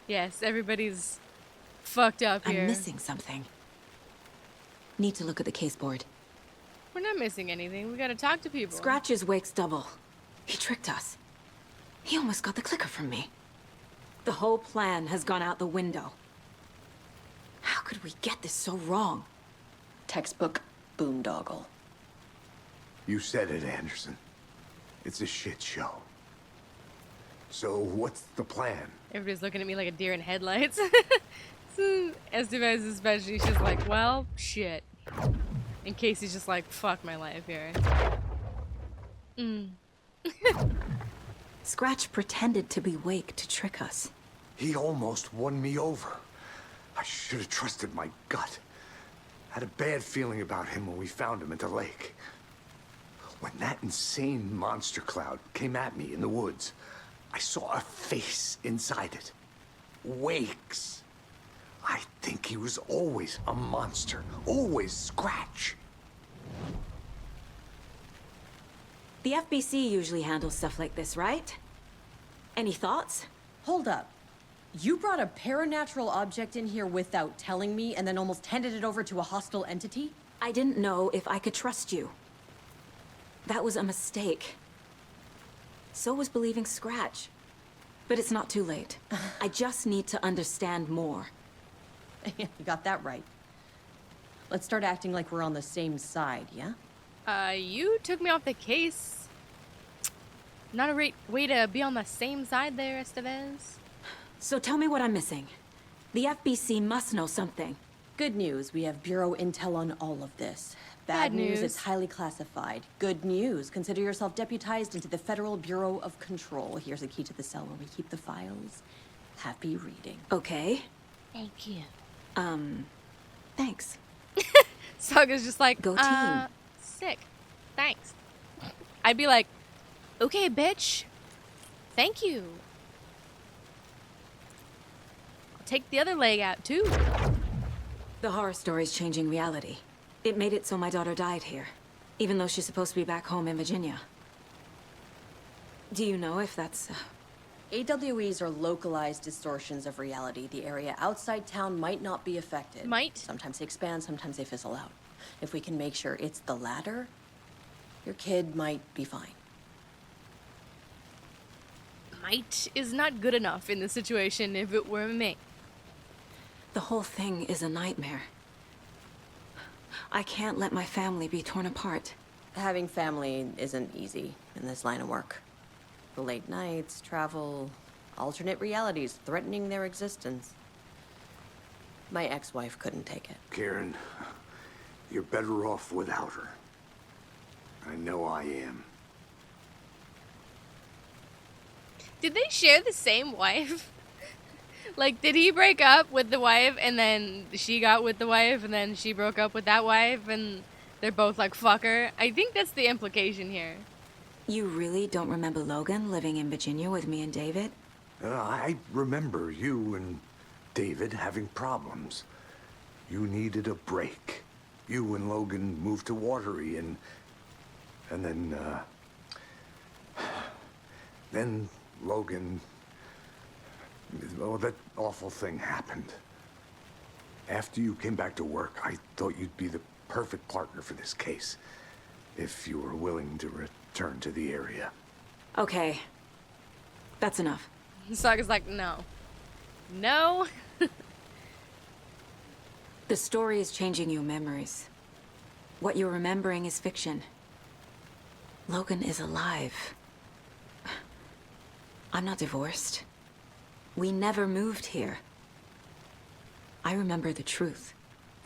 Yes, everybody's fucked up here. I'm missing something. Need to look at the case board. We're not missing anything. We gotta talk to people. Scratches wakes double. He tricked us. He almost got the clicker from me. The whole plan has gone out the window. How could we get this so wrong? Textbook boondoggle. You said it, Anderson. It's a shit show. So what's the plan? Everybody's looking at me like a deer in headlights. Estevez especially, she's like, well, shit. And Casey's just like, fuck my life here. Scratch pretended to be Wake to trick us. He almost won me over. I should have trusted my gut. Had a bad feeling about him when we found him at the lake. When that insane monster cloud came at me in the woods, I saw a face inside it. Wake's. I think he was always a monster. Always Scratch. The FBC usually handles stuff like this, right? Any thoughts? Hold up. You brought a paranatural object in here without telling me and then almost handed it over to a hostile entity? I didn't know if I could trust you. That was a mistake. So was believing Scratch. But it's not too late. I just need to understand more. You got that right. Let's start acting like we're on the same side, yeah? You took me off the case. Not a great way to be on the same side there, Estevez. So tell me what I'm missing. The FBC must know something. Good news, we have Bureau intel on all of this. Bad Bad news, news. it's highly classified. Good news, consider yourself deputized into the Federal Bureau of Control. Here's a key to the cell where we keep the files. Happy reading. Okay. Thank you. Thanks. Saga's just like, Go team. Sick. Thanks. I'd be like, okay, bitch. Thank you. I'll take the other leg out, too. The horror story's changing reality. It made it so my daughter died here, even though she's supposed to be back home in Virginia. Do you know if that's... AWEs are localized distortions of reality. The area outside town might not be affected. Might. Sometimes they expand, sometimes they fizzle out. If we can make sure it's the latter, your kid might be fine. Might is not good enough in this situation if it were me. The whole thing is a nightmare. I can't let my family be torn apart. Having family isn't easy in this line of work. The late nights, travel, alternate realities threatening their existence. My ex-wife couldn't take it. Karen, you're better off without her. I know I am. Did they share the same wife? Like, did he break up with the wife and then she got with the wife and then she broke up with that wife and they're both like, fuck her? I think that's the implication here. You really don't remember Logan living in Virginia with me and David? I remember you and David having problems. You needed a break. You and Logan moved to Watery and then Logan... Oh, that awful thing happened. After you came back to work, I thought you'd be the perfect partner for this case. If you were willing to return to the area. Okay. That's enough. Saga's like, no. No. The story is changing your memories. What you're remembering is fiction. Logan is alive. I'm not divorced. We never moved here. I remember the truth.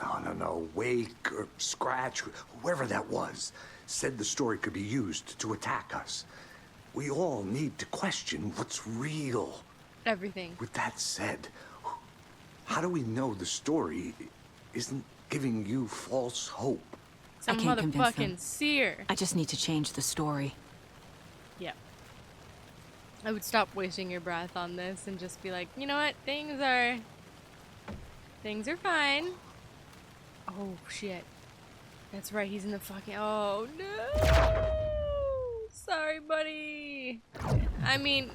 No. Wake or Scratch, whoever that was, said the story could be used to attack us. We all need to question what's real. Everything. With that said, how do we know the story isn't giving you false hope? Some I can't convince them. motherfucking seer. I just need to change the story. Yeah. I would stop wasting your breath on this and just be like, you know what? Things are fine. Oh, shit. That's right, he's in the fucking... Oh, no! Sorry, buddy. I mean...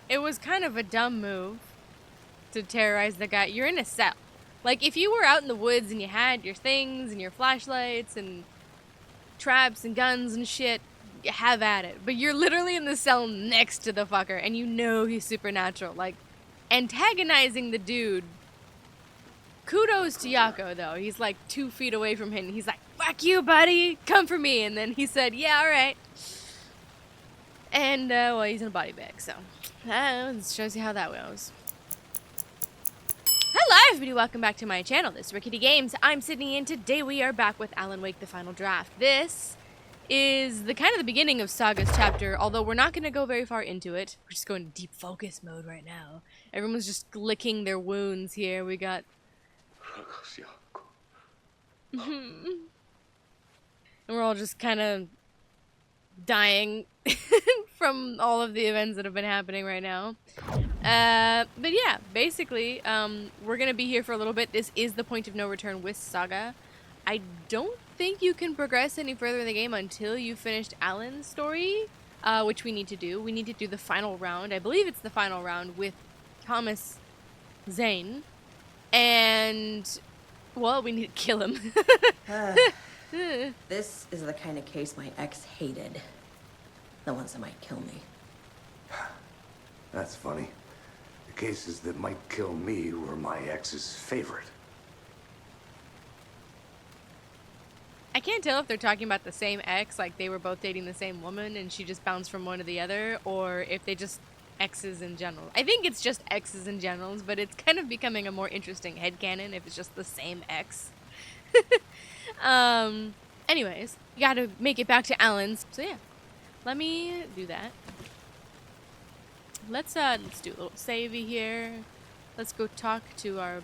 it was kind of a dumb move to terrorize the guy. You're in a cell. Like, if you were out in the woods and you had your things and your flashlights and traps and guns and shit, have at it. But you're literally in the cell next to the fucker, and you know he's supernatural. Like, antagonizing the dude. Kudos to Yako, though. He's like 2 feet away from him. He's like, fuck you, buddy. Come for me. And then he said, yeah, all right. And, well, he's in a body bag, so that shows you how that goes. Hello, everybody. Welcome back to my channel. This is RicketyGames. I'm Sydney, and today we are back with Alan Wake, the final draft. This is the kind of the beginning of Saga's chapter, although we're not going to go very far into it. We're just going deep focus mode right now. Everyone's just licking their wounds here. We got... and we're all just kind of dying from all of the events that have been happening right now. But yeah, basically, we're going to be here for a little bit. This is the point of no return with Saga. I don't think you can progress any further in the game until you finished Alan's story, which we need to do. We need to do the final round. I believe it's the final round with Thomas Zane. And, well, we need to kill him. This is the kind of case my ex hated. The ones that might kill me. That's funny. The cases that might kill me were my ex's favorite. I can't tell if they're talking about the same ex, like they were both dating the same woman and she just bounced from one to the other, or if they just exes in general. I think it's just exes in general, but it's kind of becoming a more interesting headcanon if it's just the same ex. Anyways, you gotta make it back to Alan's. So yeah, let me do that. Let's do a little savey here. Let's go talk to our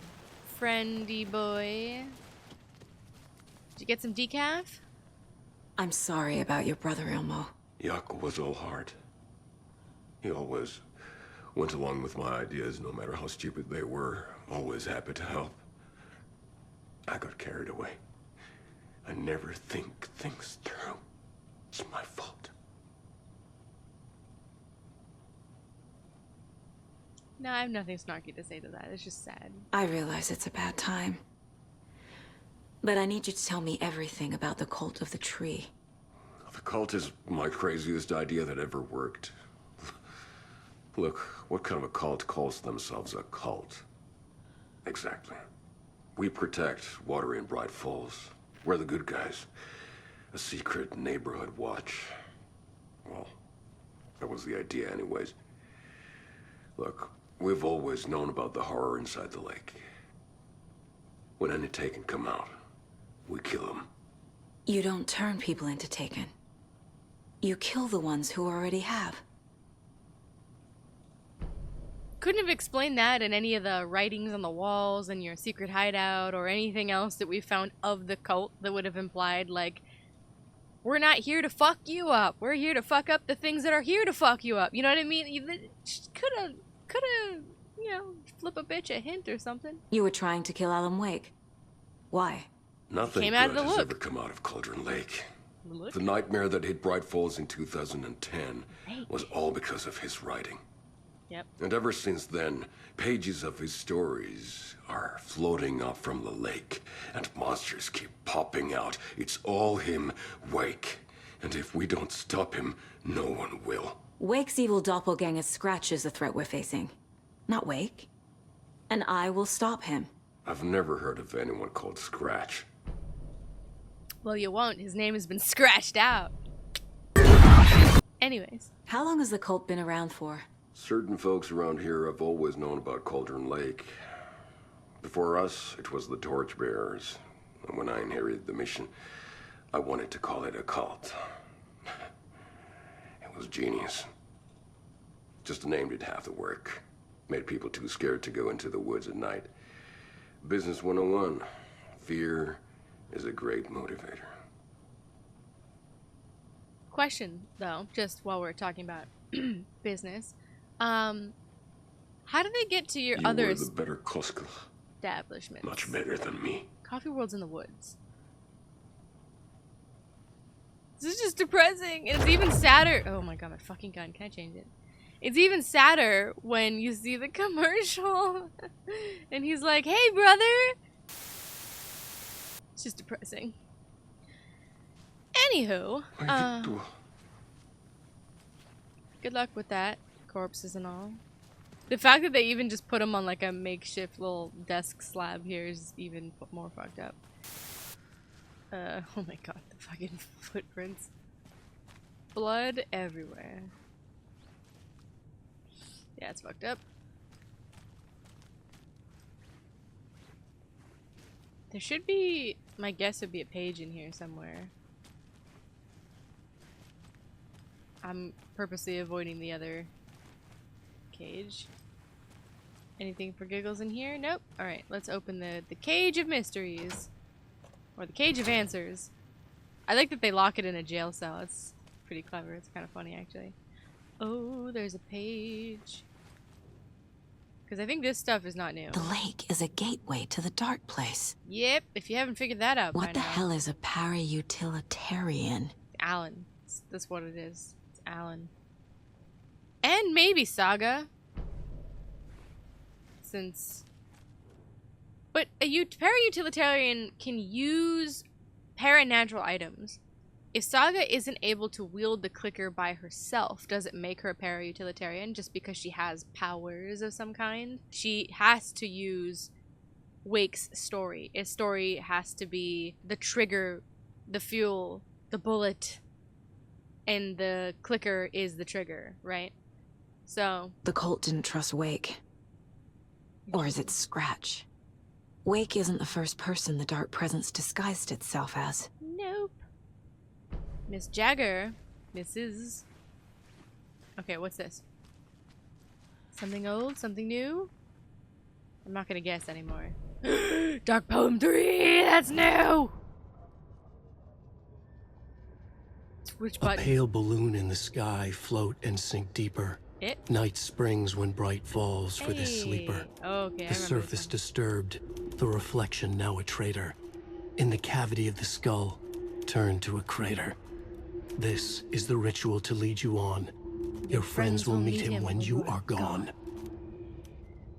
friendy boy. Did you get some decaf? I'm sorry about your brother, Ilmo. Yako was all heart. He always went along with my ideas, no matter how stupid they were. Always happy to help. I got carried away. I never think things through. It's my fault. No, I have nothing snarky to say to that. It's just sad. I realize it's a bad time. But I need you to tell me everything about the cult of the tree. The cult is my craziest idea that ever worked. Look, what kind of a cult calls themselves a cult? Exactly. We protect Water in Bright Falls. We're the good guys. A secret neighborhood watch. Well, that was the idea anyways. Look, we've always known about the horror inside the lake. When any Taken come out, we kill them. You don't turn people into Taken. You kill the ones who already have. Couldn't have explained that in any of the writings on the walls and your secret hideout or anything else that we found of the cult that would have implied, like, we're not here to fuck you up. We're here to fuck up the things that are here to fuck you up. You know what I mean? You could have, you know, flip a bitch a hint or something. You were trying to kill Alan Wake. Why? Nothing Came good out of the has look. ever come out of Cauldron Lake. Look. The nightmare that hit Bright Falls in 2010 Hey. was all because of his writing. Yep. And ever since then, pages of his stories are floating up from the lake, and monsters keep popping out. It's all him, Wake. And if we don't stop him, no one will. Wake's evil doppelganger Scratch is the threat we're facing. Not Wake. And I will stop him. I've never heard of anyone called Scratch. Well, you won't. His name has been scratched out. Anyways. How long has the cult been around for? Certain folks around here have always known about Cauldron Lake. Before us, it was the Torchbearers. And when I inherited the mission, I wanted to call it a cult. It was genius. Just a name did half the work. Made people too scared to go into the woods at night. Business 101. Fear is a great motivator. Question, though, just while we're talking about business. How do they get to your You other were the better Koskela. establishments? Much better than me. Coffee World's in the woods. This is just depressing, and it's even sadder. Oh my god, my fucking gun. Can I change it? It's even sadder when you see the commercial and he's like, "Hey, brother." It's just depressing. Anywho, good luck with that, corpses and all. The fact that they even just put him on like a makeshift little desk slab here is even more fucked up. Oh my god, the fucking footprints. Blood everywhere. Yeah, it's fucked up. There should be, my guess would be a page in here somewhere. I'm purposely avoiding the other cage. Anything for giggles in here? Nope. Alright, let's open the cage of mysteries. Or the cage of answers. I like that they lock it in a jail cell. It's pretty clever. It's kind of funny, actually. Oh, there's a page. Because I think this stuff is not new. The lake is a gateway to the dark place. Yep, if you haven't figured that out by What the now. hell is a para-utilitarian? Alan. That's what it is. It's Alan. And maybe Saga. Since... But a para-utilitarian can use paranatural items. If Saga isn't able to wield the clicker by herself, does it make her a para-utilitarian just because she has powers of some kind? She has to use Wake's story. His story has to be the trigger, the fuel, the bullet, and the clicker is the trigger, right? So... The cult didn't trust Wake. Or is it Scratch? Wake isn't the first person the dark presence disguised itself as. Nope. Miss Jagger. Mrs. Okay, what's this? Something old? Something new? I'm not gonna guess anymore. Dark Poem 3! That's new! Which A button? pale balloon in the sky float and sink deeper. It? Night springs when bright falls for this sleeper. Okay, I remember The this surface one. disturbed, the reflection now a traitor. In the cavity of the skull, turned to a crater. This is the ritual to lead you on. Your friends will meet him when you are gone.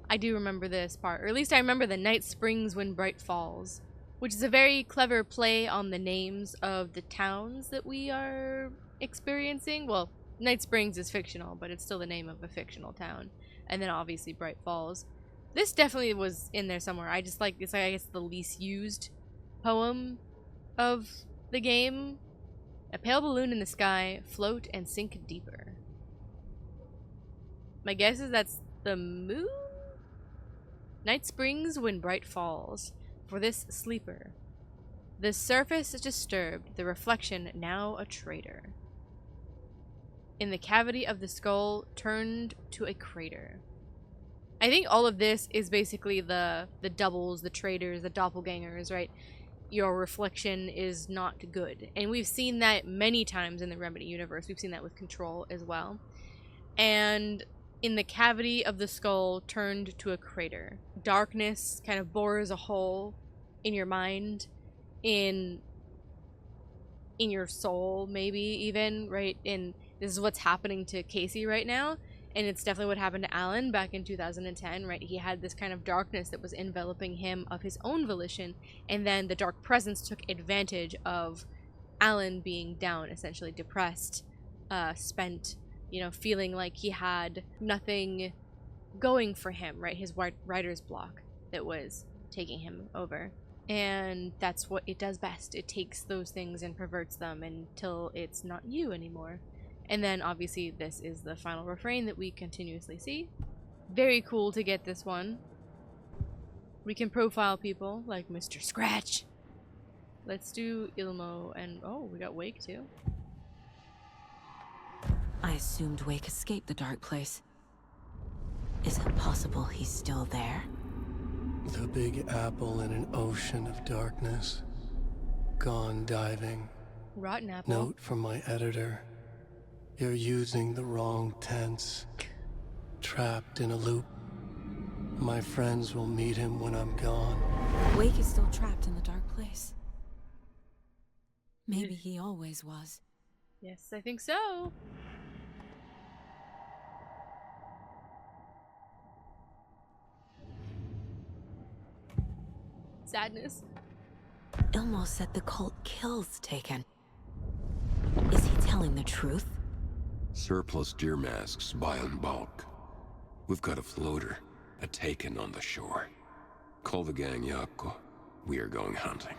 I do remember this part, or at least I remember the night springs when bright falls, which is a very clever play on the names of the towns that we are experiencing. Well, Night Springs is fictional, but it's still the name of a fictional town. And then obviously Bright Falls. This definitely was in there somewhere. I just like, it's like, I guess the least used poem of the game. A pale balloon in the sky, float and sink deeper. My guess is that's the moon? Night springs when bright falls. For this sleeper. The surface is disturbed, the reflection now a traitor. In the cavity of the skull, turned to a crater. I think all of this is basically the doubles, the traitors, the doppelgangers, right? Your reflection is not good. And we've seen that many times in the Remedy universe. We've seen that with Control as well. And in the cavity of the skull, turned to a crater. Darkness kind of bores a hole in your mind, in your soul, maybe even, right? And this is what's happening to Casey right now, and it's definitely what happened to Alan back in 2010, right? He had this kind of darkness that was enveloping him of his own volition, and then the dark presence took advantage of Alan being down, essentially depressed, spent, you know, feeling like he had nothing going for him, right? His writer's block that was taking him over. And that's what it does best. It takes those things and perverts them until it's not you anymore. And then obviously this is the final refrain that we continuously see. Very cool to get this one. We can profile people like Mr. Scratch. Let's do Ilmo and oh, we got Wake too. I assumed Wake escaped the dark place. Is it possible he's still there? The big apple in an ocean of darkness. Gone diving. Rotten apple. Note from my editor. You're using the wrong tense. Trapped in a loop. My friends will meet him when I'm gone. Wake is still trapped in the dark place. Maybe he always was. Yes, I think so. sadness. Ilmo said the cult kills Taken. Is he telling the truth? Surplus deer masks buy in bulk. We've got a floater, a Taken on the shore. Call the gang Yako. We are going hunting.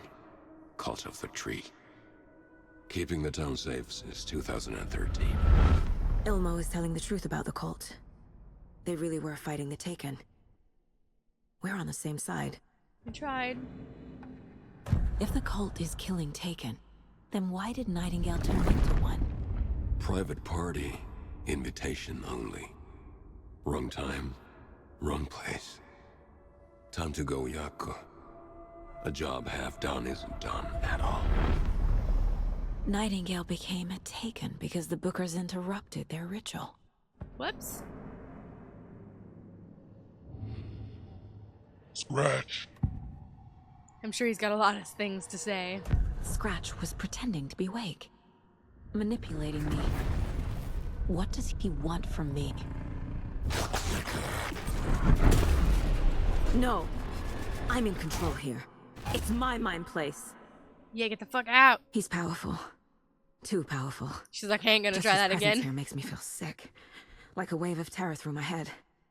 Cult of the Tree. Keeping the town safe since 2013. Ilmo is telling the truth about the cult. They really were fighting the Taken. We're on the same side. I tried. If the cult is killing Taken, then why did Nightingale turn into one? Private party. Invitation only. Wrong time. Wrong place. Time to go, Yako. A job half done isn't done at all. Nightingale became a Taken because the Bookers interrupted their ritual. Whoops. Scratch. I'm sure he's got a lot of things to say. Scratch was pretending to be awake, manipulating me. What does he want from me? No, I'm in control here. It's my mind place. Yeah, get the fuck out. He's powerful. Too powerful. She's like, I ain't gonna Just try his that presence again. here makes me feel sick. Like a wave of terror through my head.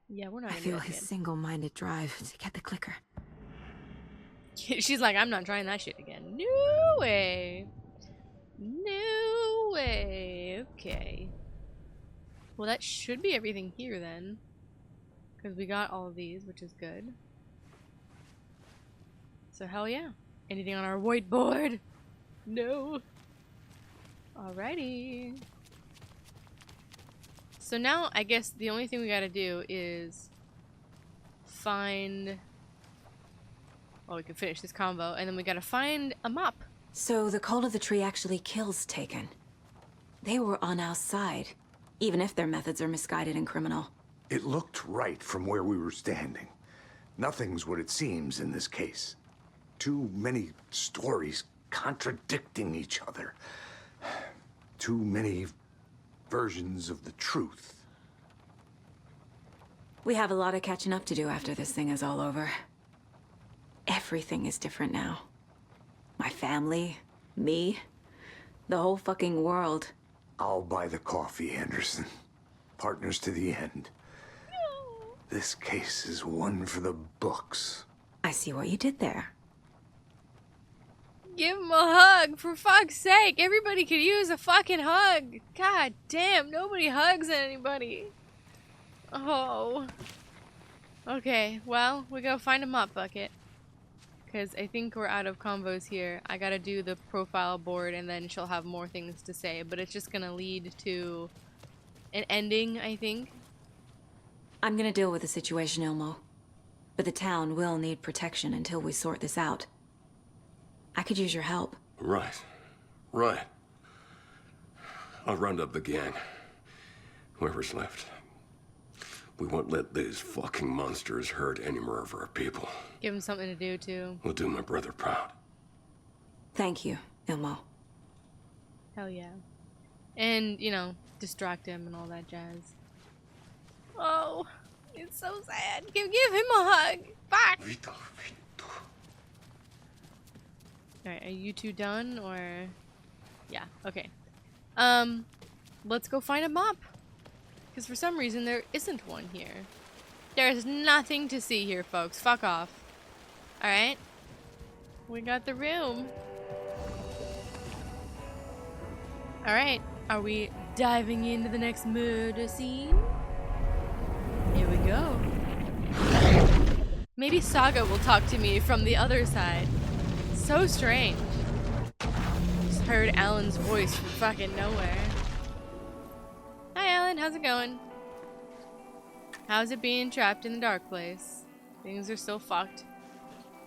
Yeah, we're not I gonna do feel that his again. single-minded drive to get the clicker. She's like, I'm not trying that shit again. No way. No way. Okay. Well, that should be everything here then. Because we got all of these, which is good. So hell yeah. Anything on our whiteboard? No. Alrighty. So now I guess the only thing we gotta do is find... Well, we can finish this combo, and then we gotta find a mop. So the cult of the tree actually kills Taken. They were on our side, even if their methods are misguided and criminal. It looked right from where we were standing. Nothing's what it seems in this case. Too many stories contradicting each other. Too many versions of the truth. We have a lot of catching up to do after this thing is all over. Everything is different now. My family, me, the whole fucking world. I'll buy the coffee, Anderson. Partners to the end. This case is one for the books. I see what you did there. Give him a hug, for fuck's sake. Everybody could use a fucking hug. God damn, nobody hugs anybody. Oh. Okay, well, we go find a mop bucket. Because I think we're out of combos here. I gotta do the profile board and then she'll have more things to say. But it's just gonna lead to an ending, I think. I'm gonna deal with the situation, Ilmo. But the town will need protection until we sort this out. I could use your help. Right. Right. I'll round up the gang. Whoever's left. We won't let these fucking monsters hurt any more of our people. Give him something to do, too. We'll do my brother proud. Thank you, Ilmo. Hell yeah. And, you know, distract him and all that jazz. Oh, it's so sad. Give him a hug. Fuck. Alright, are you two done, or... Yeah, okay. Let's go find a mop. Because for some reason there isn't one here. There's nothing to see here, folks. Fuck off. Alright. We got the room. Alright, are we diving into the next murder scene? Here we go. Maybe Saga will talk to me from the other side. So strange. Just heard Alan's voice from fucking nowhere. Hi Alan, how's it going? How's it being trapped in the dark place? Things are still fucked.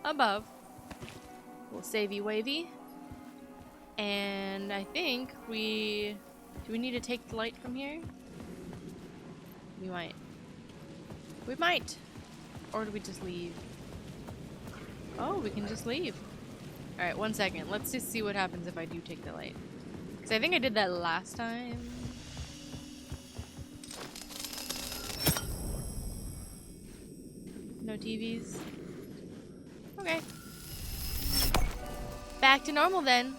Above. We'll savey wavy. And I think we... Do we need to take the light from here? We might. We might. Or do we just leave? Oh, we can just leave. Alright, 1 second. Let's just see what happens if I do take the light. Because I think I did that last time. No TVs. Okay. Back to normal then.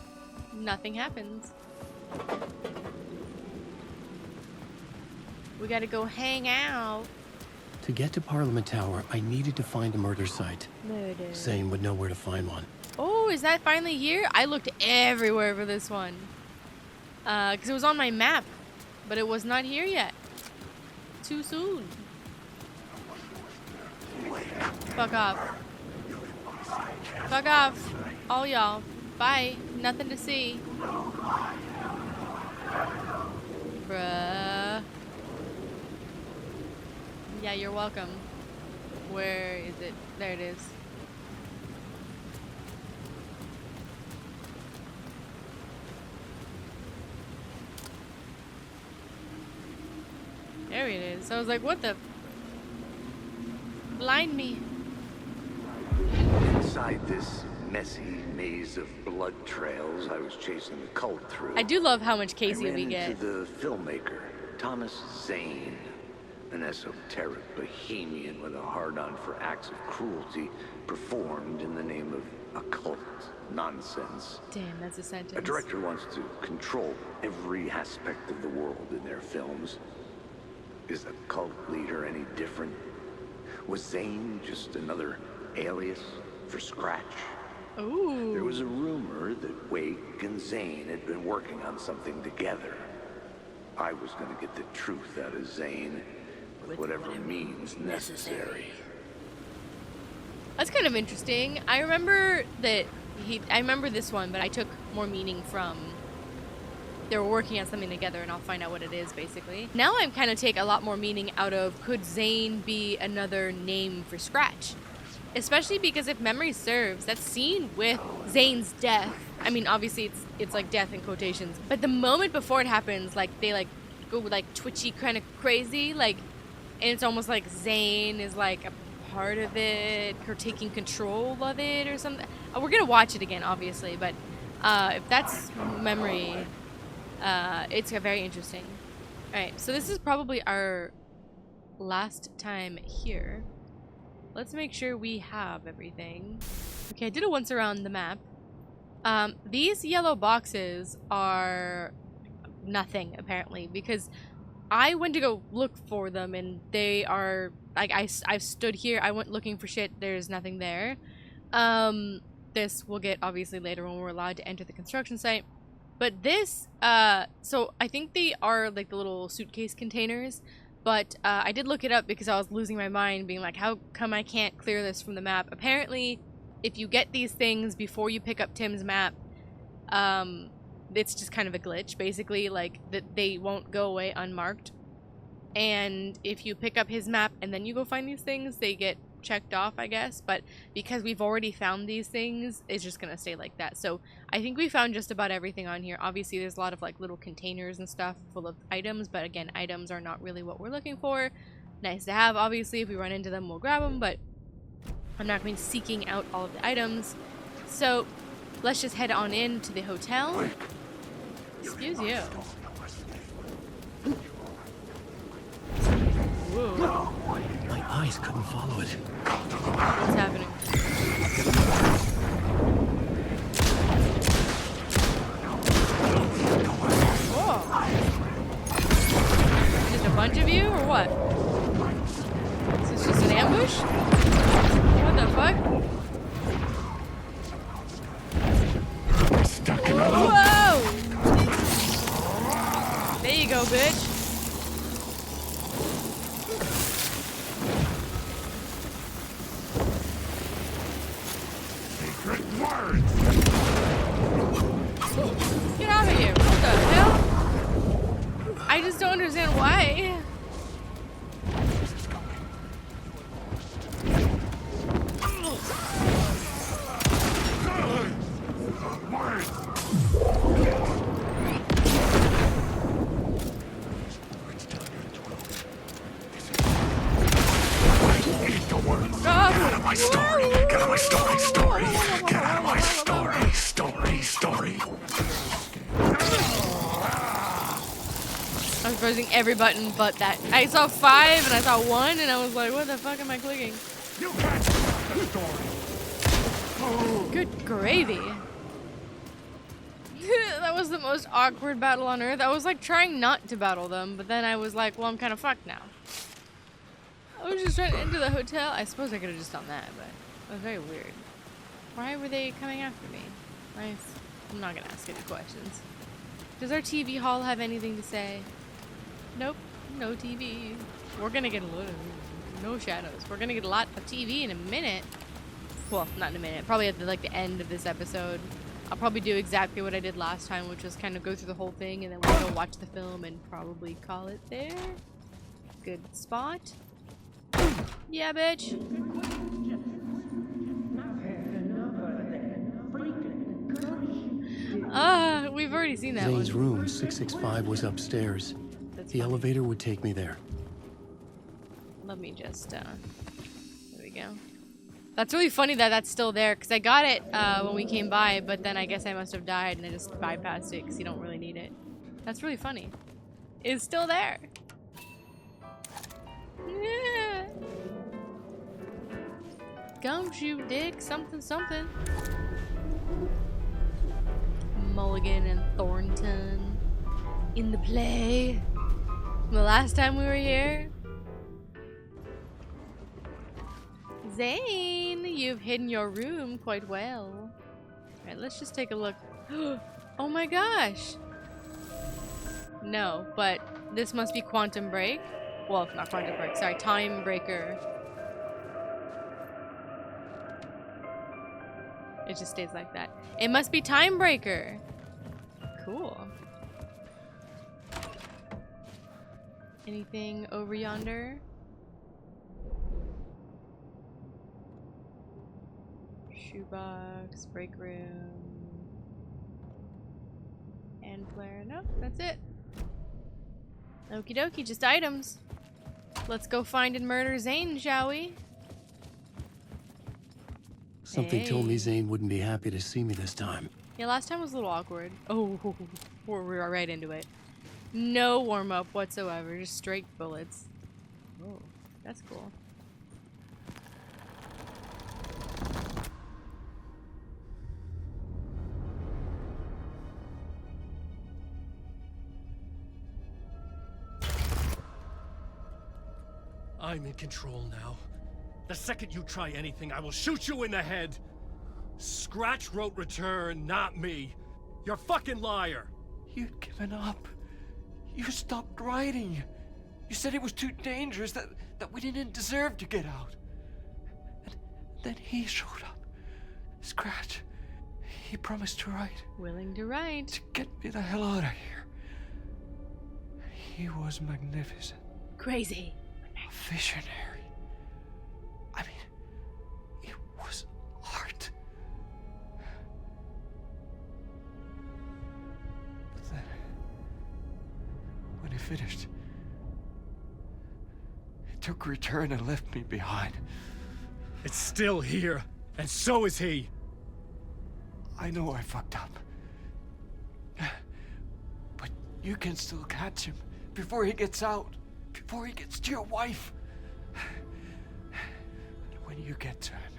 Nothing happens. We gotta go hang out. To get to Parliament Tower, I needed to find a murder site. Murder. Zane would know where to find one. Oh, is that finally here? I looked everywhere for this one. Because it was on my map. But it was not here yet. Too soon. Fuck off. Fuck off. All y'all. Bye. Nothing to see. Bruh. Yeah, you're welcome. Where is it? There it is. There it is. I was like, what the? Blind me. Inside this messy maze of blood trails I was chasing the cult through, I do love how much I Casey ran we into get. the filmmaker, Thomas Zane, an esoteric bohemian with a hard-on for acts of cruelty performed in the name of occult nonsense. Damn, that's a sentence. A director wants to control every aspect of the world in their films. Is the cult leader any different? Was Zane just another alias for Scratch? Ooh. There was a rumor that Wake and Zane had been working on something together. I was going to get the truth out of Zane with whatever means necessary. That's kind of interesting. I remember that I remember this one, but I took more meaning from they were working on something together, and I'll find out what it is, basically. Now I'm kind of take a lot more meaning out of, could Zane be another name for Scratch? Especially because if memory serves, that scene with Zane's death, I mean, obviously it's like death in quotations, but the moment before it happens, like, they, like, go, like, twitchy, kind of crazy, like, and it's almost like Zane is, like, a part of it, or taking control of it, or something. We're gonna watch it again, obviously, but if that's memory, it's very interesting. Alright, so this is probably our last time here. Let's make sure we have everything. Okay, I did it once around the map. These yellow boxes are nothing, apparently, because I went to go look for them, and they are, like, I've stood here, I went looking for shit, there's nothing there. This we'll get, obviously, later when we're allowed to enter the construction site. But this, so I think they are, like, the little suitcase containers, but I did look it up because I was losing my mind, being like, how come I can't clear this from the map? Apparently, if you get these things before you pick up Tim's map, it's just kind of a glitch, basically, like, that they won't go away unmarked. And if you pick up his map and then you go find these things, they get checked off, I guess. But because we've already found these things, it's just gonna stay like that. So I think we found just about everything on here. Obviously, there's a lot of, like, little containers and stuff full of items, but again, items are not really what we're looking for. Nice to have, obviously. If we run into them, we'll grab them, but I'm not going to be seeking out all of the items. So let's just head on in to the hotel. Excuse you. Whoa. My eyes couldn't follow it. What's happening? Whoa. Just a bunch of you, or what? Is this just an ambush? What the fuck? Whoa! There you go, bitch. Get out of here. What the hell? I just don't understand why. Get out of my story. Get out of my story. Get out of my story. I was pressing every button but that. I saw 5 and I saw 1 and I was like, what the fuck am I clicking? You can't tell the story. Good gravy. That was the most awkward battle on Earth. I was like trying not to battle them, but then I was like, well, I'm kind of fucked now. I was just trying to enter the hotel. I suppose I could have just done that, but it was very weird. Why were they coming after me? I'm not gonna ask any questions. Does our TV hall have anything to say? Nope, no TV. We're gonna get a lot of no shadows. We're gonna get a lot of TV in a minute. Well, not in a minute. Probably at the end of this episode. I'll probably do exactly what I did last time, which was kind of go through the whole thing and then we'll go watch the film and probably call it there. Good spot. Yeah, bitch. We've already seen that Zane's one. room, 665, was upstairs. That's The funny. elevator would take me there. Let me just, there we go. That's really funny that that's still there, because I got it when we came by, but then I guess I must have died and I just bypassed it because you don't really need it. That's really funny. It's still there. Yeah. Gumshoe dick, something, something. Mulligan and Thornton in the play. The last time we were here. Zane, you've hidden your room quite well. Alright, let's just take a look. Oh my gosh! No, but this must be Quantum Break. Well, not Quantum Break, sorry, Time Breaker. It just stays like that. It must be Time Breaker. Cool. Anything over yonder? Shoebox, break room, hand flare. Nope, that's it. Okie dokie, just items. Let's go find and murder Zane, shall we? Something told me Hey. Zane wouldn't be happy to see me this time. Yeah, last time was a little awkward. Oh, we're right into it. No warm up whatsoever, just straight bullets. Oh, that's cool. I'm in control now. The second you try anything, I will shoot you in the head. Scratch wrote return, not me. You're a fucking liar. You'd given up. You stopped writing. You said it was too dangerous, that we didn't deserve to get out. And then he showed up. Scratch. He promised to write. Willing to write. To get me the hell out of here. He was magnificent. Crazy. A visionary. I mean, it was art. But then, when he finished, he took a return and left me behind. It's still here, and so is he. I know I fucked up. But you can still catch him before he gets out. Before he gets to your wife. And when you get to him,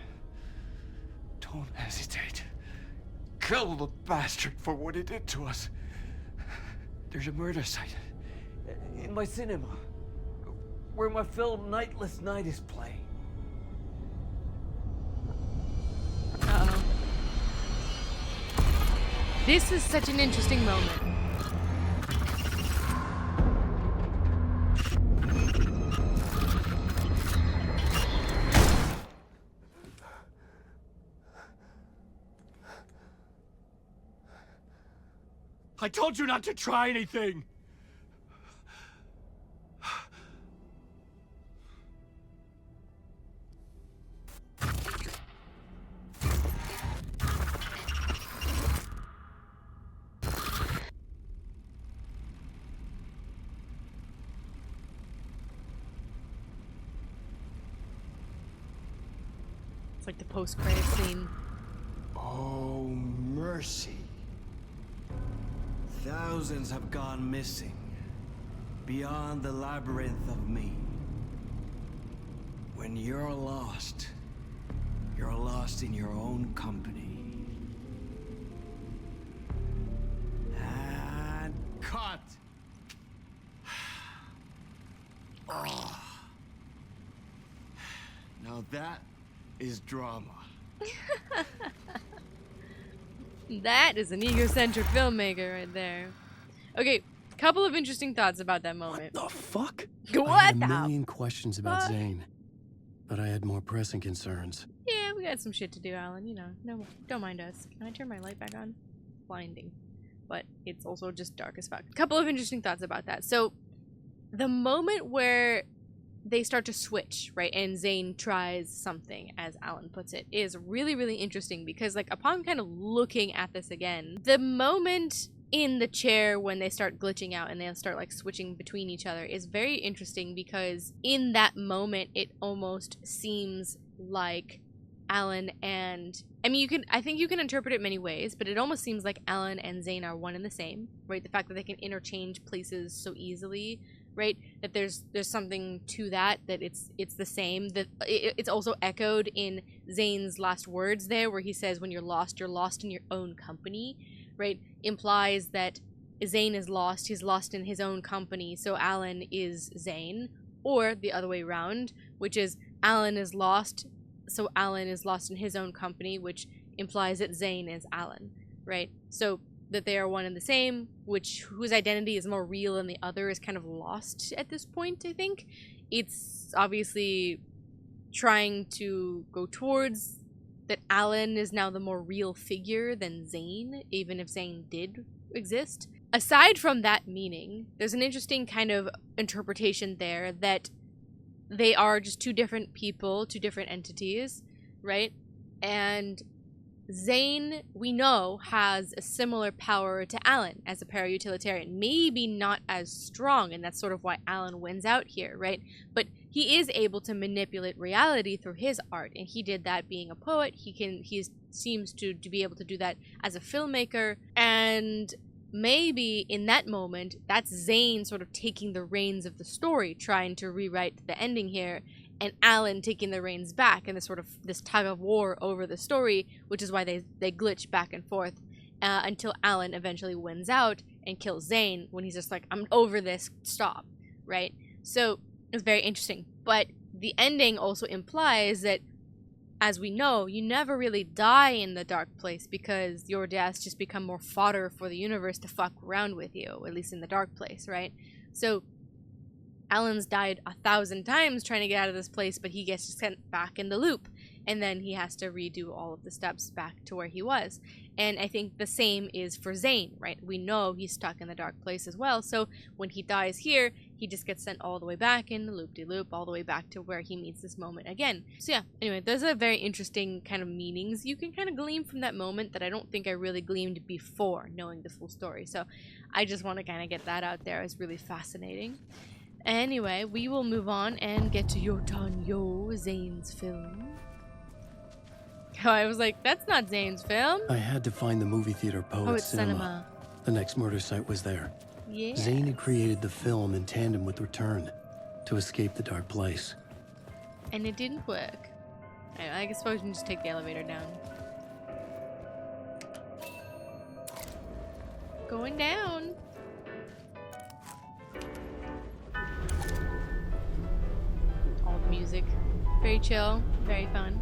don't hesitate. Kill the bastard for what he did to us. There's a murder site in my cinema where my film Nightless Night is playing. Uh-oh. This is such an interesting moment. I told you not to try anything. It's like the post-credit scene. Oh, mercy. Thousands have gone missing, beyond the labyrinth of me. When you're lost in your own company. Now that is drama. That is an egocentric filmmaker right there. Okay, couple of interesting thoughts about that moment. The fuck? What I had a the million questions about fuck? Zane, but I had more pressing concerns. Yeah, we got some shit to do, Alan. You know, no, don't mind us. Can I turn my light back on? Blinding. But it's also just dark as fuck. Couple of interesting thoughts about that. So, the moment where they start to switch, right, and Zane tries something, as Alan puts it, is really, really interesting because, like, upon kind of looking at this again, the moment in the chair when they start glitching out and they start, like, switching between each other is very interesting because in that moment, it almost seems like Alan and... I mean, I think you can interpret it many ways, but it almost seems like Alan and Zane are one and the same, right? The fact that they can interchange places so easily, right? That there's something to that it's the same. That it's also echoed in Zane's last words there, where he says, "When you're lost in your own company," right? Implies that Zane is lost. He's lost in his own company, so Alan is Zane, or the other way around, which is Alan is lost, so Alan is lost in his own company, which implies that Zane is Alan, right? So that they are one and the same, whose identity is more real than the other is kind of lost at this point, I think. It's obviously trying to go towards that Alan is now the more real figure than Zane, even if Zane did exist. Aside from that meaning, there's an interesting kind of interpretation there that they are just two different people, two different entities, right? And Zane, we know, has a similar power to Alan as a para-utilitarian. Maybe not as strong, and that's sort of why Alan wins out here, right? But he is able to manipulate reality through his art, and he did that being a poet. He seems to be able to do that as a filmmaker, and maybe in that moment, that's Zane sort of taking the reins of the story, trying to rewrite the ending here, and Alan taking the reins back in this tug of war over the story, which is why they glitch back and forth until Alan eventually wins out and kills Zane when he's just like, "I'm over this, stop," right? So it's very interesting. But the ending also implies that, as we know, you never really die in the dark place because your deaths just become more fodder for the universe to fuck around with you, at least in the dark place, right? So Alan's died 1,000 times trying to get out of this place, but he gets sent back in the loop, and then he has to redo all of the steps back to where he was. And I think the same is for Zane, right? We know he's stuck in the dark place as well, so when he dies here, he just gets sent all the way back in the loop-de-loop, all the way back to where he meets this moment again. So yeah, anyway, those are very interesting kind of meanings you can kind of glean from that moment that I don't think I really gleaned before knowing the full story. So I just want to kind of get that out there. It's really fascinating. Anyway, we will move on and get to Yotanyo, Zane's film. I was like, that's not Zane's film. I had to find the movie theater Poet Cinema. The next murder site was there. Yeah. Zane had created the film in tandem with Return to escape the dark place. And it didn't work. I suppose we can just take the elevator down. Going down. All the music. Very chill. Very fun.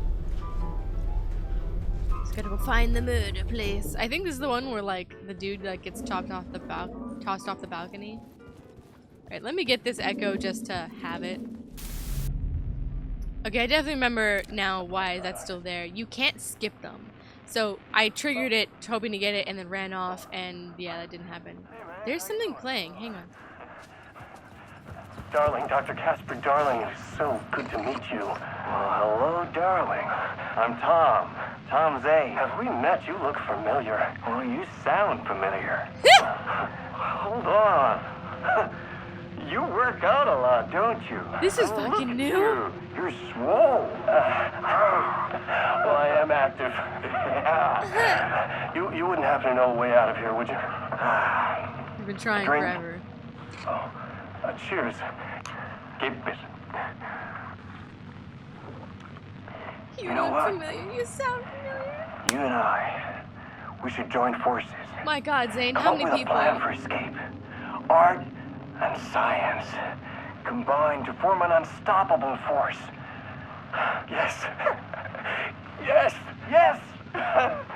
Just gotta go find the murder place. I think this is the one where, like, the dude, like, gets tossed off the balcony. Alright, let me get this echo just to have it. Okay, I definitely remember now why that's still there. You can't skip them. So I triggered it, hoping to get it, and then ran off, and yeah, that didn't happen. There's something playing. Hang on. Darling, Dr. Casper Darling, it is so good to meet you. Well, hello, darling. I'm Tom. Tom Zane. Have we met? You look familiar. Well, you sound familiar. Hold on. You work out a lot, don't you? This is fucking new. You're swole. Well, I am active. You wouldn't happen to know a way out of here, would you? I've been trying Drink? forever. Oh, cheers. Keep it. You know look what? familiar. You sound familiar. You and I, we should join forces. My God, Zane, Come how up many with people? a plan for escape. Art and science combined to form an unstoppable force. Yes! Yes! Yes!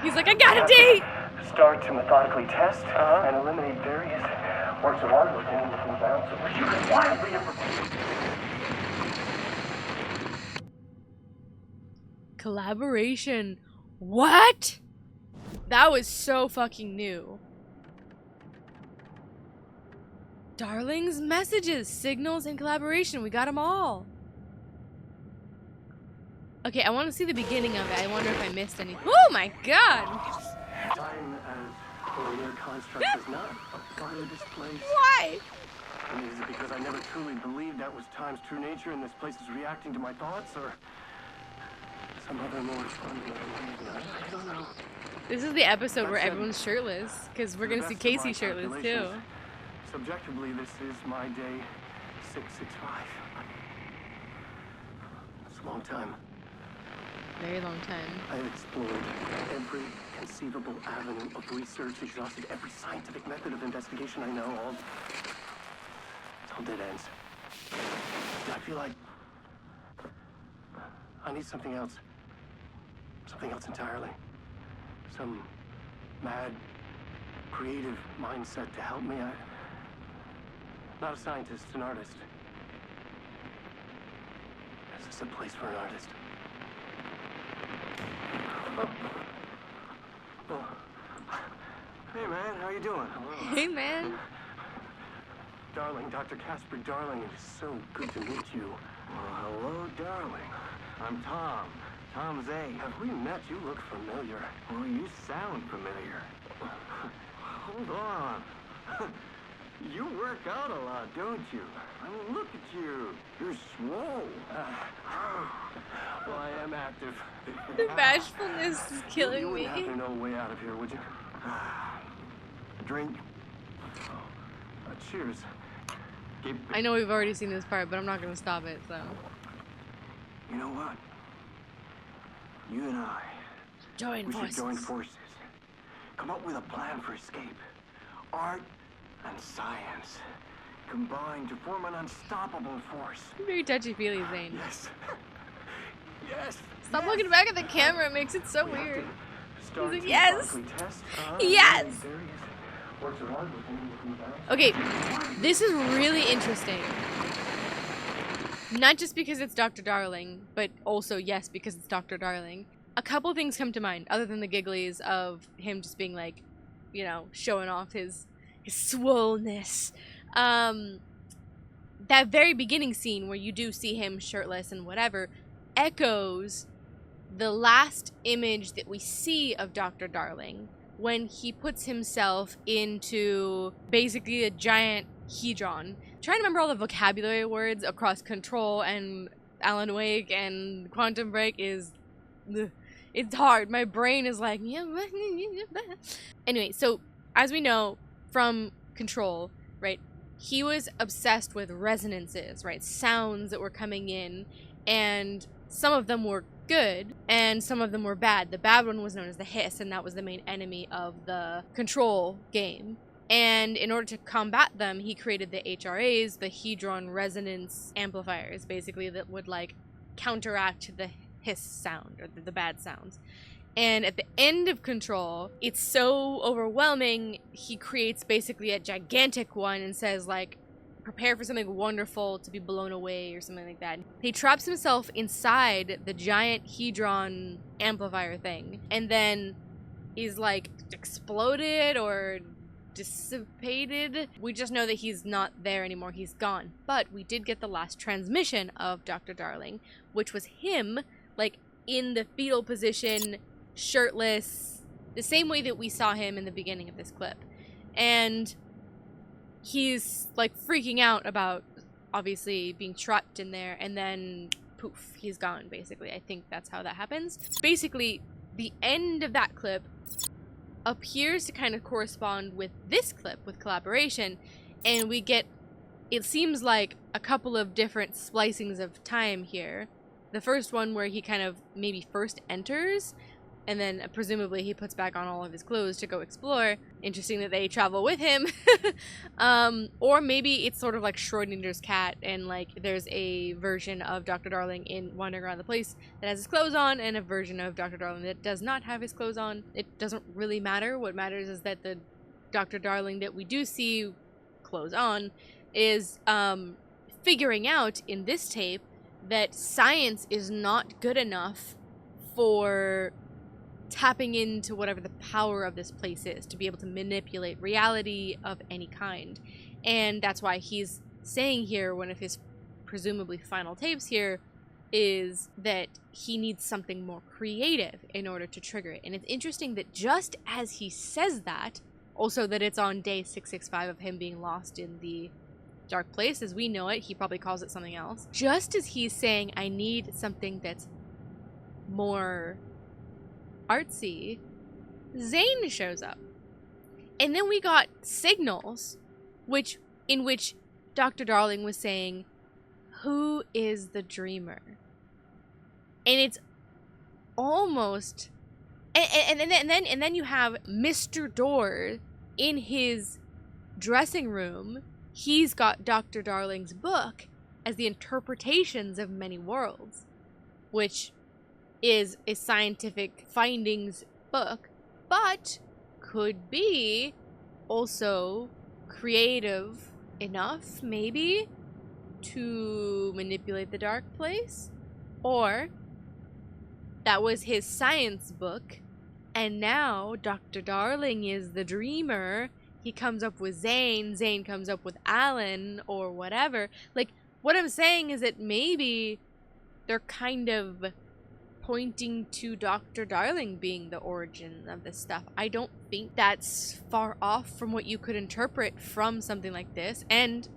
He's like, I got a date! Start to methodically test and eliminate various works of art within the bounds of which you can quietly Collaboration. What? That was so fucking new. Darling's messages, signals, and collaboration. We got them all. Okay, I want to see the beginning of it. I wonder if I missed any. Oh my god! Time as a mere construct is not a part of this place. Why? I mean, is it because I never truly believed that was time's true nature and this place is reacting to my thoughts, or some other more fundamental reason? I don't know. This is the episode where everyone's shirtless, because we're gonna see Casey shirtless too. Subjectively, this is my day 665. It's a long time. Very long time. I have explored every conceivable avenue of research, exhausted every scientific method of investigation I know, it's all dead ends. I feel like I need something else. Something else entirely. Some mad, creative mindset to help me. I'm not a scientist, an artist. Is this a place for an artist? Oh. Hey man, how you doing? Hello. Hey man. Darling, Dr. Casper Darling, it is so good to meet you. Well, hello, darling. I'm Tom. Tom Zay. Have we met? You look familiar. Well, you sound familiar. Hold on. You work out a lot, don't you? I mean, look at you. You're swole. Well, I am active. The bashfulness is You killing wouldn't have me. to know a way out of here, would you? A drink? Cheers. I know we've already seen this part, but I'm not gonna stop it, so. You know what? You and I, Join we should forces. join forces. Come up with a plan for escape. Art and science combined to form an unstoppable force. Very touchy-feely, Zane. Yes. Yes. Stop yes. looking back at the camera, it makes it so weird. Start He's like, to yes. methodically test, Yes. various works of art within the bounds. Okay, this is really interesting. Not just because it's Dr. Darling, but also, yes, because it's Dr. Darling. A couple things come to mind, other than the gigglies of him just being like, you know, showing off his swollenness. That very beginning scene where you do see him shirtless and whatever echoes the last image that we see of Dr. Darling when he puts himself into basically a giant hedron. Trying to remember all the vocabulary words across Control and Alan Wake and Quantum Break is... ugh, it's hard. My brain is like... Anyway, so as we know from Control, right, he was obsessed with resonances, right, sounds that were coming in, and some of them were good and some of them were bad. The bad one was known as the hiss, and that was the main enemy of the Control game. And in order to combat them, he created the HRAs, the Hedron Resonance Amplifiers, basically, that would like counteract the hiss sound or the bad sounds. And at the end of Control, it's so overwhelming, he creates basically a gigantic one and says like, prepare for something wonderful to be blown away or something like that. He traps himself inside the giant Hedron amplifier thing, and then he's like exploded or dissipated. We just know that he's not there anymore, he's gone. But we did get the last transmission of Dr. Darling, which was him like in the fetal position, shirtless, the same way that we saw him in the beginning of this clip. And he's like freaking out about obviously being trapped in there, and then poof, he's gone basically. I think that's how that happens. Basically, the end of that clip appears to kind of correspond with this clip with collaboration, and we get, it seems like a couple of different splicings of time here. The first one where he kind of maybe first enters, And then presumably he puts back on all of his clothes to go explore. Interesting that they travel with him. Or maybe it's sort of like Schrodinger's cat, and like there's a version of Dr. Darling in wandering around the place that has his clothes on, and a version of Dr. Darling that does not have his clothes on. It doesn't really matter. What matters is that the Dr. Darling that we do see clothes on is figuring out in this tape that science is not good enough for tapping into whatever the power of this place is, to be able to manipulate reality of any kind. And that's why he's saying here, one of his presumably final tapes here, is that he needs something more creative in order to trigger it. And it's interesting that just as he says that, also that it's on day 665 of him being lost in the dark place as we know it, he probably calls it something else. Just as he's saying, I need something that's more artsy, Zane shows up. And then we got signals in which Dr. Darling was saying, who is the dreamer? And it's almost and then you have Mr. Door in his dressing room. He's got Dr. Darling's book as the Interpretations of Many Worlds, which is a scientific findings book, but could be also creative enough, maybe, to manipulate the dark place. Or that was his science book, and now Dr. Darling is the dreamer. He comes up with Zane, Zane comes up with Alan, or whatever. Like, what I'm saying is that maybe they're kind of pointing to Dr. Darling being the origin of this stuff. I don't think that's far off from what you could interpret from something like this. And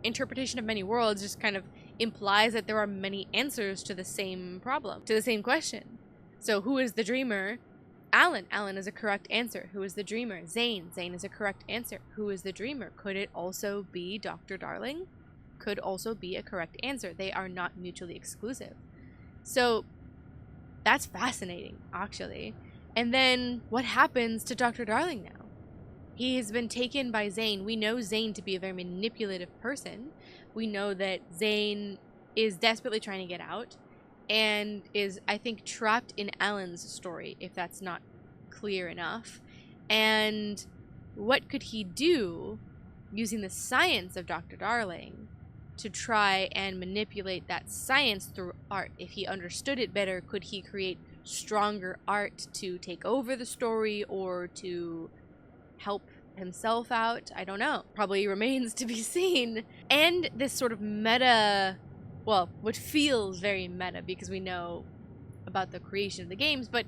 Interpretation of Many Worlds just kind of implies that there are many answers to the same problem, to the same question. So who is the dreamer? Alan. Alan is a correct answer. Who is the dreamer? Zane. Zane is a correct answer. Who is the dreamer? Could it also be Dr. Darling? Could also be a correct answer. They are not mutually exclusive. So that's fascinating, actually. And then what happens to Dr. Darling now? He has been taken by Zane. We know Zane to be a very manipulative person. We know that Zane is desperately trying to get out and is, I think, trapped in Alan's story, if that's not clear enough. And what could he do using the science of Dr. Darling to try and manipulate that science through art? If he understood it better, could he create stronger art to take over the story or to help himself out? I don't know. Probably remains to be seen. And this sort of meta, well, what feels very meta because we know about the creation of the games, but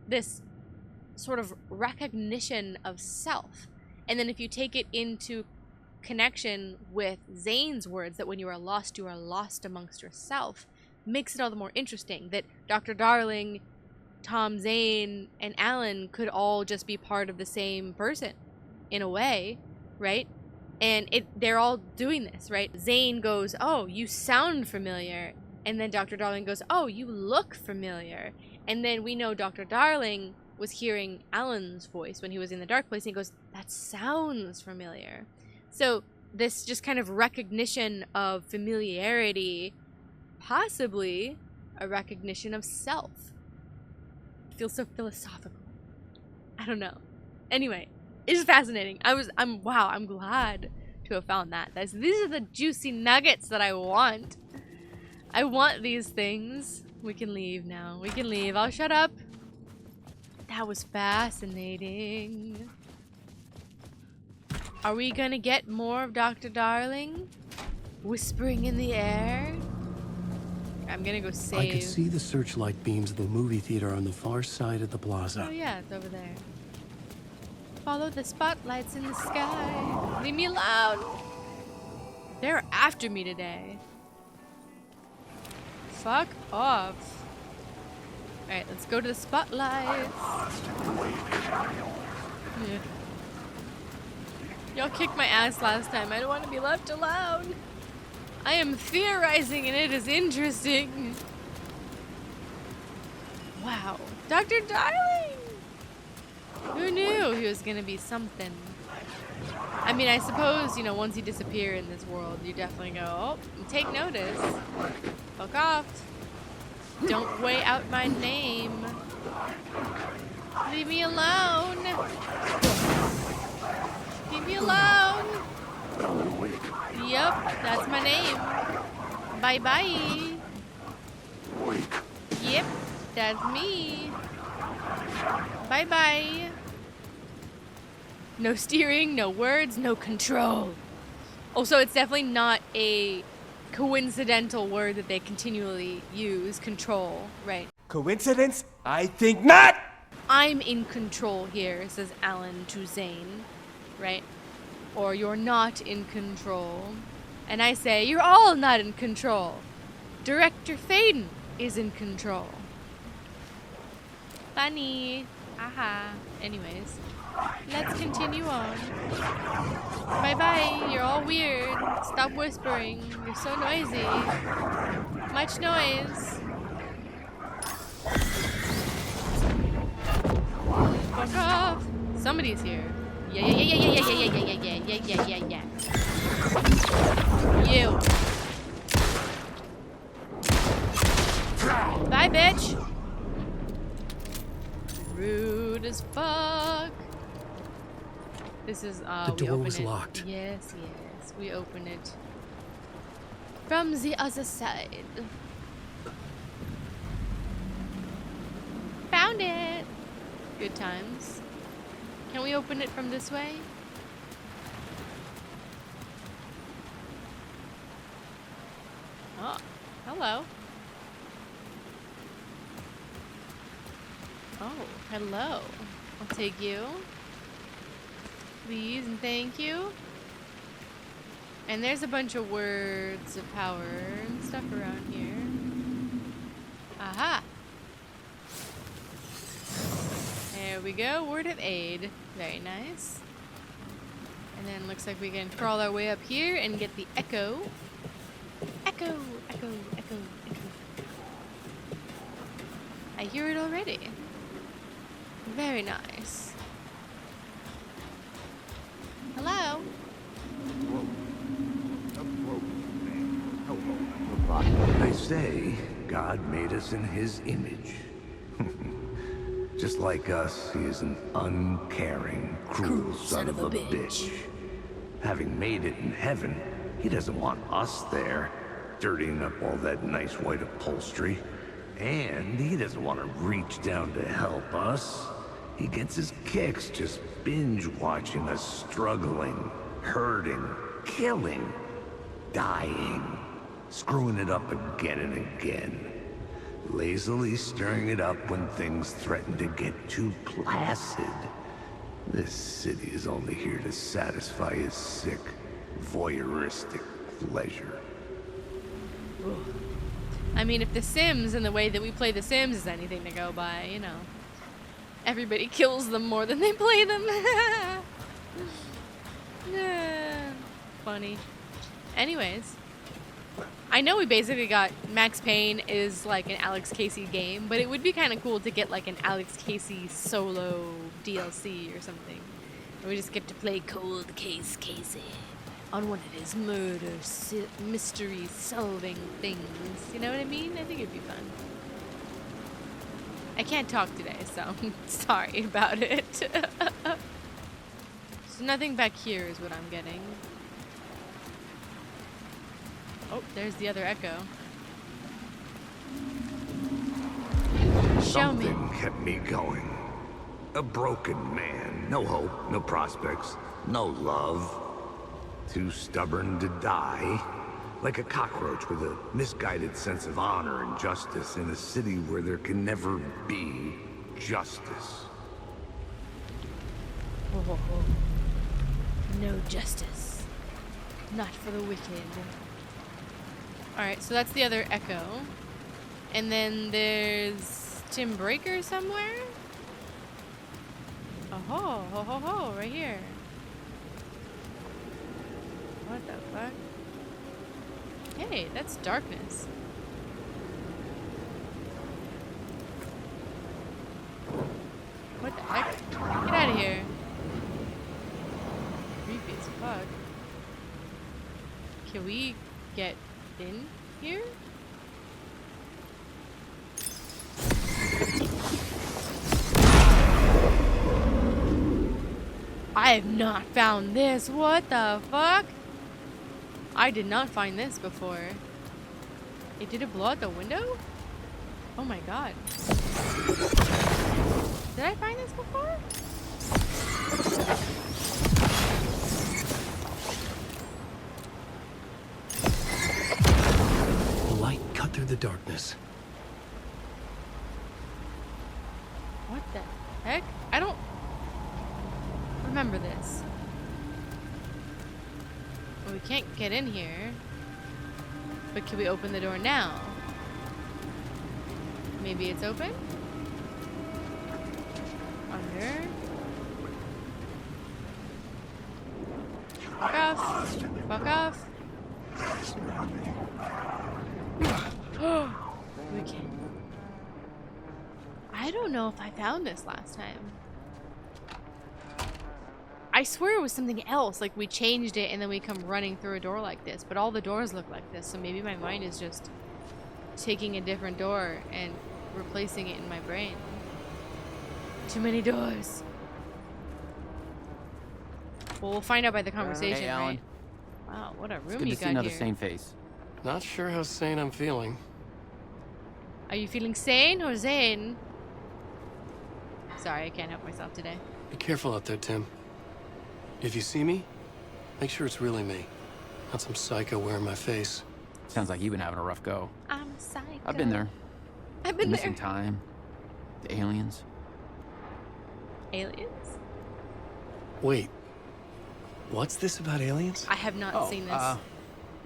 this sort of recognition of self. And then if you take it into connection with Zane's words that when you are lost amongst yourself, makes it all the more interesting that Dr. Darling, Tom Zane, and Alan could all just be part of the same person in a way, right? And they're all doing this, right? Zane goes, oh, you sound familiar. And then Dr. Darling goes, oh, you look familiar. And then we know Dr. Darling was hearing Alan's voice when he was in the dark place, and he goes, that sounds familiar. So this just kind of recognition of familiarity, possibly a recognition of self. It feels so philosophical. I don't know. Anyway, it's fascinating. I'm glad to have found that. These are the juicy nuggets that I want. I want these things. We can leave now. We can leave. I'll shut up. That was fascinating. Are we gonna get more of Dr. Darling? Whispering in the air? I'm gonna go save. I could see the searchlight beams of the movie theater on the far side of the plaza. Oh yeah, it's over there. Follow the spotlights in the sky. Leave me alone. They're after me today. Fuck off. Alright, let's go to the spotlights. Yeah. Y'all kicked my ass last time. I don't want to be left alone. I am theorizing and it is interesting. Wow. Dr. Darling! Who knew he was gonna be something? I mean, I suppose, you know, once you disappear in this world, you definitely go, oh, take notice. Fuck off. Don't weigh out my name. Leave me alone. Leave me alone. Yep, that's my name. Bye-bye. Yep, that's me. Bye-bye. No steering, no words, no control. Also, it's definitely not a coincidental word that they continually use, control, right? Coincidence? I think not! I'm in control here, says Alan to Zane, right? Or you're not in control. And I say, you're all not in control. Director Faden is in control. Funny. Aha. Anyways, let's continue on. Bye-bye. You're all weird. Stop whispering. You're so noisy. Much noise. Fuck off. Somebody's here. Yeah. You. Bye, bitch. Rude as fuck. This is, The door was locked. Yes, we open it. From the other side. Found it. Good times. Can we open it from this way? Oh, hello. Oh, hello. I'll take you. Please and thank you. And there's a bunch of words of power and stuff around here. Aha. There we go. Word of aid. Very nice. And then looks like we can crawl our way up here and get the echo. Echo. I hear it already. Very nice. Hello? They say God made us in his image. Just like us, he is an uncaring, cruel son of a bitch. Having made it in heaven, he doesn't want us there, dirtying up all that nice white upholstery. And he doesn't want to reach down to help us. He gets his kicks just binge watching us struggling, hurting, killing, dying, screwing it up again and again. Lazily stirring it up when things threaten to get too placid. This city is only here to satisfy his sick, voyeuristic pleasure. I mean, if The Sims and the way that we play The Sims is anything to go by, you know. Everybody kills them more than they play them. Funny. Anyways. I know we basically got Max Payne is like an Alex Casey game, but it would be kind of cool to get like an Alex Casey solo DLC or something. And we just get to play Cold Case Casey on one of his murder mystery solving things. You know what I mean? I think it'd be fun. I can't talk today, so I'm sorry about it. So nothing back here is what I'm getting. Oh, there's the other echo. Show me. Something kept me going. A broken man. No hope, no prospects, no love. Too stubborn to die. Like a cockroach with a misguided sense of honor and justice in a city where there can never be justice. Oh. No justice. Not for the wicked. Alright, so that's the other echo. And then there's Tim Breaker somewhere? Oh, right here. What the fuck? Hey, that's darkness. What the heck? Get out of here. Creepy as fuck. Can we get in here? I have not found this. What the fuck? I did not find this before. Did it blow out the window? Oh my god. Did I find this before? The light cut through the darkness. What the heck? I don't remember this. Well, we can't get in here. But can we open the door now? Maybe it's open? Under? Fuck off. Fuck off. We can't. I don't know if I found this last time. I swear it was something else, like we changed it and then we come running through a door like this, but all the doors look like this, so maybe my mind is just taking a different door and replacing it in my brain. Too many doors. Well, we'll find out by the conversation, hey, Alan. right? Wow, what a room Good you to see got another here. sane face. Not sure how sane I'm feeling. Are you feeling sane or zane? Sorry, I can't help myself today. Be careful out there, Tim. If you see me, make sure it's really me. Not some psycho wearing my face. Sounds like you've been having a rough go. I'm a psycho. I've been there. I've been Missing there. time. The aliens. Aliens? Wait. What's this about aliens? I have not seen this.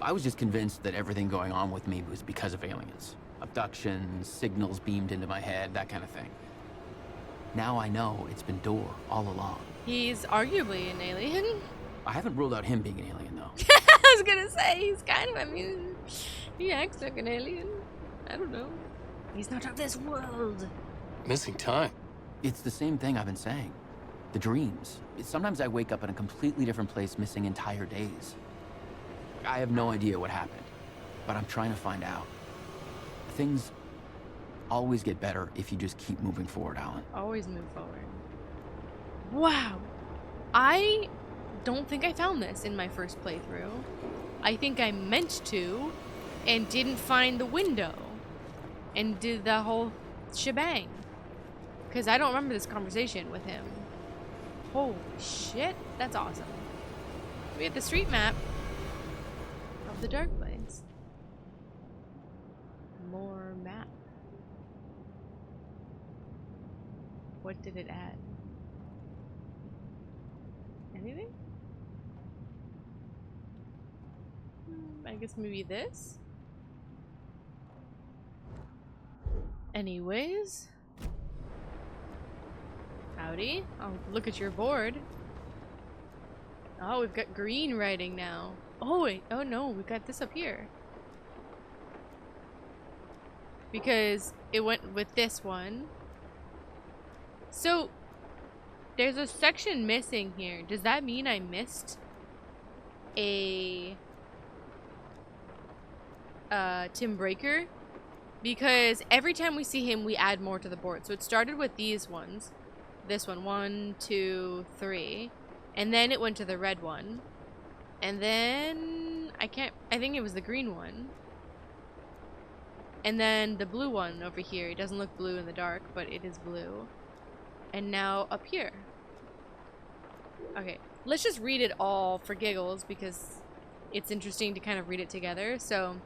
I was just convinced that everything going on with me was because of aliens. Abductions, signals beamed into my head, that kind of thing. Now I know it's been Door all along. He's arguably an alien. I haven't ruled out him being an alien, though. I was gonna say, he's kind of, I mean, he acts like an alien. I don't know. He's not of this world. Missing time. It's the same thing I've been saying. The dreams. Sometimes I wake up in a completely different place, missing entire days. I have no idea what happened, but I'm trying to find out. Things always get better if you just keep moving forward, Alan. Always move forward. Wow. I don't think I found this in my first playthrough. I think I meant to and didn't find the window and did the whole shebang. Because I don't remember this conversation with him. Holy shit, that's awesome. We have the street map of the dark place. More map. What did it add? Anything? I guess maybe this? Anyways. Howdy. Oh, look at your board. Oh, we've got green writing now. Oh, wait. Oh, no. We've got this up here. Because it went with this one. So, there's a section missing here. Does that mean I missed a Tim Breaker? Because every time we see him, we add more to the board. So it started with these ones. This one, 1, 2, 3. And then it went to the red one. And then, I think it was the green one. And then the blue one over here. It doesn't look blue in the dark, but it is blue. And now up here. Okay, let's just read it all for giggles because it's interesting to kind of read it together. So,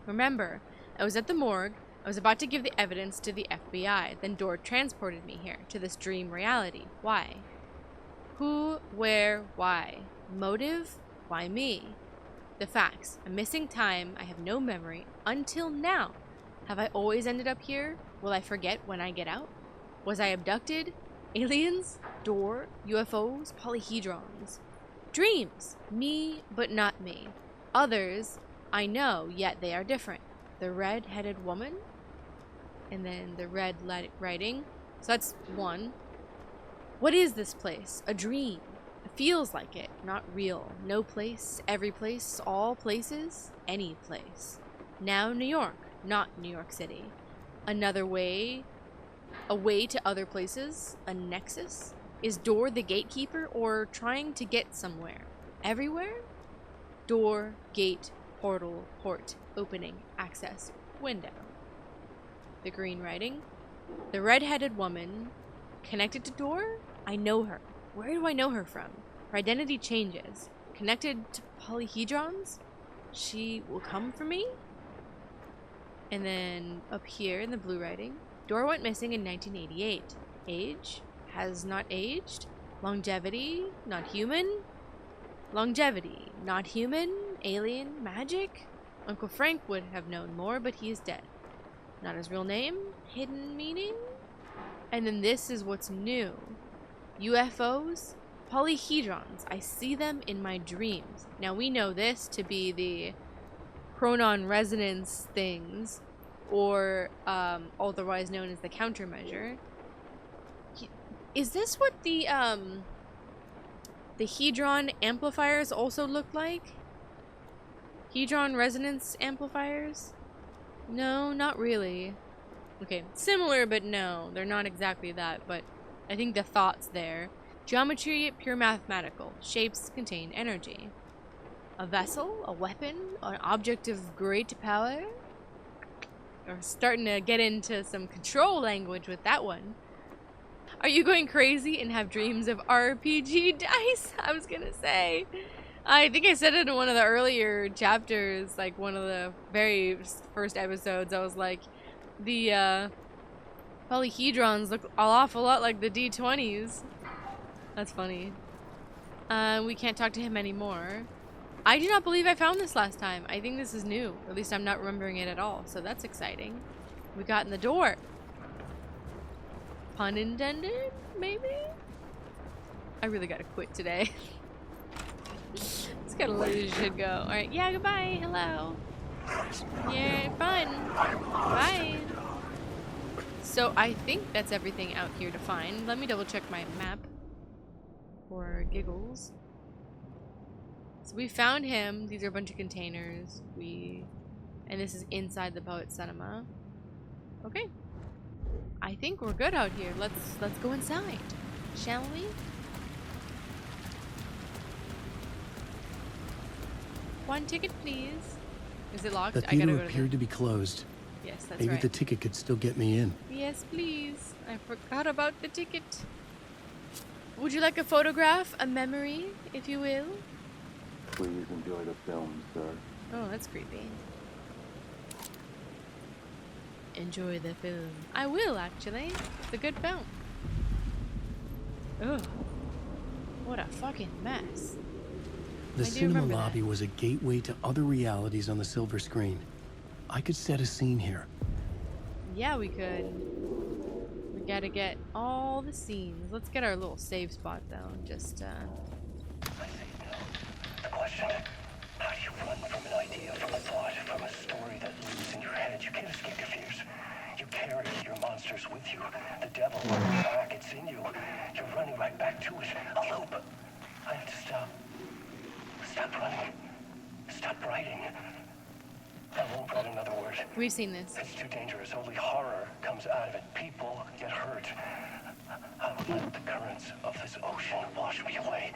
remember, I was at the morgue. I was about to give the evidence to the FBI. Then Door transported me here to this dream reality. Why? Who, where, why? Motive? Why me? The facts. I'm missing time. I have no memory. Until now. Have I always ended up here? Will I forget when I get out? Was I abducted? Aliens? Door? UFOs? Polyhedrons? Dreams. Me, but not me. Others, I know, yet they are different. The red-headed woman? And then the red writing. So that's 1. What is this place? A dream. It feels like it, not real. No place, every place, all places, any place. Now New York, not New York City. Another way, a way to other places, a nexus? Is door the gatekeeper or trying to get somewhere? Everywhere? Door, gate, portal, port, opening, access, window. The green writing. The red-headed woman connected to door? I know her. Where do I know her from? Her identity changes. Connected to polyhedrons? She will come for me? And then up here in the blue writing, door went missing in 1988. Age? Has not aged. Longevity? Not human. Longevity? Not human. Alien? Magic? Uncle Frank would have known more, but he is dead. Not his real name. Hidden meaning? And then this is what's new. UFOs? Polyhedrons. I see them in my dreams. Now we know this to be the chronon resonance things, or otherwise known as the countermeasure. Is this what the hedron amplifiers also look like? Hedron resonance amplifiers? No, not really. Okay, similar, but no, they're not exactly that, but I think the thought's there. Geometry, pure mathematical. Shapes contain energy. A vessel, a weapon, an object of great power. We're starting to get into some control language with that one. Are you going crazy and have dreams of RPG dice? I was gonna say. I think I said it in one of the earlier chapters, like one of the very first episodes. I was like, the polyhedrons look an awful lot like the D20s. That's funny. We can't talk to him anymore. I do not believe I found this last time. I think this is new. At least I'm not remembering it at all. So that's exciting. We got in the door. Pun intended, maybe? I really gotta quit today. Just gotta let this shit go. Alright, yeah, goodbye. Hello. Yeah, fun. Bye. So I think that's everything out here to find. Let me double check my map for giggles. So we found him. These are a bunch of containers. And this is inside the Poet Cinema. Okay. I think we're good out here. Let's go inside, shall we? One ticket, please. Is it locked? The theater appeared to be closed. Yes, that's Maybe right. the ticket could still get me in. Yes, please. I forgot about the ticket. Would you like a photograph, a memory, if you will? Please enjoy the film, sir. Oh, that's creepy. Enjoy the film. I will, actually. It's a good film. Ugh. What a fucking mess. The cinema lobby was a gateway to other realities on the silver screen. I could set a scene here. Yeah, we could. We gotta get all the scenes. Let's get our little save spot, though. Just, The question, how do you run from an idea, from a thought, from a story that lives in your head? You can't escape your fears. You carry your monsters with you. The devil on your back, it's in you. You're running right back to it. A loop. I have to stop. Stop running. Stop writing. I won't write another word. We've seen this. It's too dangerous. Only horror comes out of it. People get hurt. I will let the currents of this ocean wash me away.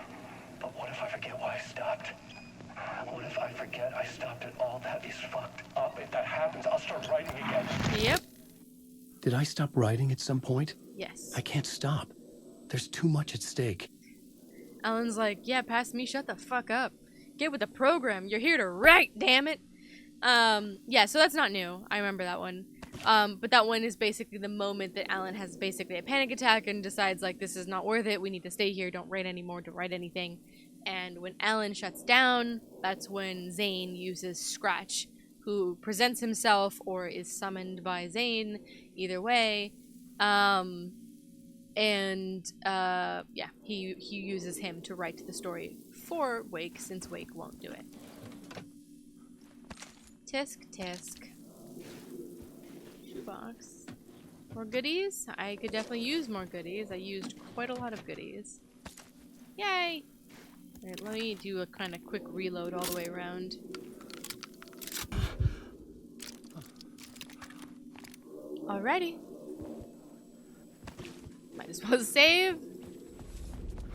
But what if I forget why I stopped? What if I forget I stopped it? All that is fucked up. If that happens, I'll start writing again. Yep. Did I stop writing at some point? Yes. I can't stop. There's too much at stake. Alan's like, yeah, past me, shut the fuck up. Get with the program. You're here to write, damn it. Yeah, so that's not new. I remember that one. But that one is basically the moment that Alan has basically a panic attack and decides, like, this is not worth it. We need to stay here. Don't write anymore. Don't write anything. And when Alan shuts down, that's when Zane uses Scratch, who presents himself or is summoned by Zane, either way. Yeah, he uses him to write the story for Wake, since Wake won't do it. Tisk, tisk. Shoebox. More goodies? I could definitely use more goodies. I used quite a lot of goodies. Yay! Alright, let me do a kind of quick reload all the way around. Alrighty. Might as well save.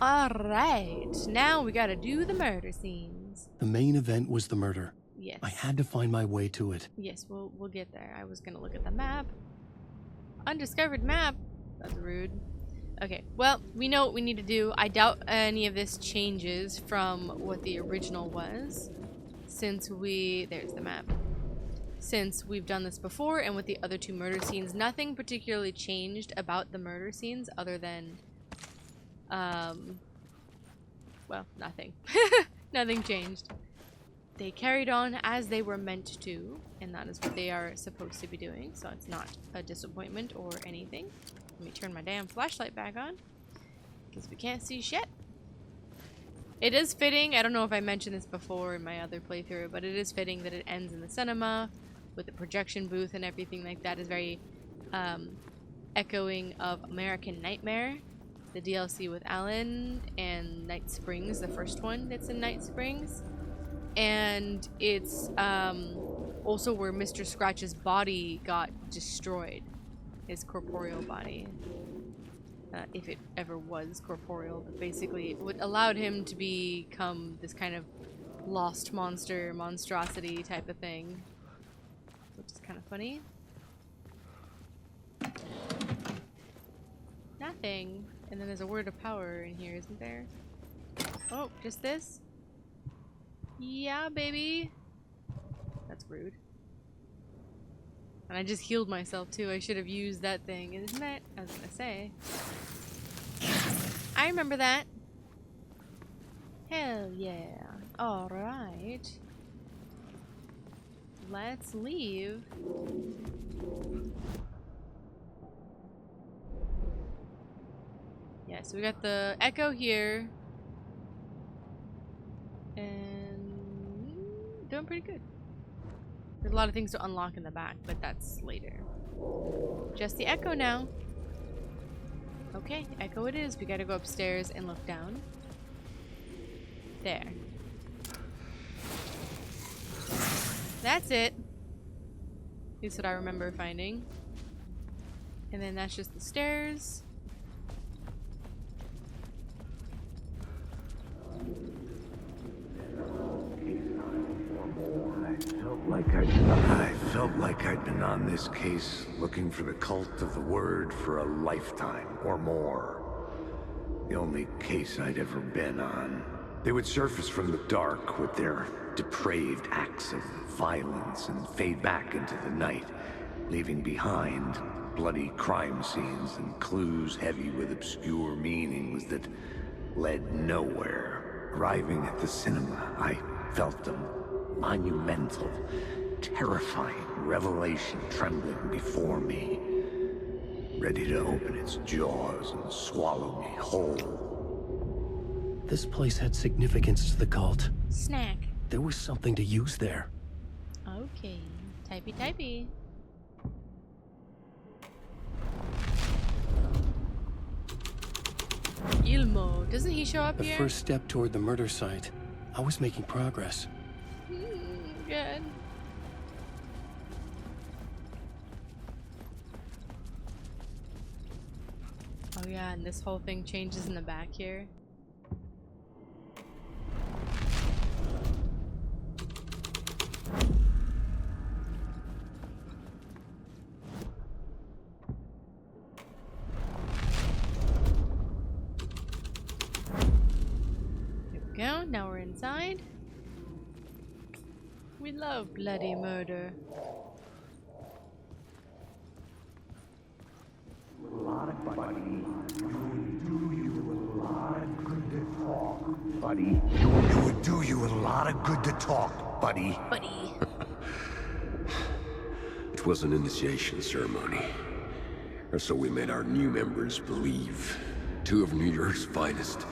Alright, now we gotta do the murder scenes. The main event was the murder. Yes. I had to find my way to it. Yes, we'll get there. I was gonna look at the map. Undiscovered map? That's rude. Okay, well, we know what we need to do. I doubt any of this changes from what the original was. Since there's the map. Since we've done this before, and with the other two murder scenes, nothing particularly changed about the murder scenes other than, well, nothing. Nothing changed. They carried on as they were meant to, and that is what they are supposed to be doing, so it's not a disappointment or anything. Let me turn my damn flashlight back on, because we can't see shit. It is fitting, I don't know if I mentioned this before in my other playthrough, but it is fitting that it ends in the cinema, with the projection booth and everything like that. Is very echoing of American Nightmare, the DLC with Alan, and Night Springs, the first one that's in Night Springs. And it's also where Mr. Scratch's body got destroyed. His corporeal body. If it ever was corporeal, but basically it allowed him to become this kind of lost monster, monstrosity type of thing. Which is kind of funny. Nothing. And then there's a word of power in here, isn't there? Oh, just this? Yeah, baby. That's rude. And I just healed myself too. I should have used that thing, isn't it? I was gonna say. I remember that. Hell yeah. Alright. Let's leave. Yeah, so we got the echo here. And doing pretty good. There's a lot of things to unlock in the back, but that's later. Just the echo now. Okay, echo it is. We gotta go upstairs and look down. There. That's it. At least what I remember finding. And then that's just the stairs. I felt like I'd been on this case looking for the cult of the word for a lifetime or more. The only case I'd ever been on. They would surface from the dark with their depraved acts of violence and fade back into the night, leaving behind bloody crime scenes and clues heavy with obscure meanings that led nowhere. Arriving at the cinema, I felt them. Monumental, terrifying revelation trembling before me, ready to open its jaws and swallow me whole. This place had significance to the cult. Snack. There was something to use there. Okay. Typey typey. Ilmo. Doesn't he show up The here? first step toward the murder site. I was making progress. Good. Oh yeah, and this whole thing changes in the back here. There we go, now we're inside. We love bloody murder. Buddy, it would do you a lot of good to talk, buddy. Buddy. It was an initiation ceremony. Or so we made our new members believe. Two of New York's finest.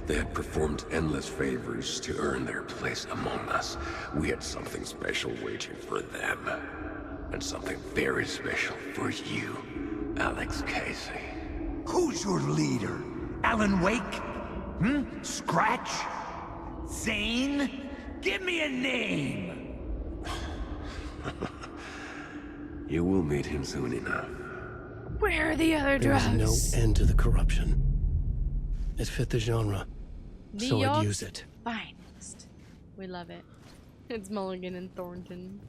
They had performed endless favors to earn their place among us. We had something special waiting for them. And something very special for you. Alex Casey. Who's your leader? Alan Wake? Scratch? Sane? Give me a name! You will meet him soon enough. Where are the other There drugs? was no end to the corruption. It fit the genre, so I'd York's use it. finest. We love it. It's Mulligan and Thornton.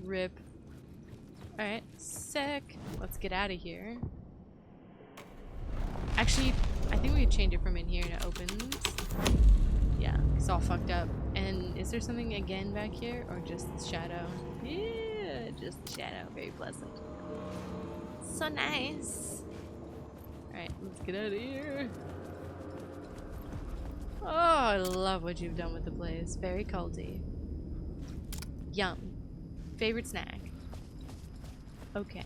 Rip. Alright, sick. Let's get out of here. Actually, I think we could change it from in here to opens. Yeah, it's all fucked up. And is there something again back here? Or just the shadow? Yeah, just the shadow. Very pleasant. So nice. Alright, let's get out of here. Oh, I love what you've done with the place. Very culty. Yum. Favorite snack. Okay.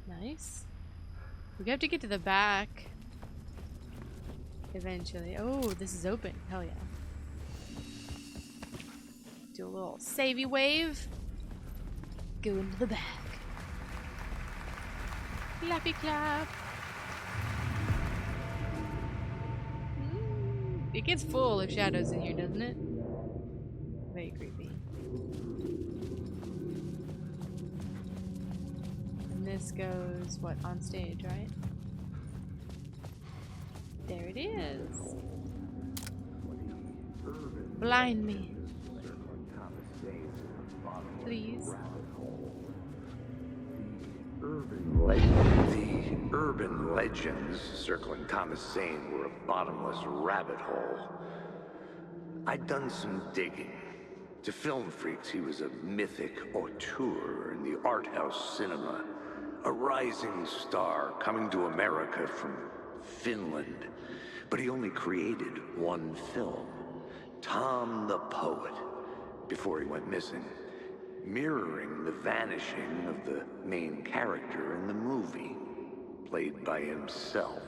Nice. We have to get to the back. Eventually. Oh, this is open. Hell yeah. Do a little savey wave. Go into the back. Clappy clap. It gets full of shadows in here, doesn't it? Very creepy. And this goes, what, on stage, right? There it is. Blind me. Please. The urban legends circling Thomas Sane were a bottomless rabbit hole. I'd done some digging. To film freaks, he was a mythic auteur in the art house cinema. A rising star coming to America from Finland. But he only created one film, Tom the Poet, before he went missing. Mirroring the vanishing of the main character in the movie, played by himself.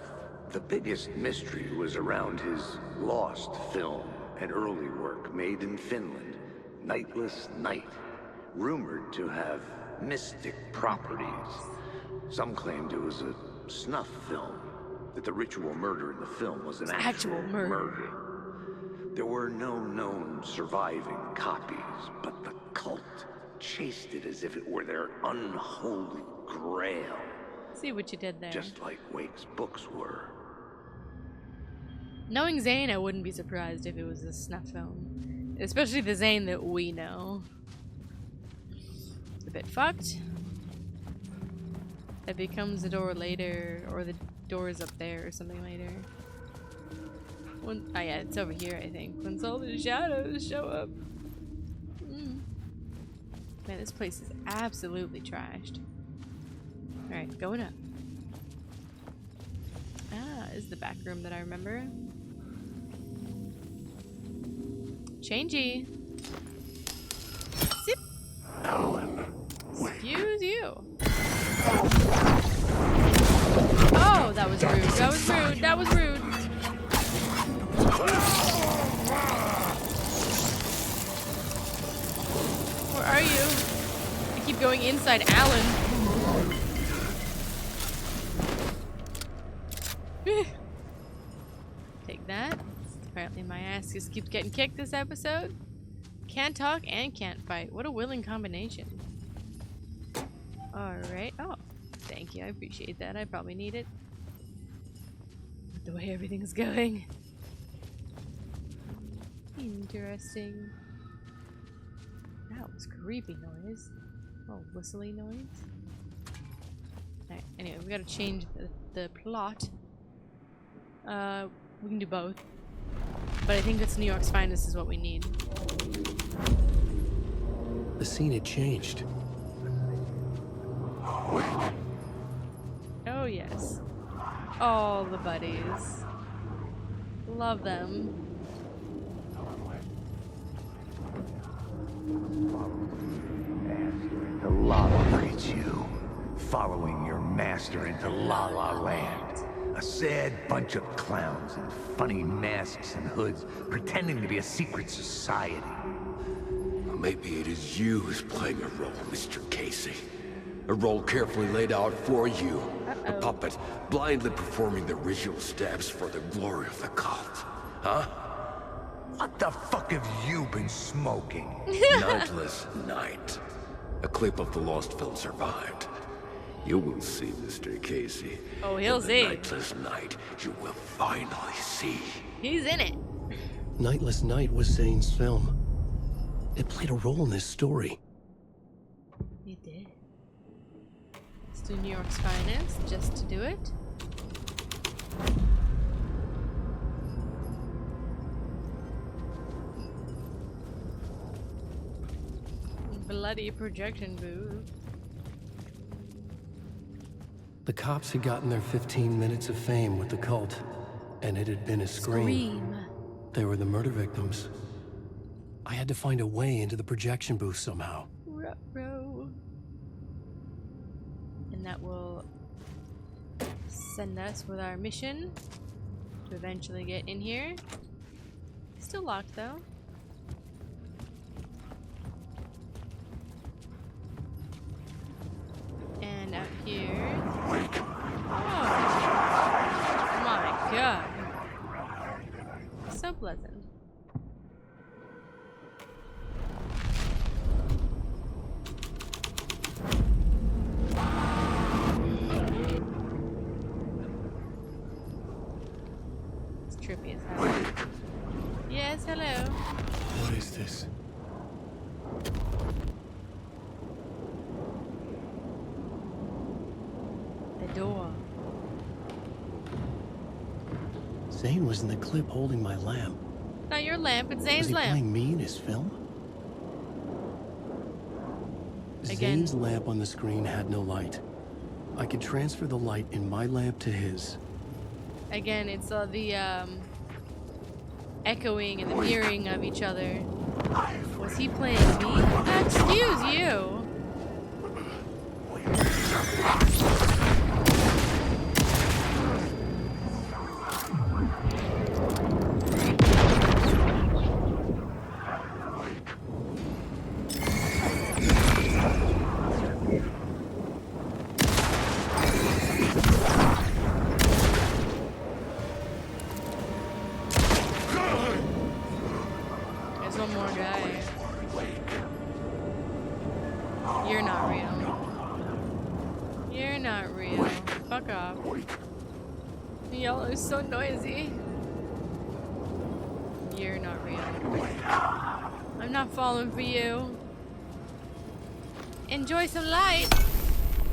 The biggest mystery was around his lost film, an early work made in Finland, Nightless Night, rumored to have mystic properties. Some claimed it was a snuff film, that the ritual murder in the film was an actual murder. There were no known surviving copies, but the cult chased it as if it were their unholy grail. See what you did there. Just like Wake's books were. Knowing Zane, I wouldn't be surprised if it was a snuff film. Especially the Zane that we know. It's a bit fucked. That becomes the door later, or the door's up there or something later. Oh yeah, it's over here, I think. Once all the shadows show up. Man, this place is absolutely trashed. Alright, going up. Ah, this is the back room that I remember. Changey. Zip. Alan. Excuse you. Oh, that was rude. That was rude. That was rude. Where are you? I keep going inside Alan. Take that. Apparently my ass just keeps getting kicked this episode. Can't talk and can't fight. What a willing combination. Alright. Oh, thank you. I appreciate that. I probably need it. With the way everything's going. Interesting. That was creepy noise. Oh, whistly noise. Alright, anyway, we gotta change the plot. We can do both. But I think it's New York's finest is what we need. The scene had changed. Oh yes. All the buddies. Love them. Into lava. Look at you, following your master into La La Land. A sad bunch of clowns in funny masks and hoods, pretending to be a secret society. Maybe it is you who's playing a role, Mr. Casey. A role carefully laid out for you. A puppet, blindly performing the ritual steps for the glory of the cult. Huh? What the fuck have you been smoking? Nightless Night. A clip of the lost film survived. You will see, Mr. Casey. Oh, he'll In the see. Nightless Night, you will finally see. He's in it. Nightless Night was Zane's film. It played a role in this story. He did. Let's do New York's finest just to do it. Bloody projection booth. The cops had gotten their 15 minutes of fame with the cult, and it had been a scream. They were the murder victims. I had to find a way into the projection booth somehow. Ruh-roh. And that will send us with our mission to eventually get in here. Still locked though. And out here. Oh my god. So pleasant. It's trippy as hell. Yes, hello. What is this? The door. Zane was in the clip holding my lamp. Not your lamp, it's Was Zane's he lamp. playing me in his film? Again. Zane's lamp on the screen had no light. I could transfer the light in my lamp to his. Again, it's the echoing and the mirroring of each other. Was he playing me? Excuse you. There's one more guy. You're not real. You're not real. Fuck off. Y'all are so noisy. You're not real. I'm not falling for you. Enjoy some light.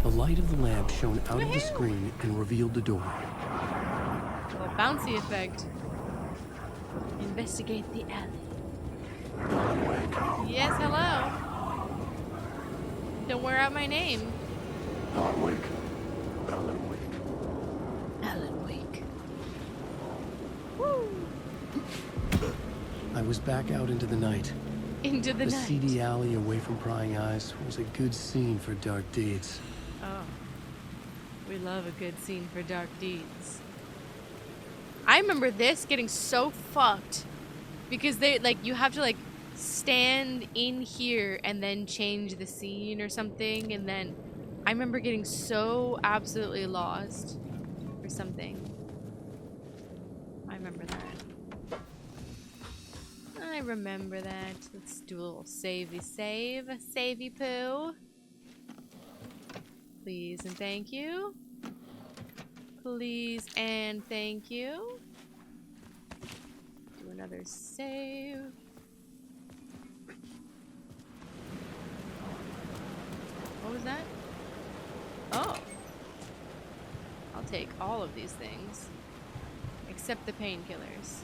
The light of the lamp shone out of the screen and revealed the door. A bouncy effect. Investigate the alley. Yes, hello. Don't wear out my name. Alan Wake. Alan Wake. Alan Wake. I was back out into the night. Into the The night. seedy alley away from prying eyes was a good scene for dark deeds. Oh. We love a good scene for dark deeds. I remember this getting so fucked because they you have to stand in here and then change the scene or something, and then I remember getting so absolutely lost or something. I remember that. I remember that. Let's do a little savey save. Savey poo. Please and thank you. Please and thank you. Do another save. What was that? Oh. I'll take all of these things. Except the painkillers.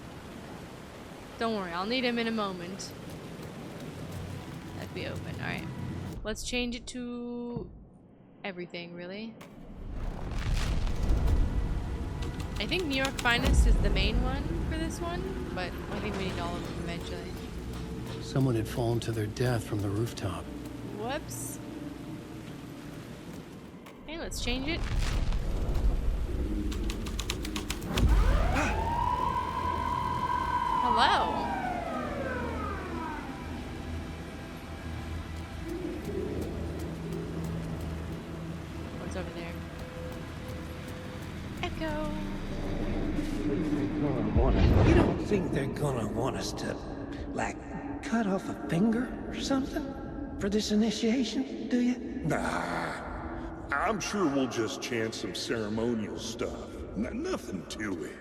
Don't worry, I'll need him in a moment. That'd be open. Alright. Let's change it to everything, really. I think New York Finest is the main one for this one, but I think we need all of them eventually. Someone had fallen to their death from the rooftop. Whoops. Okay, let's change it. Hello. It's over there. Echo. You don't think they're gonna want us to, like, cut off a finger or something for this initiation, do you? Nah. I'm sure we'll just chant some ceremonial stuff. Nothing to it.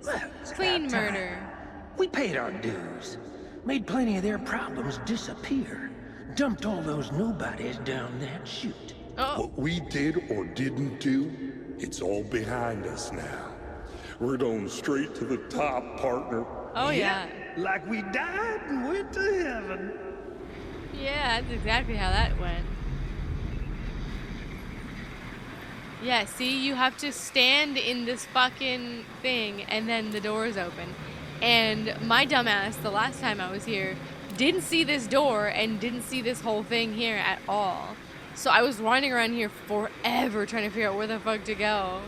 Well, it's Clean about time. murder. We paid our dues. Made plenty of their problems disappear. Dumped all those nobodies down that chute. Oh. What we did or didn't do, it's all behind us now. We're going straight to the top, partner. Oh, yeah. Like we died and went to heaven. Yeah, that's exactly how that went. Yeah, see, you have to stand in this fucking thing and then the doors open. And my dumbass, the last time I was here, didn't see this door and didn't see this whole thing here at all. So I was wandering around here forever trying to figure out where the fuck to go.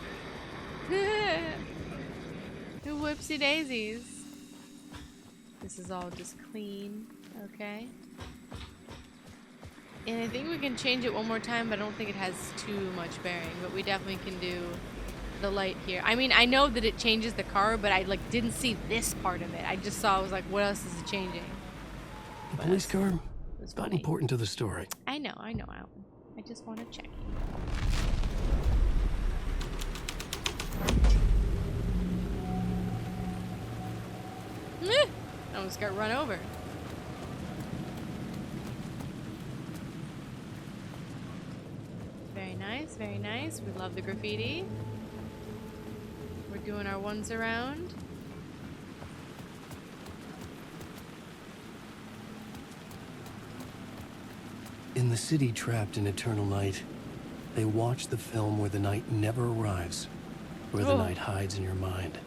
Whoopsie daisies. This is all just clean, okay? And I think we can change it one more time, but I don't think it has too much bearing. But we definitely can do the light here. I mean, I know that it changes the car, but I like didn't see this part of it. I just saw, I was like, what else is it changing? The police car? It's not important to the story. I know, Alan. I just want to check. I almost got run over. Very nice, very nice. We love the graffiti. We're doing our ones around. In the city trapped in eternal night, they watch the film where the night never arrives, where the night hides in your mind.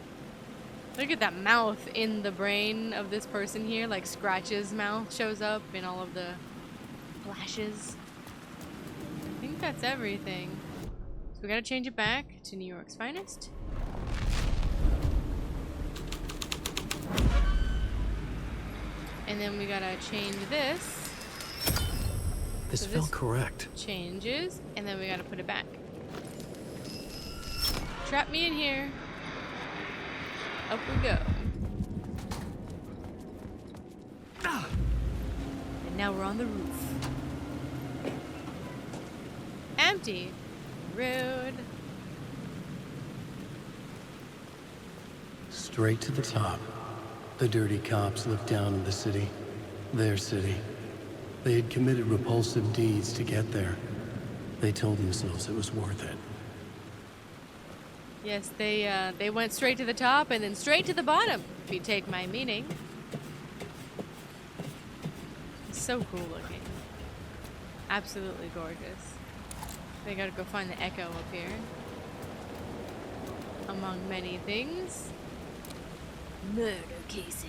Look at that mouth in the brain of this person here. Like Scratch's mouth shows up in all of the flashes. I think that's everything. So we gotta change it back to New York's finest. And then we gotta change this. This felt correct. Changes, and then we gotta put it back. Trap me in here. Up we go. And now we're on the roof. Empty. Rude. Straight to the top. The dirty cops looked down on the city. Their city. They had committed repulsive deeds to get there. They told themselves it was worth it. Yes, they went straight to the top and then straight to the bottom, if you take my meaning. It's so cool looking. Absolutely gorgeous. We gotta go find the Echo up here. Among many things. Murder cases.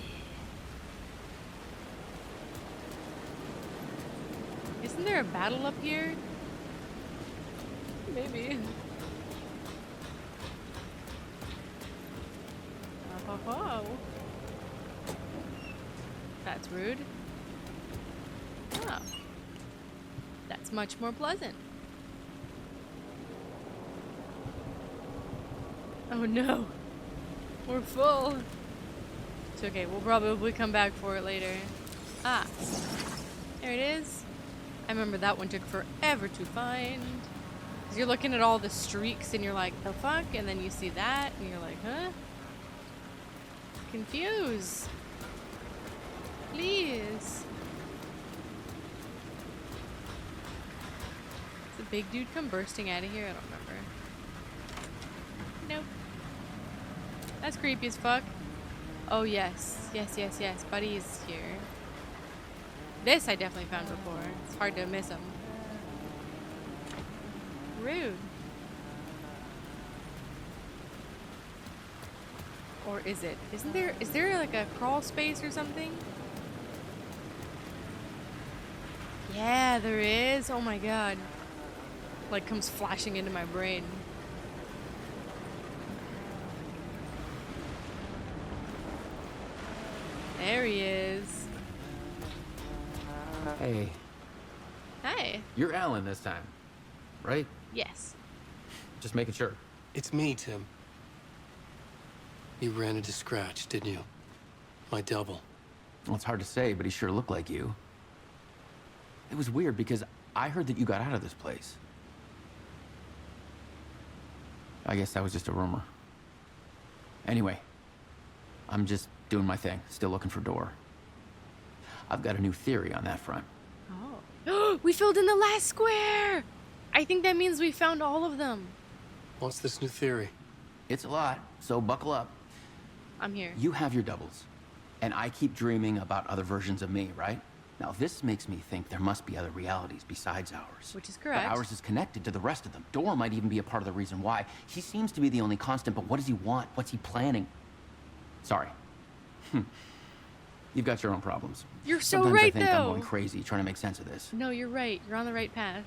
Isn't there a battle up here? Maybe. Oh. That's rude. Oh. That's much more pleasant. Oh no. We're full. It's okay, we'll probably come back for it later. Ah. There it is. I remember that one took forever to find. Because you're looking at all the streaks and you're like, the fuck? And then you see that and you're like, huh? Confused. Please. Did the big dude come bursting out of here? I don't remember. Nope. That's creepy as fuck. Oh yes. Yes. Buddy is here. This I definitely found before. It's hard to miss him. Rude. Or is it? Is there like a crawl space or something? Yeah, there is. Oh my god. Like comes flashing into my brain. There he is. Hey. Hi. You're Alan this time, right? Yes. Just making sure. It's me, Tim. You ran into Scratch, didn't you? My double. Well, it's hard to say, but he sure looked like you. It was weird because I heard that you got out of this place. I guess that was just a rumor. Anyway, I'm just doing my thing, still looking for Door. I've got a new theory on that front. Oh. We filled in the last square! I think that means we found all of them. What's this new theory? It's a lot, so buckle up. I'm here. You have your doubles, and I keep dreaming about other versions of me, right? Now, this makes me think there must be other realities besides ours. Which is correct. But ours is connected to the rest of them. Door might even be a part of the reason why. He seems to be the only constant, but what does he want? What's he planning? Sorry. You've got your own problems. You're so Sometimes right, I think though. I'm going crazy trying to make sense of this. No, you're right. You're on the right path.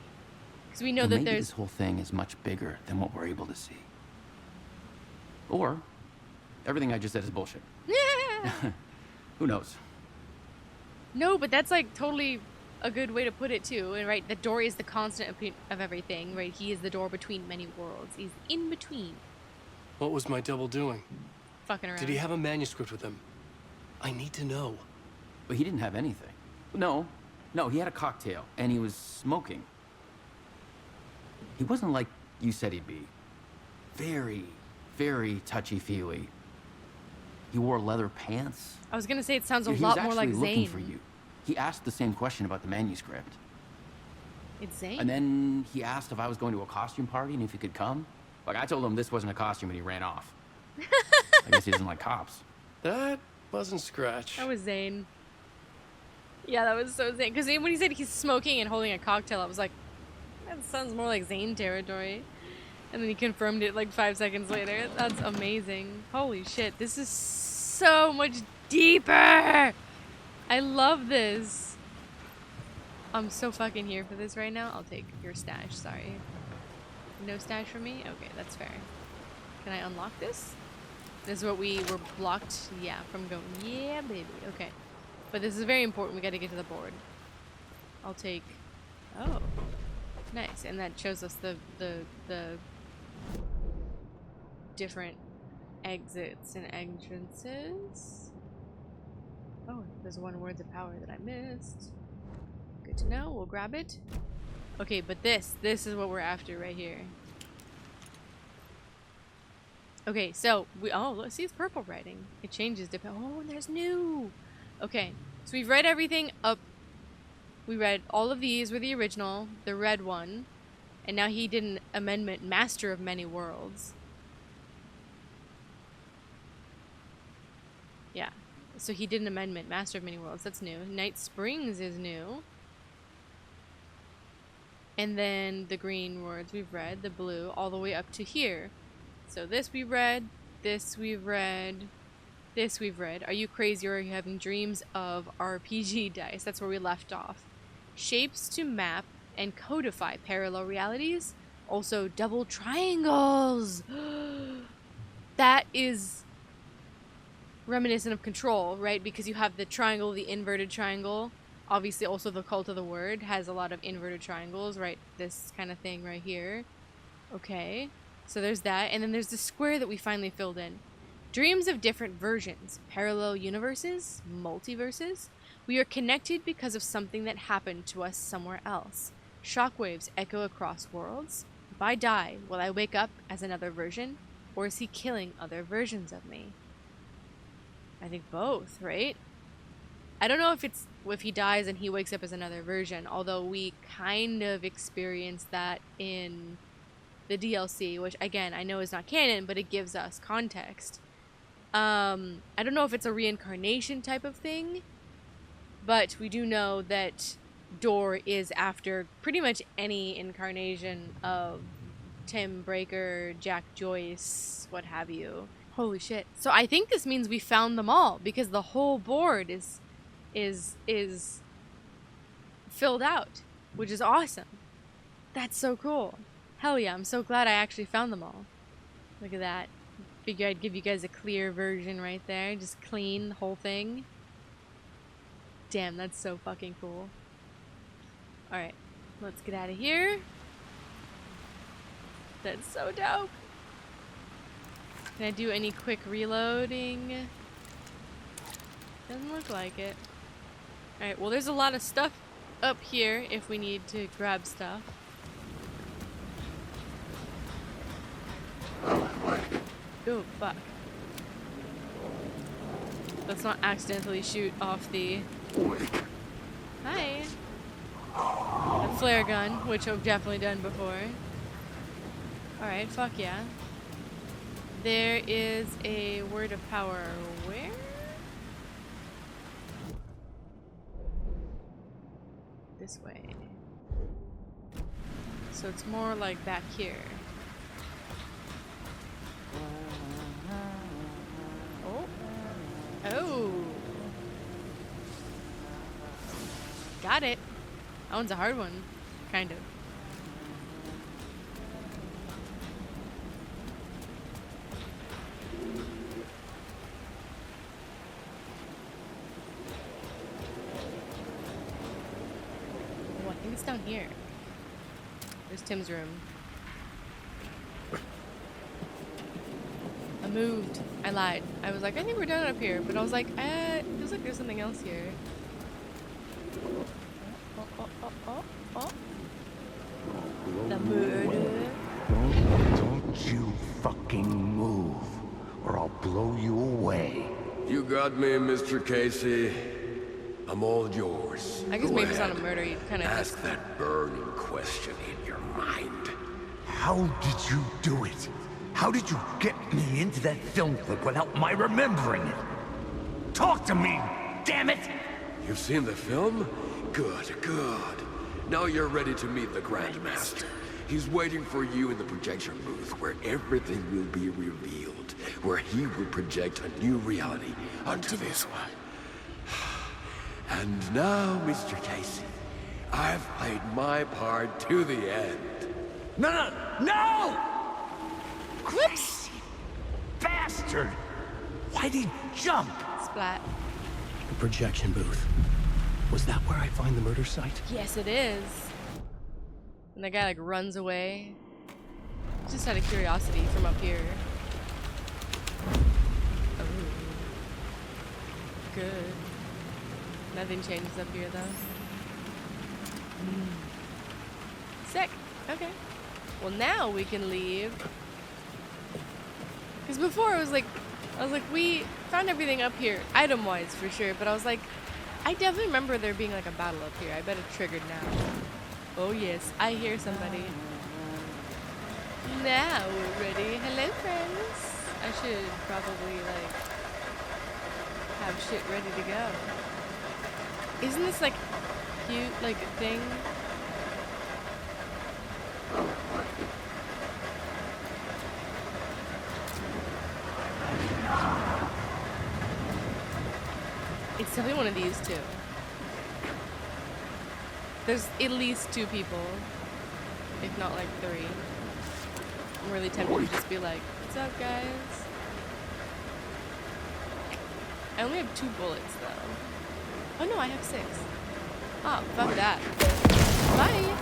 Because we know And that maybe there's... this whole thing is much bigger than what we're able to see. Or everything I just said is bullshit. Who knows? No, but that's like totally a good way to put it too. And right, the Door is the constant of everything, right? He is the door between many worlds. He's in between. What was my double doing? Fucking around. Did he have a manuscript with him? I need to know. But he didn't have anything. No, he had a cocktail, and he was smoking. He wasn't like you said he'd be. Very, very touchy-feely. He wore leather pants. I was gonna say it sounds a He lot was more like actually looking Zane. for you. He asked the same question about the manuscript. It's Zane. And then he asked if I was going to a costume party and if he could come. Like, I told him this wasn't a costume and he ran off. I guess he doesn't like cops. That wasn't Scratch. That was Zane. Yeah, that was so Zane. Because when he said he's smoking and holding a cocktail, I was like, that sounds more like Zane territory. And then he confirmed it like 5 seconds later. That's amazing. Holy shit, this is so much deeper! I love this. I'm so fucking here for this right now. I'll take your stash, sorry. No stash for me? Okay, that's fair. Can I unlock this? This is what we were blocked, yeah, from going. Yeah, baby. Okay. But this is very important. We gotta get to the board. I'll take... Oh. Nice. And that shows us the different exits and entrances. Oh, there's one Words of Power that I missed. Good to know. We'll grab it. Okay, but this is what we're after right here. Okay, so let's see, it's purple writing. It changes oh, and there's new. Okay, so we've read everything up. We read all of these were the original, the red one, and now he did an amendment, Master of Many Worlds. Yeah, so he did an amendment, Master of Many Worlds. That's new. Night Springs is new. And then the green words we've read, the blue, all the way up to here. So this we've read, this we've read, this we've read. Are you crazy or are you having dreams of RPG dice? That's where we left off. Shapes to map and codify parallel realities. Also double triangles. That is reminiscent of Control, right? Because you have the triangle, the inverted triangle. Obviously also the Cult of the Word has a lot of inverted triangles, right? This kind of thing right here. Okay. So there's that, and then there's the square that we finally filled in. Dreams of different versions, parallel universes, multiverses. We are connected because of something that happened to us somewhere else. Shockwaves echo across worlds. If I die, will I wake up as another version, or is he killing other versions of me? I think both, right? I don't know if he dies and he wakes up as another version, although we kind of experienced that in the DLC, which again I know is not canon, but it gives us context. I don't know if it's a reincarnation type of thing, but we do know that Door is after pretty much any incarnation of Tim Breaker, Jack Joyce, what have you. Holy shit. So I think this means we found them all, because the whole board is filled out, which is awesome. That's so cool. Hell yeah, I'm so glad I actually found them all. Look at that. Figure I'd give you guys a clear version right there. Just clean the whole thing. Damn, that's so fucking cool. Alright, let's get out of here. That's so dope. Can I do any quick reloading? Doesn't look like it. Alright, well there's a lot of stuff up here if we need to grab stuff. Oh, fuck. Let's not accidentally shoot off the... Hi! A flare gun, which I've definitely done before. Alright, fuck yeah. There is a word of power. Where? This way. So it's more like back here. Oh. Oh. Got it. That one's a hard one. Kind of. Oh, I think it's down here. There's Tim's room. I moved. I lied. I was like, I think we're done up here. But I was like, feels like there's something else here. Oh. The murder. Don't you fucking move, or I'll blow you away. You got me, Mr. Casey. I'm all yours. I guess Go maybe it's ahead. not a murder. You kind of Ask that burning question in your mind. How did you do it? How did you get me into that film clip without my remembering it? Talk to me, damn it! You've seen the film? Good, good. Now you're ready to meet the Grandmaster. He's waiting for you in the projection booth where everything will be revealed, where he will project a new reality onto this one. And now, Mr. Casey, I've played my part to the end. No! Crazy bastard! Why'd he jump? Splat. The projection booth. Was that where I find the murder site? Yes, it is. And the guy like runs away. Just out of curiosity from up here. Oh. Good. Nothing changes up here though. Sick. Okay. Well, now we can leave. Because before I was like, we found everything up here, item-wise for sure. But I was like, I definitely remember there being like a battle up here. I bet it triggered now. Oh yes, I hear somebody. Now we're ready. Hello, friends. I should probably like have shit ready to go. Isn't this like cute, like thing? It's definitely one of these two. There's at least 2 people, if not like 3. I'm really tempted to just be like, what's up, guys? I only have 2 bullets, though. Oh no, I have 6. Oh, fuck that. Bye!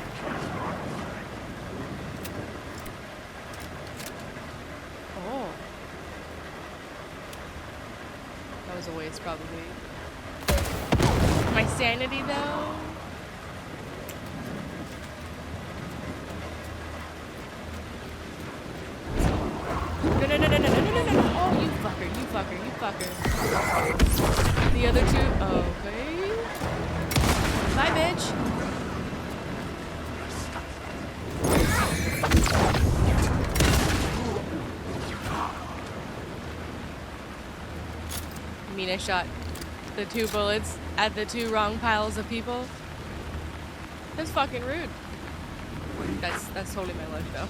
Oh. That was a waste, probably. My sanity, though? No. Oh, you fucker. The other 2, okay. Bye, bitch. I mean, I shot the 2 bullets at the 2 wrong piles of people. That's fucking rude. That's totally my life, though.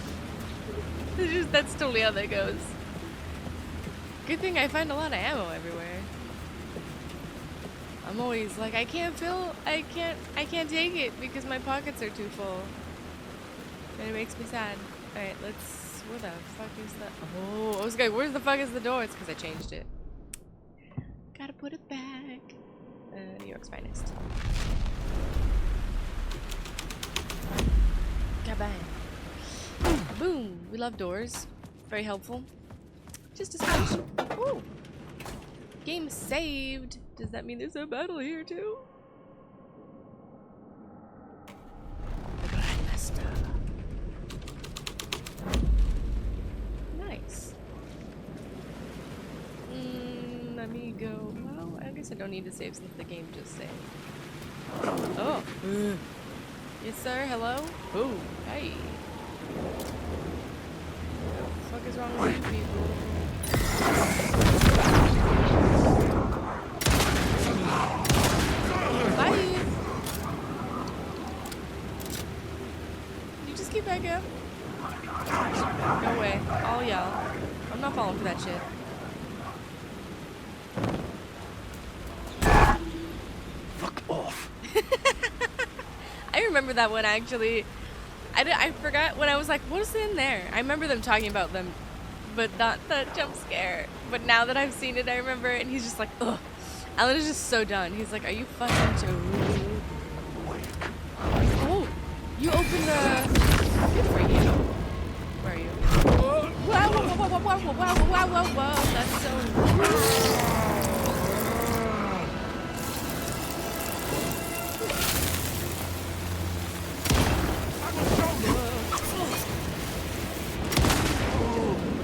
That's totally how that goes. Good thing I find a lot of ammo everywhere. I'm always like, I can't take it because my pockets are too full. And it makes me sad. Alright, where the fuck is that? Oh, I was like, where the fuck is the door? It's because I changed it. Gotta put it back. New York's finest. Kabang. Boom. Boom. We love doors. Very helpful. Just a scratch. Ooh. Game saved. Does that mean there's a battle here too? The Grandmaster. Nice. Let me go. Well, I guess I don't need to save since the game just saved. Oh. Yes, sir. Hello? Oh, hey. What the fuck is wrong with you people? Bye! Did you just get back up? No way. All y'all. I'm not falling for that shit. Fuck off. I remember that one actually. I forgot when I was like, what is in there? I remember them talking about them, but not the jump scare. But now that I've seen it, I remember it, and he's just like, ugh. Alan is just so done. He's like, are you fucking joking? Oh, you opened the... Good for you. Where are you? Wow, wow, wow, wow, wow, wow, wow, wow, wow. That's so...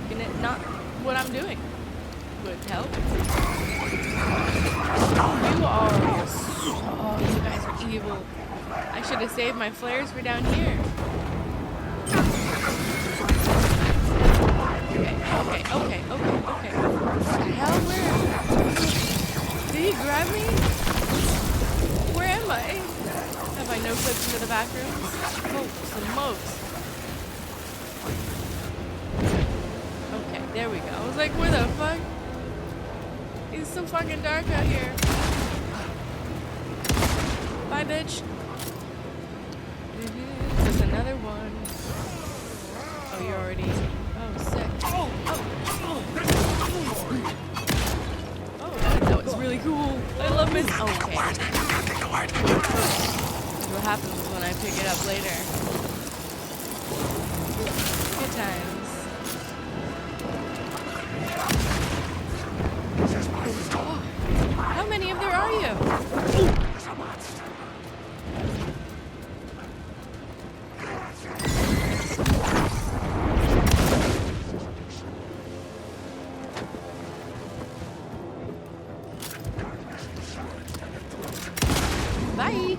Looking at not what I'm doing would help. You are... Oh, you guys are evil. I should have saved my flares for down here. Okay. What the hell? Where? Did he grab me? Where am I? Have I no clips into the back room? Oh, some mopes. Okay, there we go. I was like, where the fuck? It's so fucking dark out here. Bye, bitch. There's another one. Oh, you're already... Oh, sick. Oh, that was really cool. I love this. Oh, okay. What happens when I pick it up later? Good times. Oh, how many of there are you? Bye.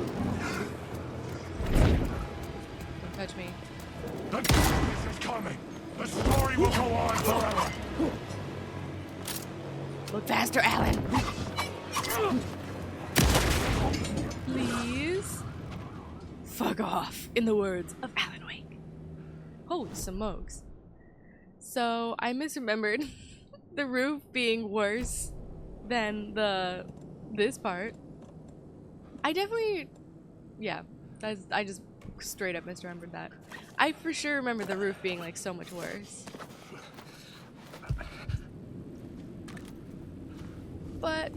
Don't touch me. The darkness is coming. The story will go on forever. Look faster, Alan. Please. Fuck off, in the words of Alan Wake. Holy smokes. So, I misremembered the roof being worse than this part. I definitely... Yeah, I just straight up misremembered that. I for sure remember the roof being like so much worse. But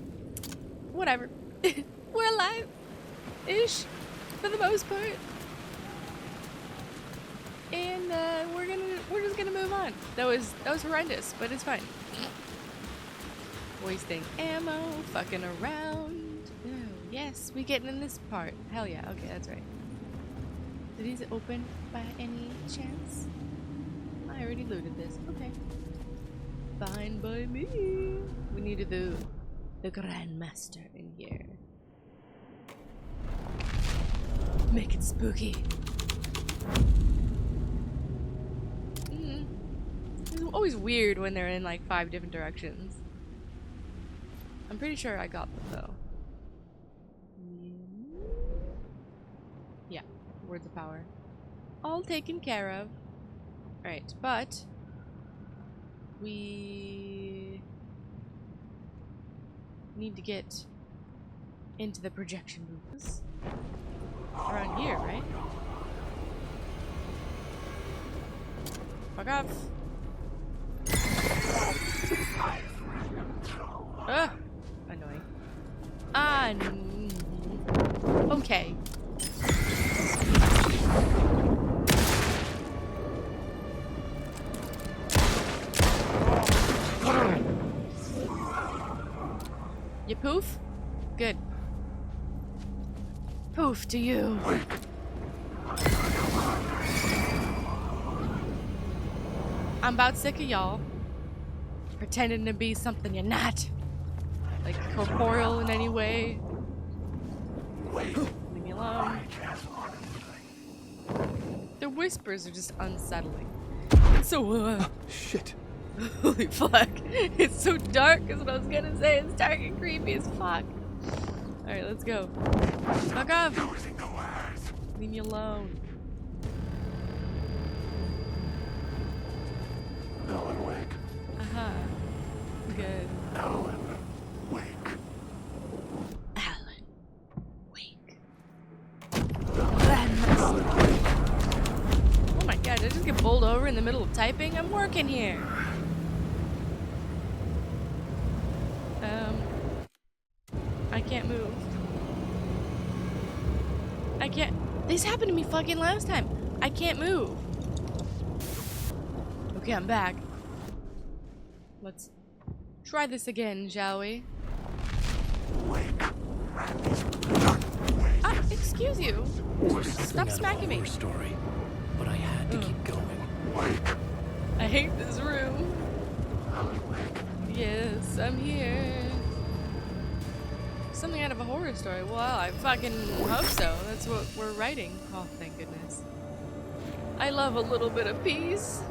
whatever. We're alive-ish for the most part, and we're just gonna move on. That was horrendous, but it's fine. Wasting ammo, fucking around. Oh, yes, we getting in this part. Hell yeah. Okay, that's right. Did these open by any chance? I already looted this. Okay. Fine by me. We need to do the Grandmaster in here. Make it spooky. It's always weird when they're in like 5 different directions. I'm pretty sure I got them though. Yeah, words of power. All taken care of. Alright, but we need to get into the projection booths. Around here, right? Fuck off. Ugh. Annoying. Okay. You poof? Good. Poof to you. I'm about sick of y'all pretending to be something you're not. Like corporeal in any way. Leave me alone. Their whispers are just unsettling. So, Shit. holy fuck. It's so dark is what I was gonna say. It's dark and creepy as fuck. Alright, let's go. Fuck off. Leave me alone. Alan, wake. Uh-huh. Good. Alan, wake. Alan, wake. Oh my god, did I just get bowled over in the middle of typing? I'm working here. I can't move. I can't. This happened to me fucking last time. I can't move. Okay, I'm back. Let's try this again, shall we? Ah, excuse you. Stop smacking me. Story, but I had to keep going. I hate this room. Yes, I'm here. Something out of a horror story. Well, I fucking hope so. That's what we're writing. Oh, thank goodness. I love a little bit of peace.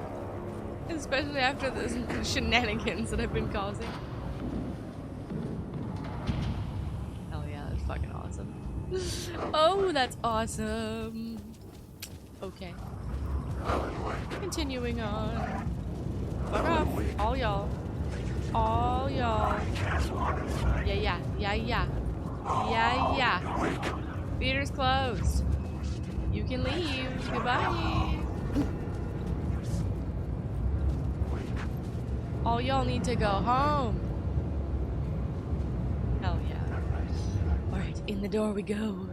Especially after the shenanigans that I've been causing. Hell yeah, that's fucking awesome. Oh, that's awesome. Okay. Continuing on. Fuck off. All y'all. All y'all. Yeah. Theater's closed. You can leave. Goodbye. All y'all need to go home. Hell yeah. Alright, in the door we go.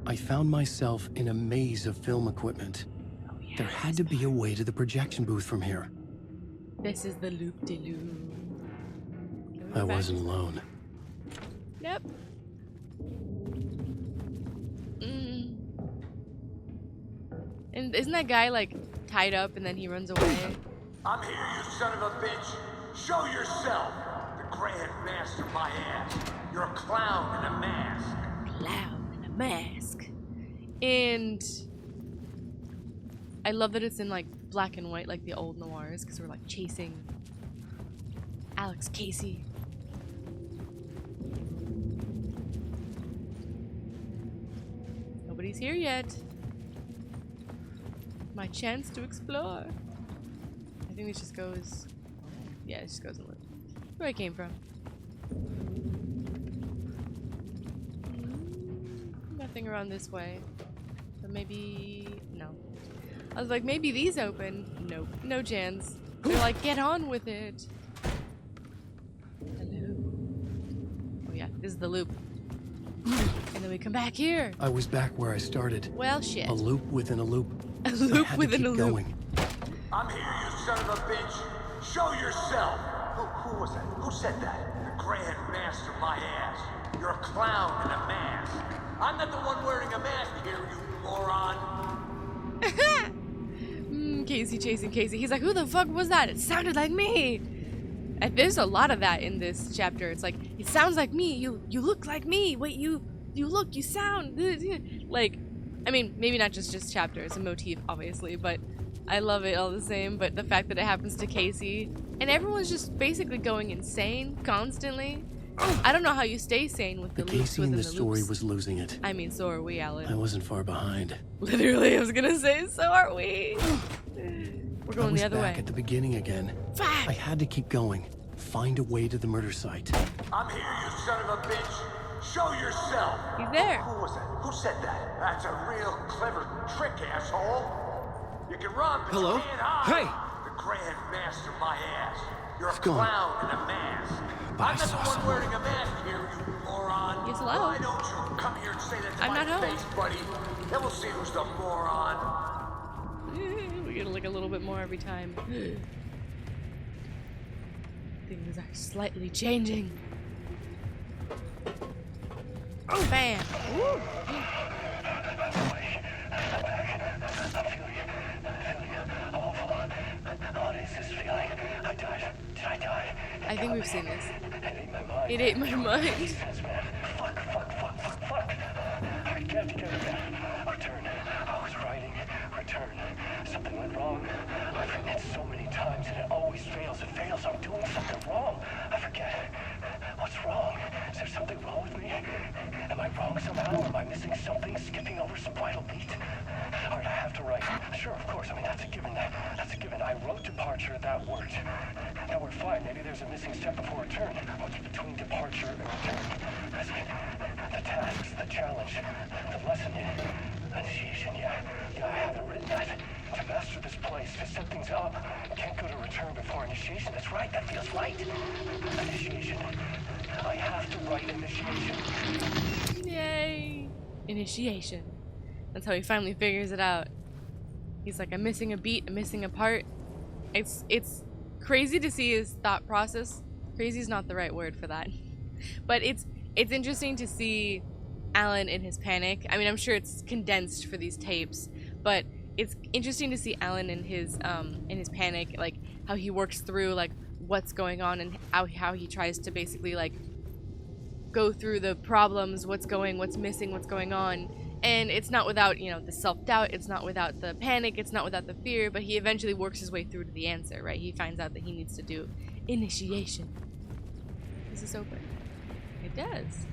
I found myself in a maze of film equipment. Oh, yeah, There had to be a way to the projection booth from here. This is the loop-de-loop. I wasn't alone. Yep. And isn't that guy like tied up and then he runs away? I'm here, you son of a bitch. Show yourself. The Grand Master my ass. You're a clown in a mask. Clown in a mask. And I love that it's in like black and white like the old noirs because we're like chasing Alex Casey. Nobody's here yet. My chance to explore. I think this just goes. Yeah, it just goes in loop. Where I came from. Nothing around this way. But maybe. No. I was like, maybe these open. Nope. No chance. They're like, get on with it. Hello. Oh, yeah. This is the loop. And then we come back here. I was back where I started. Well, shit. A loop within a loop. A loop within a loop. Going. I'm here, you son of a bitch. Show yourself. Who was that? Who said that? The Grand Master my ass. You're a clown in a mask. I'm not the one wearing a mask here, you moron. Casey chasing Casey. He's like, who the fuck was that? It sounded like me. And there's a lot of that in this chapter. It's like, it sounds like me. You look like me. Wait, you look, you sound. Like, I mean, maybe not just chapter. It's a motif, obviously, but I love it all the same. But the fact that it happens to Casey and everyone's just basically going insane constantly. I don't know how you stay sane with the loops Casey in within the the story loops. was losing it. I mean, so are we, Alan. I wasn't far behind. Literally, I was gonna say, so are we. We're going the other way. I was back at the beginning again. Fuck. I had to keep going. Find a way to the murder site. I'm here, you son of a bitch. Show yourself. He's there. Who was that? Who said that? That's a real clever trick, asshole. You can run, but Hello? you can't hide. Hey! The Grand Master my ass. You're a What's going clown in a mask. I'm not the one wearing a mask here, you moron. Yes, hello. Why don't you come here and say that to I'm my not home. face, buddy? Then we'll see who's the moron. We gotta look a little bit more every time. Things are slightly changing. Bam. Woo. I think we've seen this. It ate my mind. Fuck. I can't get it. Return. I was writing. Return. Something went wrong. I've written it so many times and it always fails. It fails. I'm doing something wrong. I forget. What's wrong? Is there something wrong with me? Am I wrong somehow? Am I missing something? Skipping over some vital beat? Alright, I have to write. Sure, of course. I mean, that's a given. That's a given. I wrote departure, that worked. Now we're fine. Maybe there's a missing step before return. What's between departure and return? The tasks, the challenge, the lesson, initiation, yeah, I haven't written that. To master this place, to set things up, can't go to return before initiation. That's right, that feels right. Initiation. I have to write initiation. Yay! Initiation. That's how he finally figures it out. He's like, I'm missing a beat, I'm missing a part. It's crazy to see his thought process. Crazy is not the right word for that. But it's interesting to see Alan in his panic. I mean, I'm sure it's condensed for these tapes, but it's interesting to see Alan in his panic, like how he works through like what's going on and how he tries to basically like go through the problems, what's missing, what's going on. And it's not without, you know, the self-doubt, it's not without the panic, it's not without the fear, but he eventually works his way through to the answer, right? He finds out that he needs to do initiation. Does this open? It does.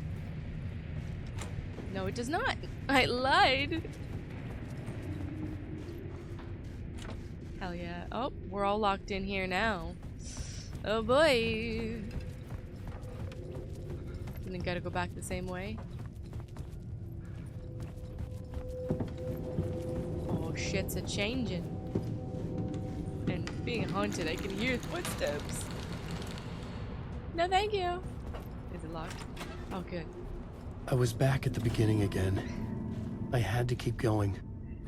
No, it does not. I lied. Hell yeah. Oh, we're all locked in here now. Oh boy. And then gotta go back the same way. Oh, shit's a changing. And being haunted, I can hear footsteps. No, thank you. Is it locked? Oh, good. I was back at the beginning again. I had to keep going.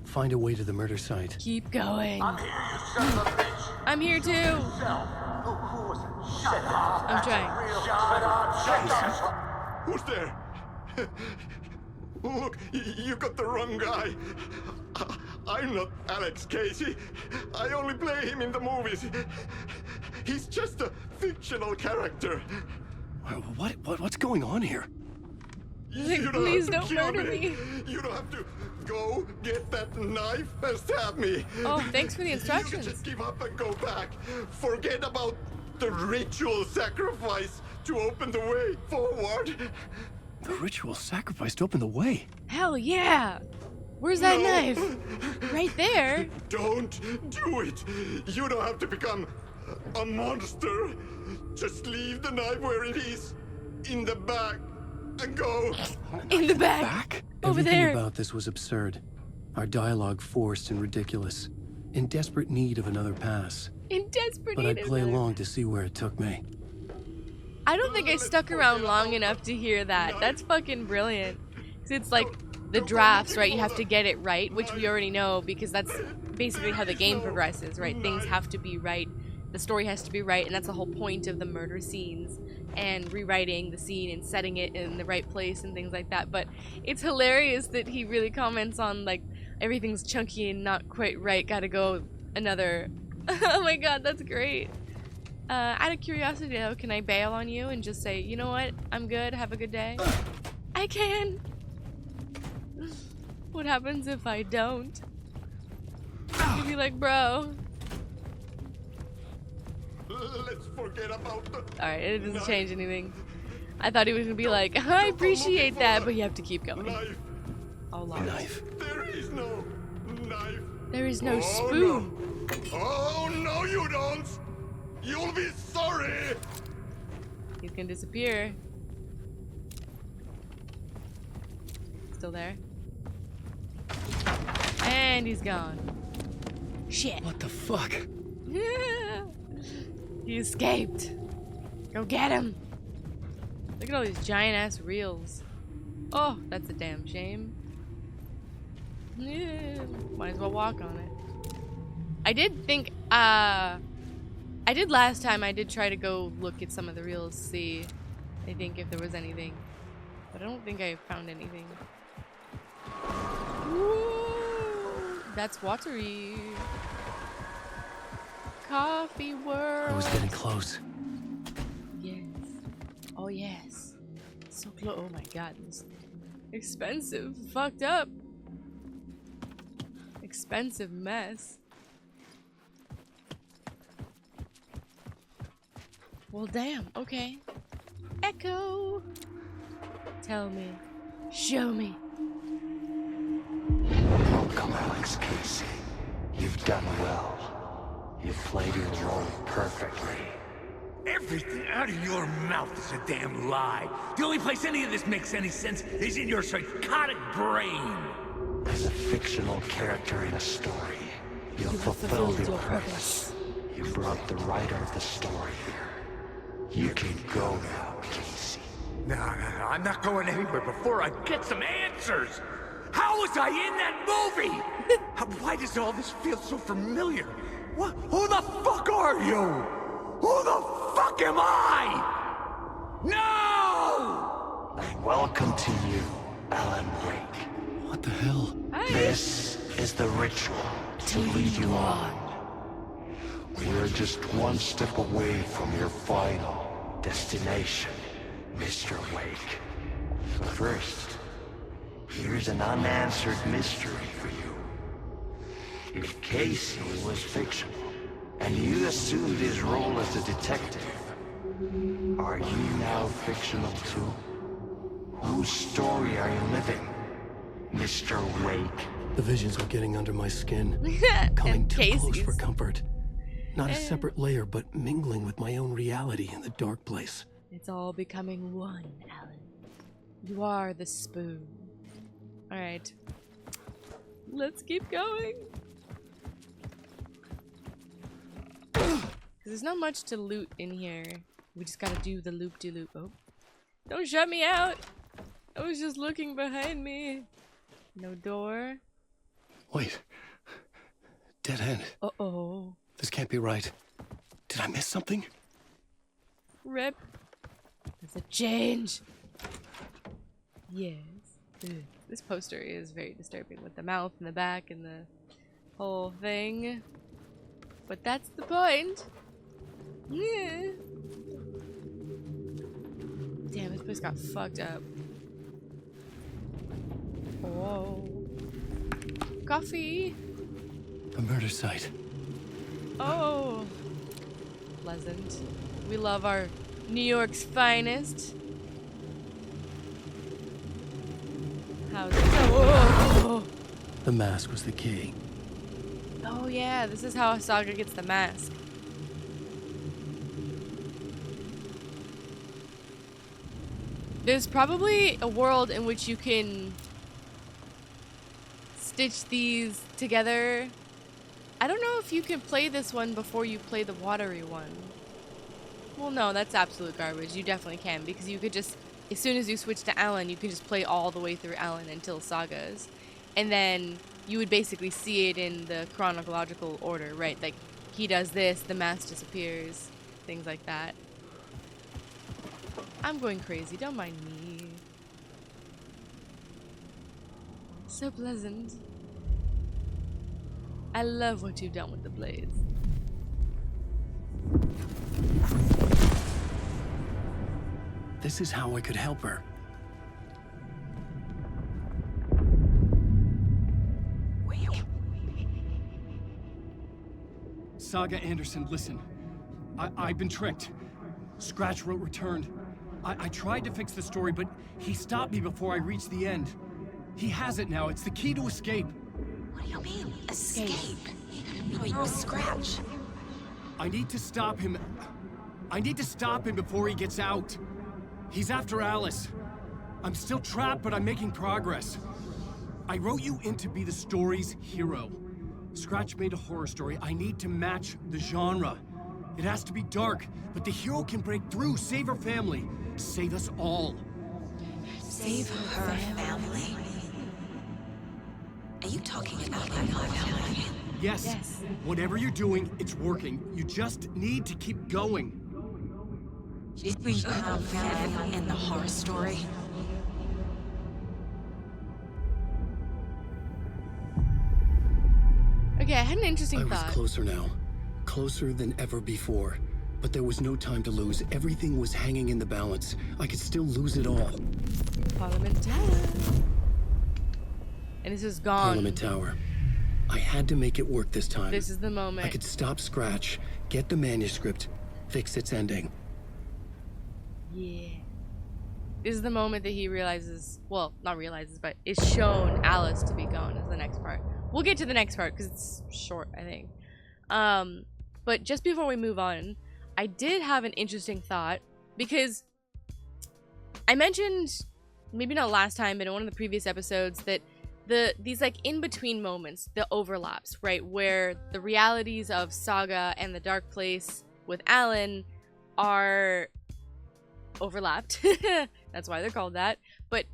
Find a way to the murder site. Keep going. I'm here, you son of a bitch. I'm here too. Who was it? Shut up. I'm trying. Shut up. Who's there? Look, you got the wrong guy. I'm not Alex Casey. I only play him in the movies. He's just a fictional character. What's going on here? You Please don't have to don't kill murder me. You don't have to go get that knife and stab me. Oh, thanks for the You instructions. can just give up and go back. Forget about the ritual sacrifice to open the way forward. The ritual sacrifice to open the way. Hell yeah! Where's that knife? Right there. Don't do it. You don't have to become a monster. Just leave the knife where it is, in the back, and go. In the back. Over Everything there. about this was absurd. Our dialogue forced and ridiculous. In desperate need of another pass. In desperate But need I'd of play another- along to see where it took me. I don't think I stuck around long enough to hear that. That's fucking brilliant. 'Cause it's like the drafts, right? You have to get it right, which we already know because that's basically how the game progresses, right? Things have to be right. The story has to be right, and that's the whole point of the murder scenes and rewriting the scene and setting it in the right place and things like that. But it's hilarious that he really comments on like everything's chunky and not quite right. Gotta go another. Oh my god, that's great. Out of curiosity though, can I bail on you and just say, you know what, I'm good, have a good day? I can. What happens if I don't? You'd be like, bro. Let's forget about the Alright, it doesn't change anything. I thought he was gonna be like, I appreciate that, but you have to keep going. knife. Oh, Lord. Knife. There is no knife. There is no Oh, spoon. No. Oh, no, you don't. You'll be sorry. He's gonna disappear. Still there? And he's gone. Shit. What the fuck? He escaped. Go get him. Look at all these giant ass reels. Oh, that's a damn shame. Yeah, might as well walk on it. I did think, I did last time, I did try to go look at some of the reels, see, I think if there was anything. But I don't think I found anything. Ooh, that's watery. Coffee world. I was getting close. Yes. Oh yes. So close. Oh my god. This expensive. Fucked up. Expensive mess. Well, damn. Okay. Echo. Tell me. Show me. Welcome, Alex Casey. You've done well. You've played your role perfectly. Everything out of your mouth is a damn lie. The only place any of this makes any sense is in your psychotic brain. As a fictional character in a story, you fulfilled your purpose. You brought the writer of the story here. You can go now, Casey. No, I'm not going anywhere before I get some answers. How was I in that movie? Why does all this feel so familiar? What? Who the fuck are you? Who the fuck am I? No! Welcome to you, Alan Wake. What the hell? This is the ritual to lead you on. We're just one step away from your final destination, Mr. Wake. But first, here's an unanswered mystery for you. If Casey was fictional, and you assumed his role as a detective, are you now fictional too? Whose story are you living, Mr. Wake? The visions are getting under my skin. Coming too close for comfort. Not a separate layer, but mingling with my own reality in the dark place. It's all becoming one, Alan. You are the spoon. Alright. Let's keep going. Because there's not much to loot in here. We just gotta do the loop-de-loop. Oh. Don't shut me out! I was just looking behind me. No door. Wait. Dead end. Uh-oh. This can't be right. Did I miss something? Rip. There's a change. Yes. Ugh. This poster is very disturbing with the mouth in the back and the whole thing. But that's the point. Yeah. Damn, this place got fucked up. Oh. Coffee. A murder site. Oh. Pleasant. We love our New York's finest. How's it? Oh. The mask was the key. Oh yeah, this is how Saga gets the mask. There's probably a world in which you can stitch these together. I don't know if you can play this one before you play the watery one. Well, no, that's absolute garbage. You definitely can, because you could just, as soon as you switch to Alan, you can just play all the way through Alan until Saga's. And then you would basically see it in the chronological order, right? Like, he does this, the mask disappears, things like that. I'm going crazy, don't mind me. So pleasant. I love what you've done with the blades. This is how I could help her. Saga Anderson, listen. I've been tricked. Scratch wrote returned. I tried to fix the story, but he stopped me before I reached the end. He has it now. It's the key to escape. What do you mean, escape? No, you're a Scratch. I need to stop him. I need to stop him before he gets out. He's after Alice. I'm still trapped, but I'm making progress. I wrote you in to be the story's hero. Scratch made a horror story. I need to match the genre. It has to be dark, but the hero can break through, save her family, save us all. Save her family? Are you talking about my family? Yes. Whatever you're doing, it's working. You just need to keep going. You found them in the horror story? Okay, I had an interesting I was thought. closer now. Closer than ever before. But there was no time to lose. Everything was hanging in the balance. I could still lose it all. Parliament Tower. And this is gone. Parliament Tower. I had to make it work this time. This is the moment. I could stop Scratch, get the manuscript, fix its ending. Yeah. This is the moment that he realizes, well, not realizes, but is shown Alice to be gone is the next part. We'll get to the next part because it's short, I think. But just before we move on, I did have an interesting thought because I mentioned, maybe not last time, but in one of the previous episodes, that these like in-between moments, the overlaps, right, where the realities of Saga and the Dark Place with Alan are overlapped. That's why they're called that. But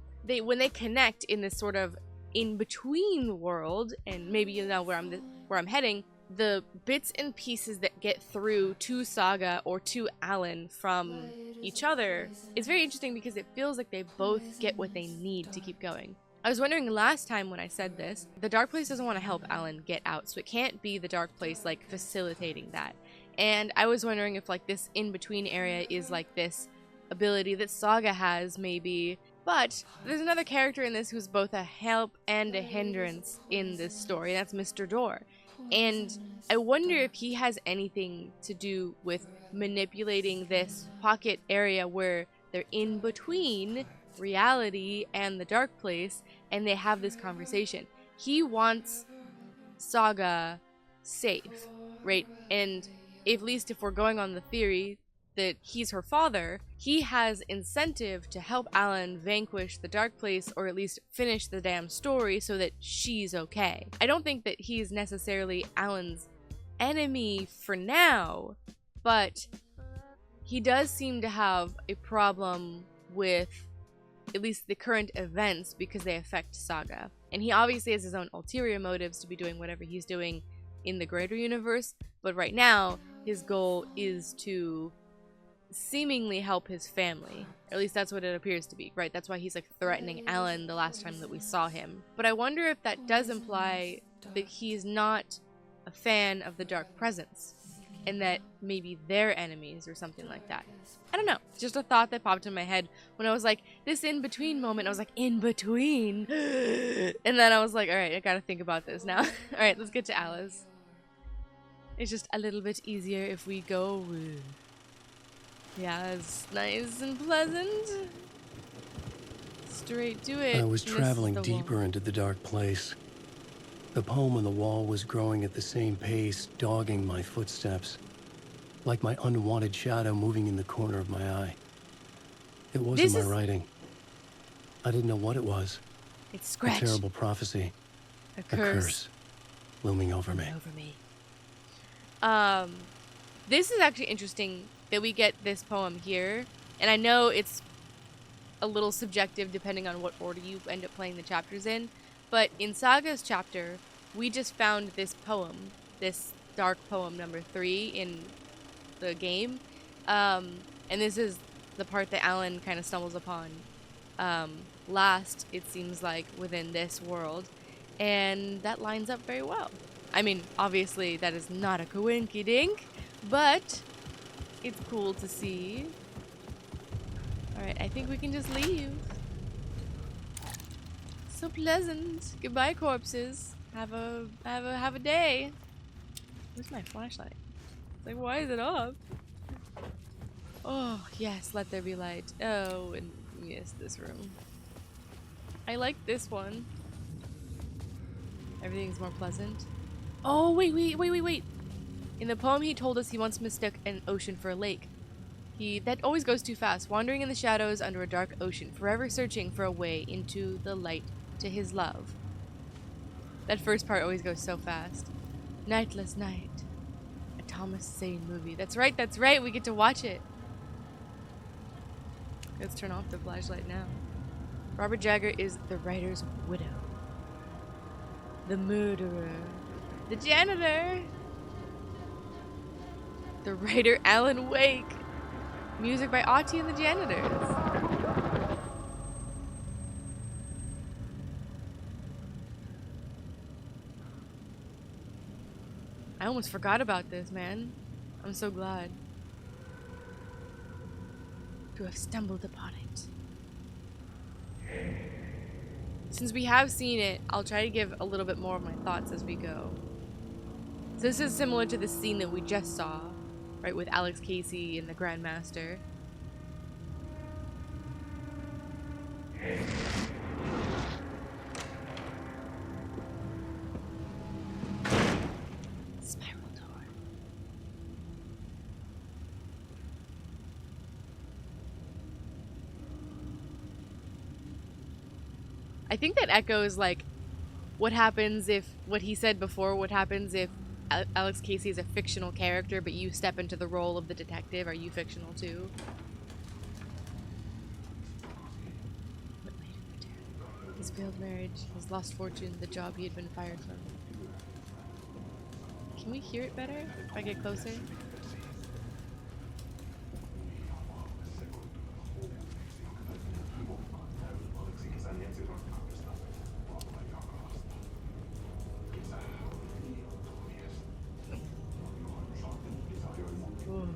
when they connect in this sort of in-between world, and maybe you know where I'm heading, the bits and pieces that get through to Saga or to Alan from each other is very interesting because it feels like they both get what they need to keep going. I was wondering last time when I said this, the Dark Place doesn't want to help Alan get out, so it can't be the Dark Place like facilitating that. And I was wondering if like this in-between area is like this ability that Saga has maybe, but there's another character in this who's both a help and a hindrance in this story, and that's Mr. Door. And I wonder if he has anything to do with manipulating this pocket area where they're in between reality and the Dark Place, and they have this conversation. He wants Saga safe, right? And at least if we're going on the theory that he's her father, he has incentive to help Alan vanquish the Dark Place, or at least finish the damn story so that she's okay. I don't think that he's necessarily Alan's enemy for now, but he does seem to have a problem with at least the current events because they affect Saga. And he obviously has his own ulterior motives to be doing whatever he's doing in the greater universe, but right now his goal is to seemingly help his family. At least that's what it appears to be, right? That's why he's like threatening Alan the last time that we saw him. But I wonder if that does imply that he's not a fan of the Dark Presence, and that maybe they're enemies or something like that. I don't know. Just a thought that popped in my head when I was like, this in-between moment. I was like, in-between? And then I was like, alright, I gotta think about this now. Alright, let's get to Alice. It's just a little bit easier if we go... Yeah, it's nice and pleasant. Straight to it. I was traveling deeper into the Dark Place. The poem on the wall was growing at the same pace, dogging my footsteps, like my unwanted shadow moving in the corner of my eye. It wasn't my writing. I didn't know what it was. It's Scratch. A terrible prophecy. A curse. Looming over me. This is actually interesting that we get this poem here, and I know it's a little subjective depending on what order you end up playing the chapters in, but in Saga's chapter, we just found this poem, this dark poem number 3 in the game, and this is the part that Alan kind of stumbles upon last, it seems like, within this world, and that lines up very well. I mean, obviously that is not a coinky-dink, but it's cool to see. Alright, I think we can just leave. So pleasant. Goodbye, corpses. Have a day. Where's my flashlight? It's like, why is it off? Oh, yes, let there be light. Oh, and yes, this room. I like this one. Everything's more pleasant. Oh, wait. In the poem, he told us he once mistook an ocean for a lake. That always goes too fast, wandering in the shadows under a dark ocean, forever searching for a way into the light to his love. That first part always goes so fast. Nightless Night. A Thomas Sane movie. That's right, we get to watch it. Let's turn off the flashlight now. Robert Jagger is the writer's widow. The murderer. The janitor. The writer Alan Wake. Music by Autty and the Janitors. I almost forgot about this, man. I'm so glad to have stumbled upon it. Since we have seen it, I'll try to give a little bit more of my thoughts as we go. So this is similar to the scene that we just saw, right, with Alex Casey and the Grandmaster. Spiral door. I think that echoes like what happens if, what he said before, what happens if Alex Casey is a fictional character but you step into the role of the detective. Are you fictional too? His failed marriage, his lost fortune, the job he had been fired from. Can we hear it better if I get closer? Ooh.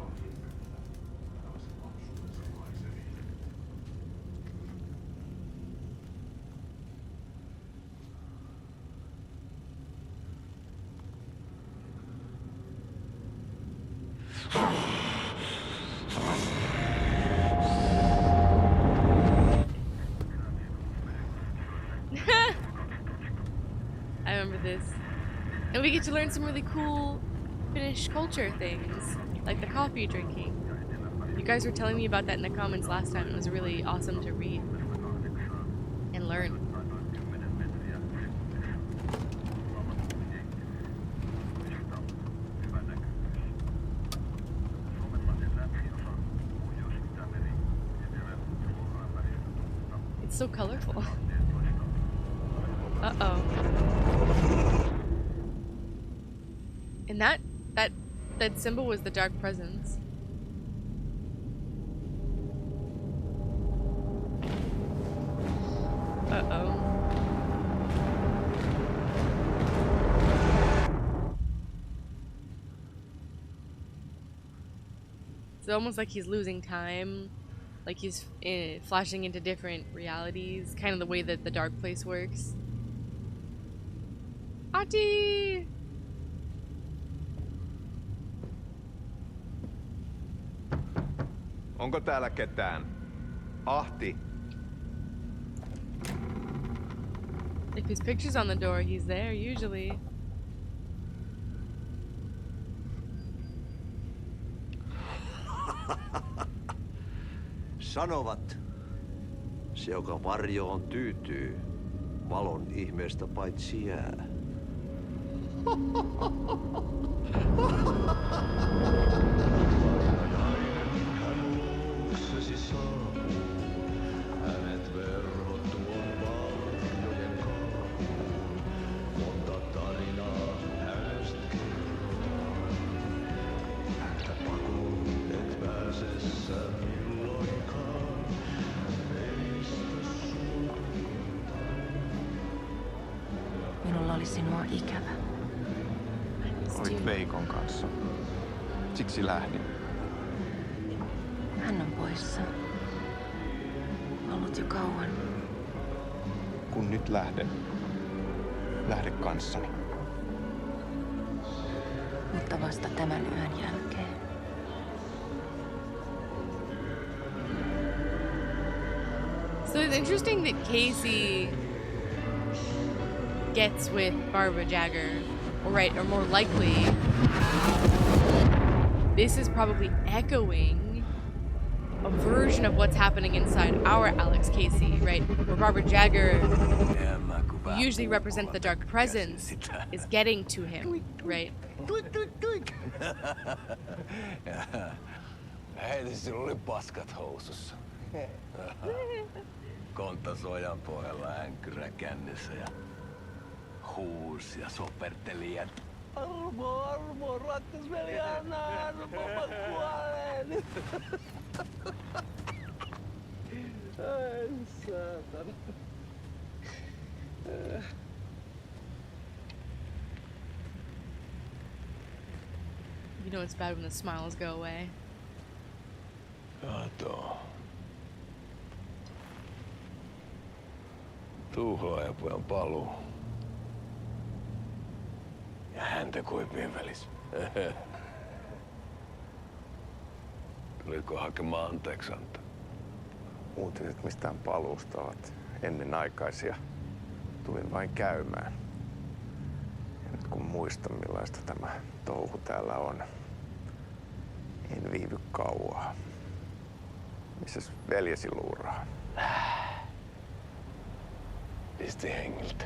I remember this. And we get to learn some really cool Finnish culture things, like the coffee drinking. You guys were telling me about that in the comments last time. It was really awesome to read and learn. It's so colorful. Uh-oh. And that symbol was the dark presence. Uh-oh. It's almost like he's losing time. Like he's flashing into different realities. Kind of the way that the dark place works. Ahti! Onko täällä ketään? Ahti. If his picture's on the door, he's there usually. Sanovat, se joka varjoon tyytyy, valon ihmeestä paitsi jää. Minulla oli sinua ikävä. Olit Veikon kanssa. Siksi lähdin. Hän on poissa. Ollut jo kauan. Kun nyt lähden, lähde kanssani. Mutta vasta tämän yön jälkeen. So it's interesting that Casey gets with Barbara Jagger, or more likely, this is probably echoing a version of what's happening inside our Alex Casey, right? Where Barbara Jagger usually represents the dark presence is getting to him, right? Hei, sillä oli paskat housussa. Kontas ojan pohjalla änkyrä kännissä ja huusi ja soperteli ja armo, rattasveli, anna armo, mä kuolen. Ai saatana. You know it's bad when the smiles go away. Kato. Tuhlaajapojan paluu. Ja häntä kuipien välissä. Tuliko hakemaan anteeksiantoa? Uutiset mistään paluusta ovat ennenaikaisia. Tulin vain käymään. Ja nyt kun muistan millaista tämä touhu täällä on, en viivy kauaa. Missäs veljesi luuraa? Pisti hengiltä.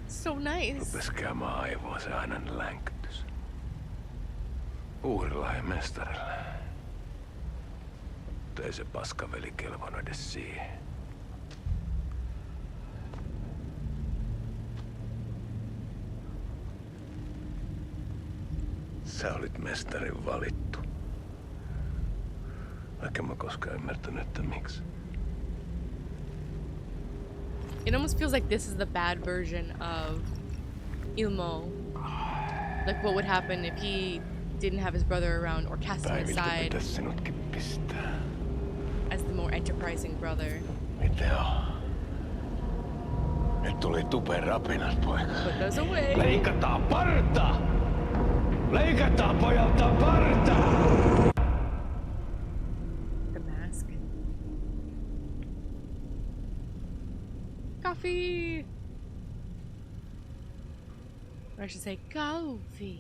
So nice. Rupes käymään aivoa se ainainen länkytys. Uhrilla ja mestarilla. Mutta ei se paskaveli kelvannut edes siihen. Sä olit mestarin valittu. Vaikka mä koskaan ymmärtänyt, että miksi. It almost feels like this is the bad version of Ilmo. Like what would happen if he didn't have his brother around or cast him aside as the more enterprising brother. Mitä on? Nyt tuli tupen rapinat, poika. Put those away. Leikataan parta! Leikataan pojalta parta! The mask. Coffee! Or I should say coffee.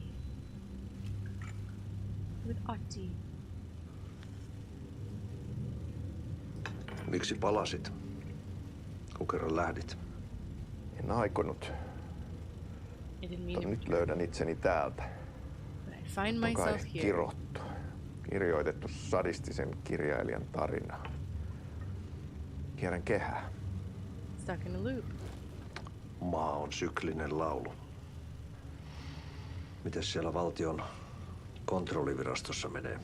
With Otti. Miksi palasit, kun kerran lähdit? En aikonut. I didn't mean Mutta nyt löydän itseni täältä. I find On kai myself here. kirottu. Kirjoitettu sadistisen kirjailijan tarina. Kierrän kehää. Stuck in a loop. Maa on syklinen laulu. Mites siellä valtion kontrollivirastossa menee?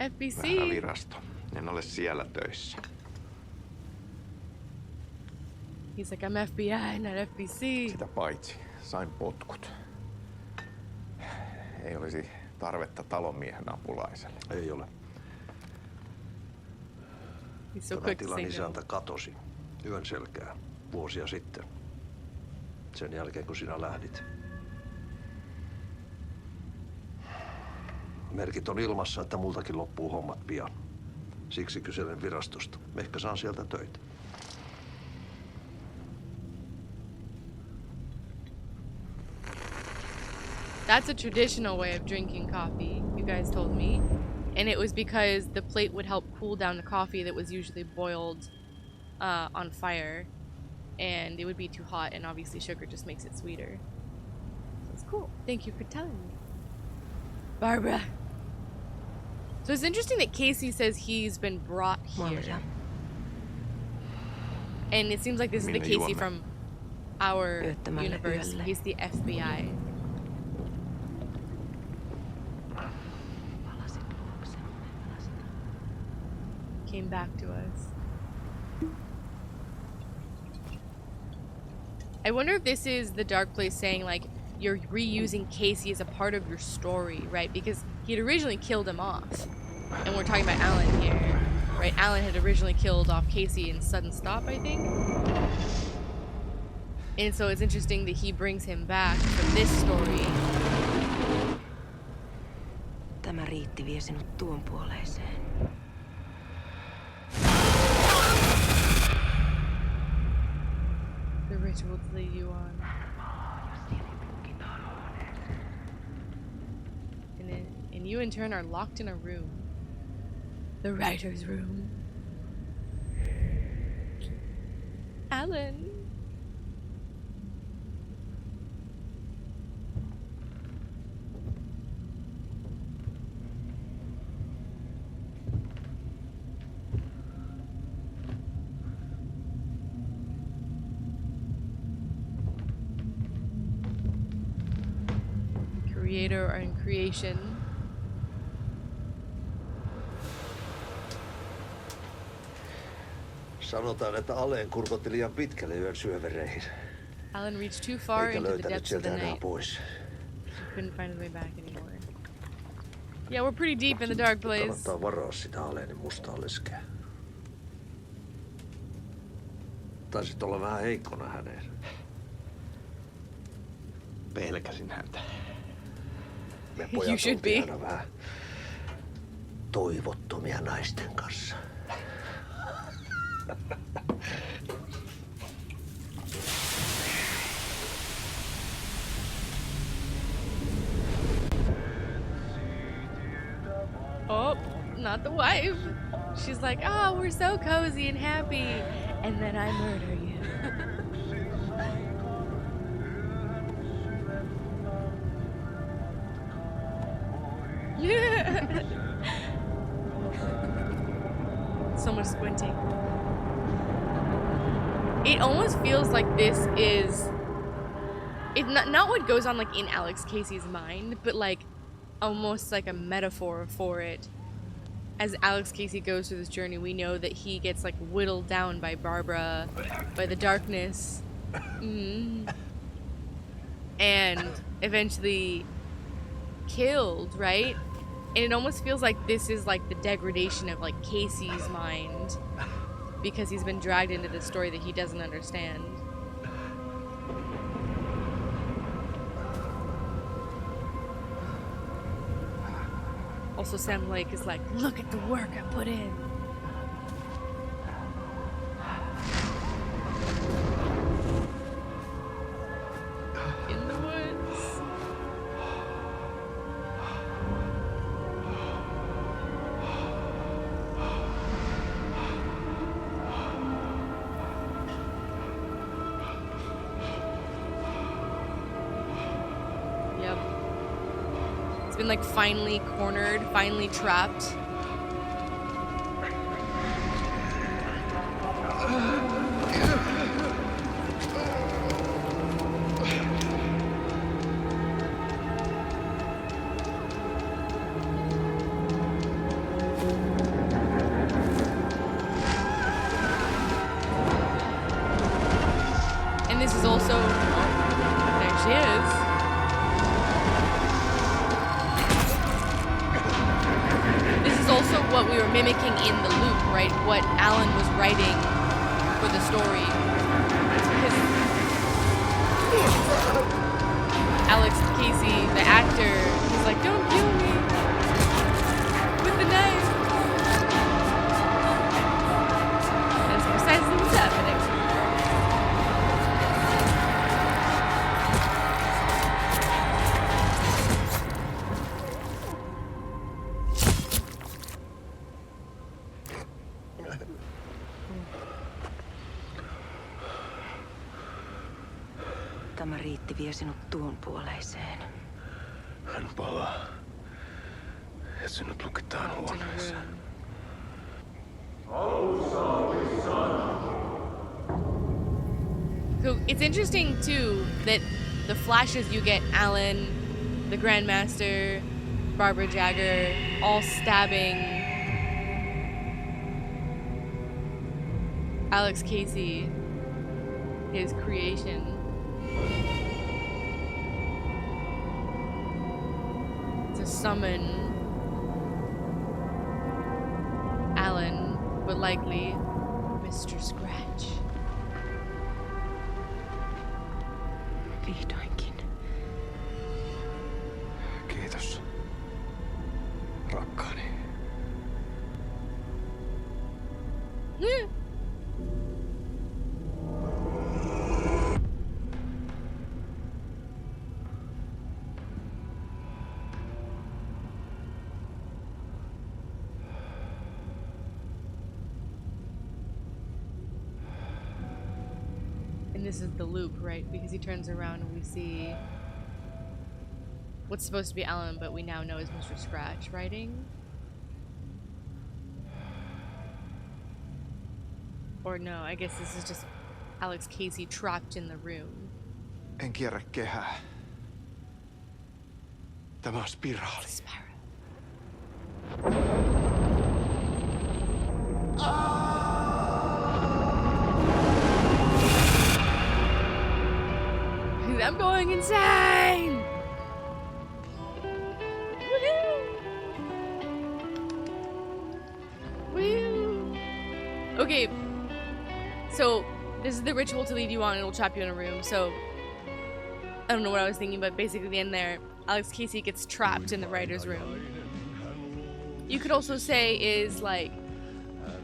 FBC. Väärä virasto. En ole siellä töissä. He's like, I'm FBI, not FBC. Sitä paitsi sain potkut. Ei olisi tarvetta talonmiehen apulaiselle. Ei ole. He's so Tämä quick to tilan say no. isäntä katosi yön selkään vuosia sitten. Sen jälkeen kun sinä lähdit. Merkit on ilmassa, että multakin loppuu hommat pian. Siksi kyselen virastosta. Ehkä saan sieltä töitä. That's a traditional way of drinking coffee, you guys told me. And it was because the plate would help cool down the coffee that was usually boiled on fire. And it would be too hot, and obviously sugar just makes it sweeter. So it's cool. Thank you for telling me. Barbara. So it's interesting that Casey says he's been brought here. And it seems like this is the Casey from our universe. He's the FBI. Came back to us. I wonder if this is the Dark Place saying, like, you're reusing Casey as a part of your story, right? Because he had originally killed him off. And we're talking about Alan here, right? Alan had originally killed off Casey in Sudden Stop, I think. And so it's interesting that he brings him back for this story. Tämä riitti vie sinut tuon puoleiseen. The ritual to lead you on. And you in turn are locked in a room. The writer's room. Alan. Creator and creation. Sanotaan, että Aleen kurkotti liian pitkälle yön syövereihin. Alan reached too far Eikä into the löytänyt depths of the sieltä enää night. pois. couldn't find his way back anymore. Yeah, we're pretty deep in the dark place. Kannattaa varoa sitä Alenin mustaa leskeä. Taisit olla vähän heikkona häneen. Pelkäsin häntä. Me You pojat should oltiin be. aina vähän toivottomia naisten kanssa. Oh, not the wife. She's like, oh, we're so cozy and happy. And then I murder you. So much squinting. It almost feels like this is... It's not what goes on like in Alex Casey's mind, but like almost like a metaphor for it. As Alex Casey goes through this journey, we know that he gets like whittled down by Barbara, by the darkness, and eventually killed, right? And it almost feels like this is like the degradation of like Casey's mind, because he's been dragged into this story that he doesn't understand. Also, Sam Lake is like, look at the work I put in. In the woods. Yep. It's been like finally cornered, finally trapped. And this is also, oh, there she is. Also what we were mimicking in the loop, right? What Alan was writing for the story. Alex Casey, the actor, he's like, don't kill me with the knife. That's precisely what's happening. Tämä riitti vie sinut tuon puoleiseen. Hän palaa. Ja sinut lukitaan huoneeseen. So it's interesting too that the flashes you get Alan, the Grandmaster, Barbara Jagger, all stabbing Alex Casey, his creation. To summon Alan, but likely Mr. Scratch. Vihdoinkin. Kiitos, rakkaani. And this is the loop, right? Because he turns around and we see what's supposed to be Alan, but we now know is Mr. Scratch writing. Or no, I guess this is just Alex Casey trapped in the room. En kierrä kehää. Tämä on spiraali. I'm going insane! Okay, so this is the ritual to lead you on. It'll trap you in a room. So I don't know what I was thinking, but basically the end there, Alex Casey gets trapped in the writer's room. You could also say is like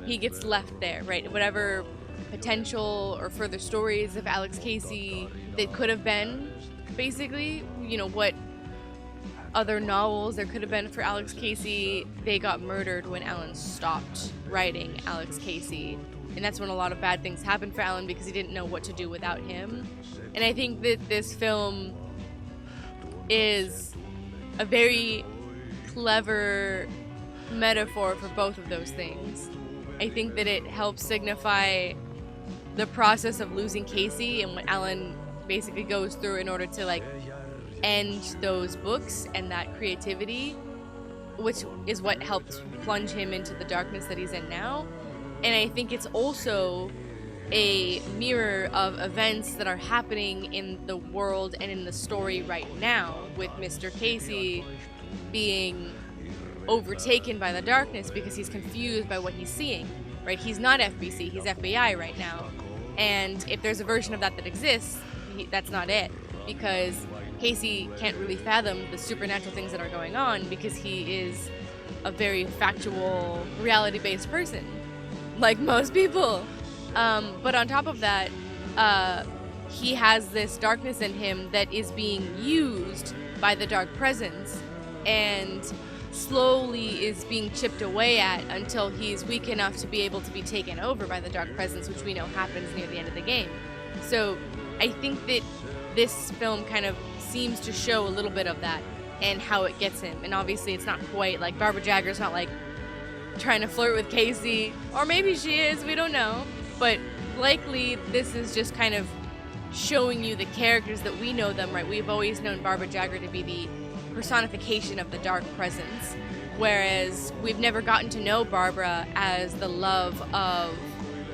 he gets left there, right? Whatever potential or further stories of Alex Casey that could have been, basically, you know, what other novels there could have been for Alex Casey, they got murdered when Alan stopped writing Alex Casey. And that's when a lot of bad things happened for Alan because he didn't know what to do without him. And I think that this film is a very clever metaphor for both of those things. I think that it helps signify the process of losing Casey and what Alan basically goes through in order to like end those books and that creativity, which is what helped plunge him into the darkness that he's in now. And I think it's also a mirror of events that are happening in the world and in the story right now, with Mr. Casey being overtaken by the darkness because he's confused by what he's seeing, right? He's not FBC, he's FBI right now. And if there's a version of that that exists, that's not it, because Casey can't really fathom the supernatural things that are going on because he is a very factual, reality-based person, like most people. But on top of that, he has this darkness in him that is being used by the dark presence and slowly is being chipped away at until he's weak enough to be able to be taken over by the dark presence, which we know happens near the end of the game. So I think that this film kind of seems to show a little bit of that and how it gets him. And obviously it's not quite like Barbara Jagger's not like trying to flirt with Casey, or maybe she is, we don't know. But likely this is just kind of showing you the characters that we know them, right? We've always known Barbara Jagger to be the personification of the dark presence, whereas we've never gotten to know Barbara as the love of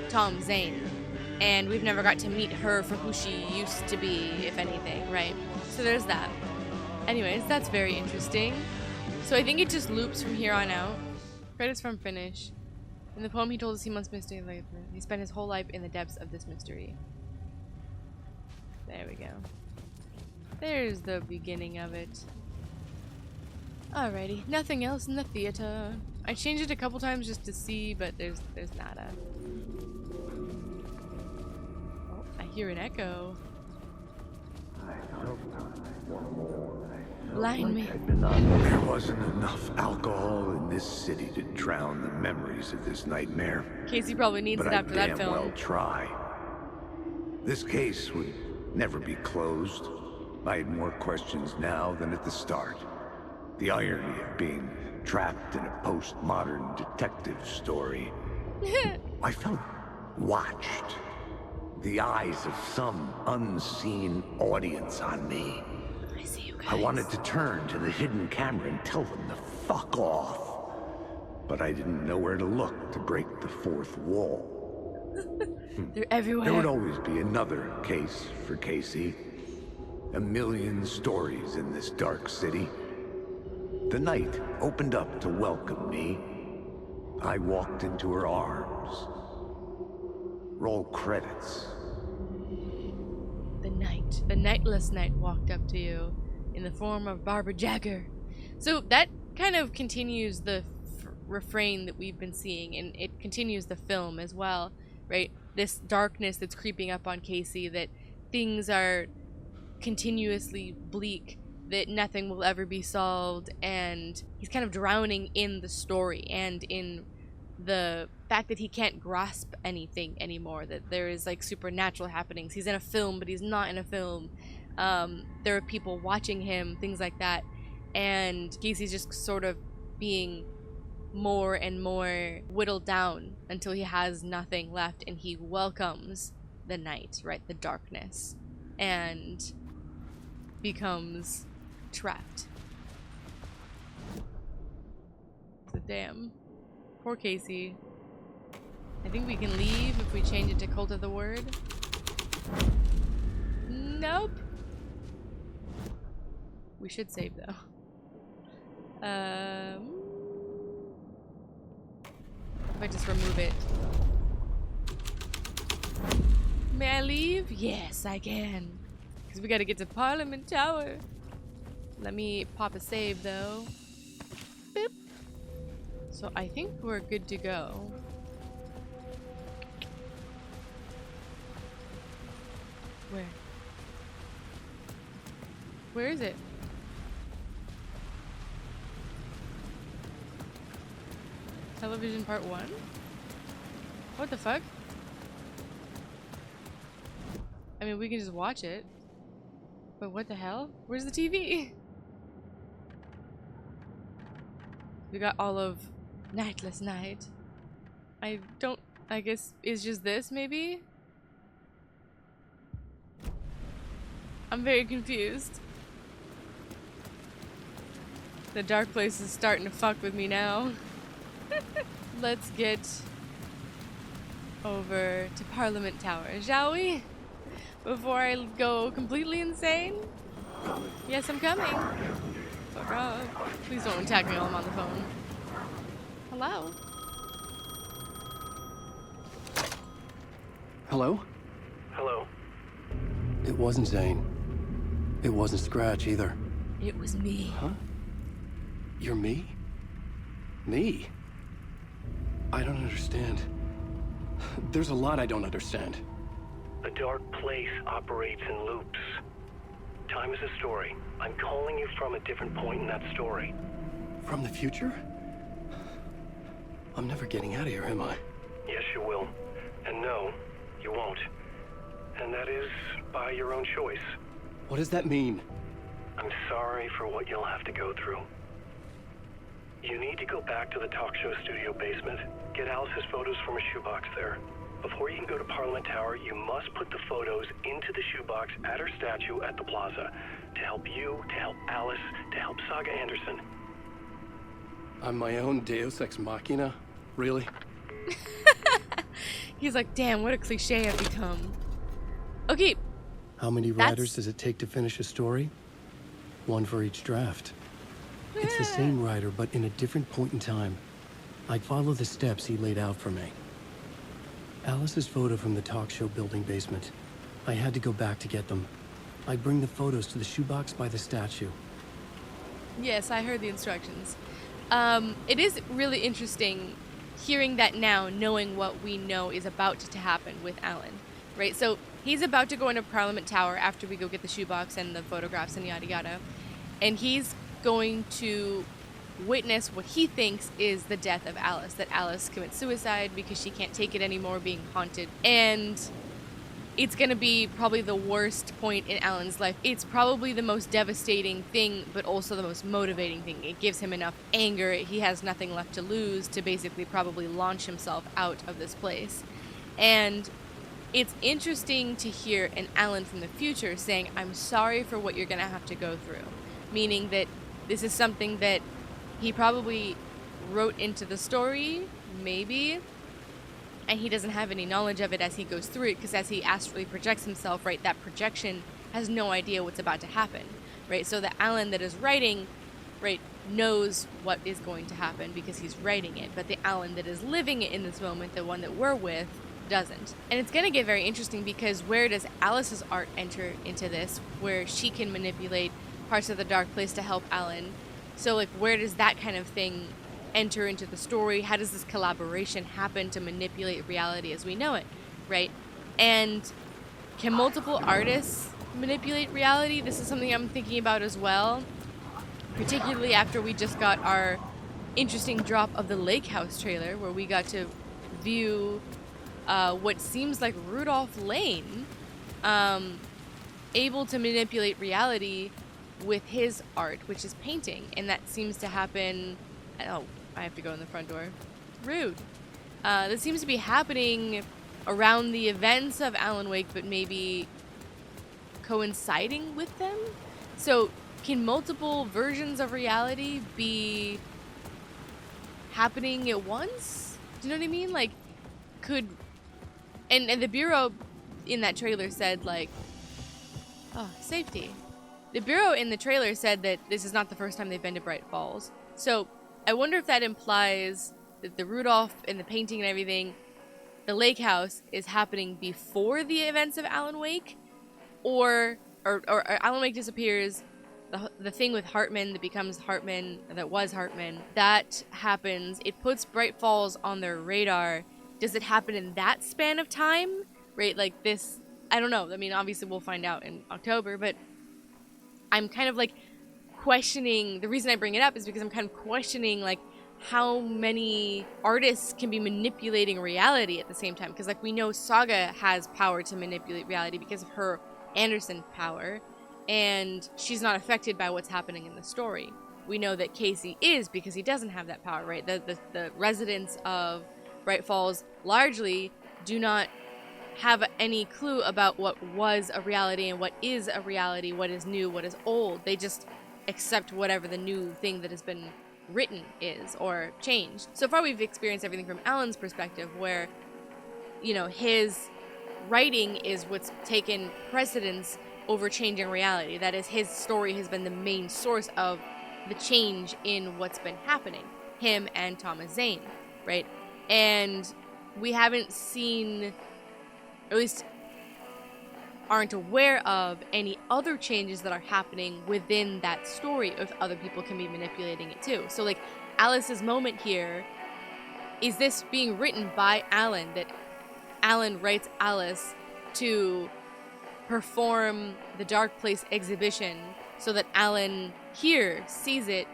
Tom Zane, and we've never got to meet her for who she used to be, if anything, right? So there's that. Anyways, that's very interesting. So I think it just loops from here on out. Credits from finish. In the poem he told us he must mystery life. He spent his whole life in the depths of this mystery. There we go. There's the beginning of it. Alrighty, nothing else in the theater. I changed it a couple times just to see, but there's nada. Oh, I hear an echo. Blind me. There wasn't enough alcohol in this city to drown the memories of this nightmare. Casey probably needs it after that film. But I damn well try. This case would never be closed. I had more questions now than at the start. The irony of being trapped in a postmodern detective story. I felt watched. The eyes of some unseen audience on me. I see you guys. I wanted to turn to the hidden camera and tell them to fuck off. But I didn't know where to look to break the fourth wall. They're everywhere. There would always be another case for Casey. A million stories in this dark city. The night opened up to welcome me. I walked into her arms. Roll credits. The nightless night walked up to you in the form of Barbara Jagger. So that kind of continues the refrain that we've been seeing, and it continues the film as well, right? This darkness that's creeping up on Casey, that things are continuously bleak, that nothing will ever be solved, and he's kind of drowning in the story and in the fact that he can't grasp anything anymore, that there is like supernatural happenings. He's in a film, but he's not in a film. There are people watching him, things like that, and Casey's just sort of being more and more whittled down until he has nothing left, and he welcomes the night, right, the darkness, and becomes trapped. So damn. Poor Casey. I think we can leave if we change it to Cult of the Word. Nope. We should save though. If I just remove it. May I leave? Yes, I can. Because we gotta get to Parliament Tower. Let me pop a save, though. Boop. So I think we're good to go. Where? Where is it? Television part 1? What the fuck? I mean, we can just watch it. But what the hell? Where's the TV? We got all of Nightless Night. I guess it's just this, maybe? I'm very confused. The dark place is starting to fuck with me now. Let's get over to Parliament Tower, shall we? Before I go completely insane? Yes, I'm coming. Fuck off. Please don't attack me while I'm on the phone. Hello? Hello? Hello. It wasn't Zane. It wasn't Scratch either. It was me. Huh? You're me? Me? I don't understand. There's a lot I don't understand. The dark place operates in loops. Time is a story. I'm calling you from a different point in that story. From the future? I'm never getting out of here, am I? Yes, you will. And no, you won't. And that is by your own choice. What does that mean? I'm sorry for what you'll have to go through. You need to go back to the talk show studio basement. Get Alice's photos from a shoebox there. Before you can go to Parliament Tower, you must put the photos into the shoebox at her statue at the plaza. To help you, to help Alice, to help Saga Anderson. I'm my own Deus Ex Machina? Really? He's like, damn, what a cliche I've become. Okay. How many writers does it take to finish a story? One for each draft. It's the same writer, but in a different point in time. I'd follow the steps he laid out for me. Alice's photo from the talk show building basement. I had to go back to get them. I'd bring the photos to the shoebox by the statue. Yes, I heard the instructions. It is really interesting hearing that now, knowing what we know is about to happen with Alan, right? So he's about to go into Parliament Tower after we go get the shoebox and the photographs and yada yada. And he's going to witness what he thinks is the death of Alice, that Alice commits suicide because she can't take it anymore being haunted. And it's going to be probably the worst point in Alan's life. It's probably the most devastating thing, but also the most motivating thing. It gives him enough anger. He has nothing left to lose to basically probably launch himself out of this place. And it's interesting to hear an Alan from the future saying, I'm sorry for what you're going to have to go through. Meaning that this is something that he probably wrote into the story, maybe, and he doesn't have any knowledge of it as he goes through it, because as he astrally projects himself, right, that projection has no idea what's about to happen, right? So the Alan that is writing, right, knows what is going to happen because he's writing it, but the Alan that is living it in this moment, the one that we're with, doesn't. And it's going to get very interesting because where does Alice's art enter into this, where she can manipulate parts of the dark place to help Alan? So, like, where does that kind of thing enter into the story? How does this collaboration happen to manipulate reality as we know it, right? And can multiple artists manipulate reality? This is something I'm thinking about as well, particularly after we just got our interesting drop of the Lake House trailer, where we got to view what seems like Rudolph Lane able to manipulate reality with his art, which is painting, and that seems to happen. Oh, I have to go in the front door. Rude. That seems to be happening around the events of Alan Wake, but maybe coinciding with them. So, can multiple versions of reality be happening at once? Do you know what I mean? Like, could and the Bureau in that trailer said, like, oh, safety. The Bureau in the trailer said that this is not the first time they've been to Bright Falls. So I wonder if that implies that the Rudolph and the painting and everything, the lake house is happening before the events of Alan Wake, or Alan Wake disappears. The thing with Hartman that becomes Hartman, that was Hartman, that happens. It puts Bright Falls on their radar. Does it happen in that span of time? Right, like this, I don't know. I mean, obviously we'll find out in October, but I'm kind of like questioning, the reason I bring it up is because I'm kind of questioning like how many artists can be manipulating reality at the same time. Because like we know Saga has power to manipulate reality because of her Anderson power, and she's not affected by what's happening in the story. We know that Casey is, because he doesn't have that power, right? The residents of Bright Falls largely do not have any clue about what was a reality and what is a reality, what is new, what is old. They just accept whatever the new thing that has been written is or changed. So far we've experienced everything from Alan's perspective, where, you know, his writing is what's taken precedence over changing reality. That is, his story has been the main source of the change in what's been happening. Him and Thomas Zane, right? And we haven't seen, or at least aren't aware of, any other changes that are happening within that story, if other people can be manipulating it too. So like Alice's moment here, is this being written by Alan, that Alan writes Alice to perform the Dark Place exhibition so that Alan here sees it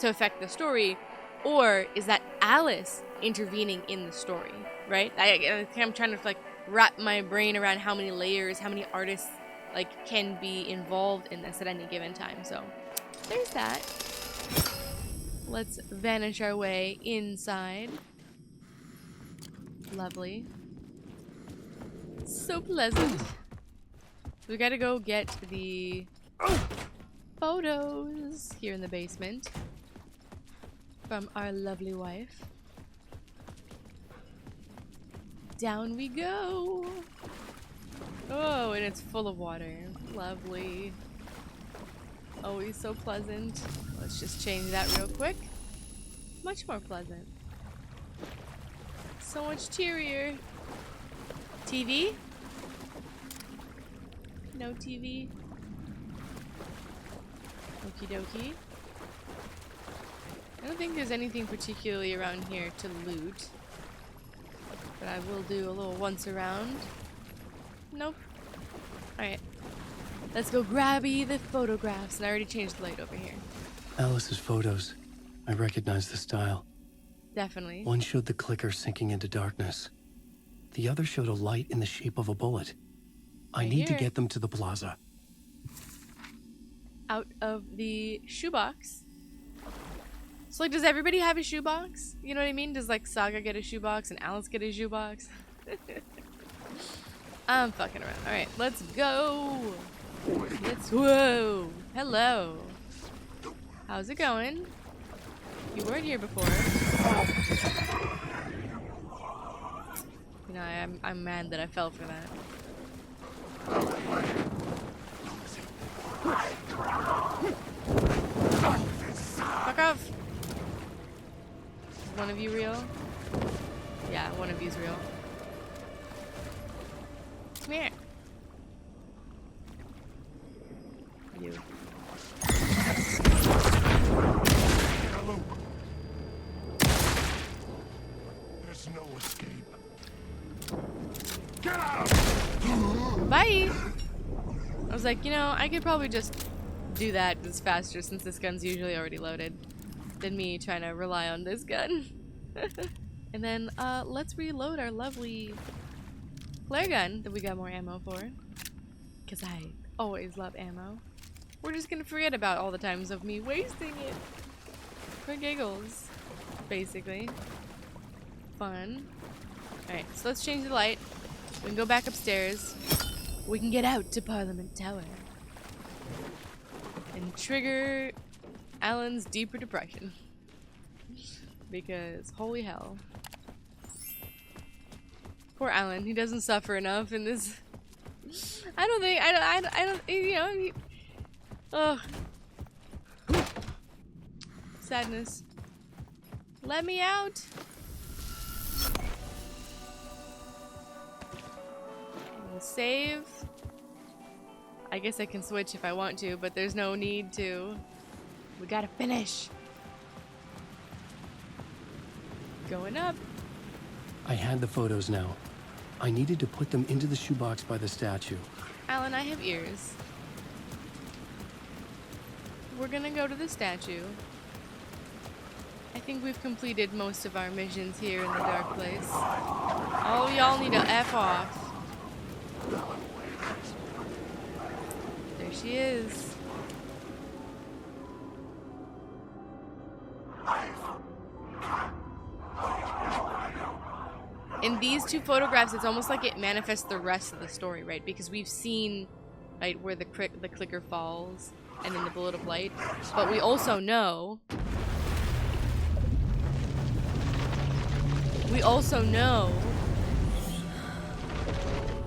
to affect the story? Or is that Alice intervening in the story, right? I'm trying to like wrap my brain around how many layers, how many artists like can be involved in this at any given time. So there's that. Let's vanish our way inside. Lovely. So pleasant. We gotta go get the photos here in the basement from our lovely wife. Down we go. Oh, and it's full of water. Lovely. Always so pleasant. Let's just change that real quick. Much more pleasant. So much cheerier. TV? No TV. Okie dokie. I don't think there's anything particularly around here to loot. But I will do a little once around. Nope. Alright. Let's go grabby the photographs. And I already changed the light over here. Alice's photos. I recognize the style. Definitely. One showed the clicker sinking into darkness. The other showed a light in the shape of a bullet. I need to get them to the plaza. Out of the shoebox. So, like, does everybody have a shoebox? You know what I mean? Does, like, Saga get a shoebox and Alice get a shoebox? I'm fucking around. Alright, let's go. Whoa. Hello. How's it going? You weren't here before. You know, I'm mad that I fell for that. Fuck off. Is one of you real? Yeah, one of you's real. Come here. You. There's no escape. Get out! Bye! I was like, you know, I could probably just do that just faster since this gun's usually already loaded than me trying to rely on this gun. And then, let's reload our lovely flare gun that we got more ammo for. Because I always love ammo. We're just gonna forget about all the times of me wasting it. For giggles. Basically. Fun. Alright, so let's change the light. We can go back upstairs. We can get out to Parliament Tower. And trigger Alan's deeper depression. Because, holy hell. Poor Alan, he doesn't suffer enough in this. I don't, you know, ugh. Sadness. Let me out. save. I guess I can switch if I want to, but there's no need to. We gotta finish. Going up. I had the photos now. I needed to put them into the shoebox by the statue. Alan, I have ears. We're gonna go to the statue. I think we've completed most of our missions here in the dark place. Oh, y'all need to F off. There she is. In these two photographs, it's almost like it manifests the rest of the story, right? Because we've seen, right, where the clicker falls and then the bullet of light. But we also know...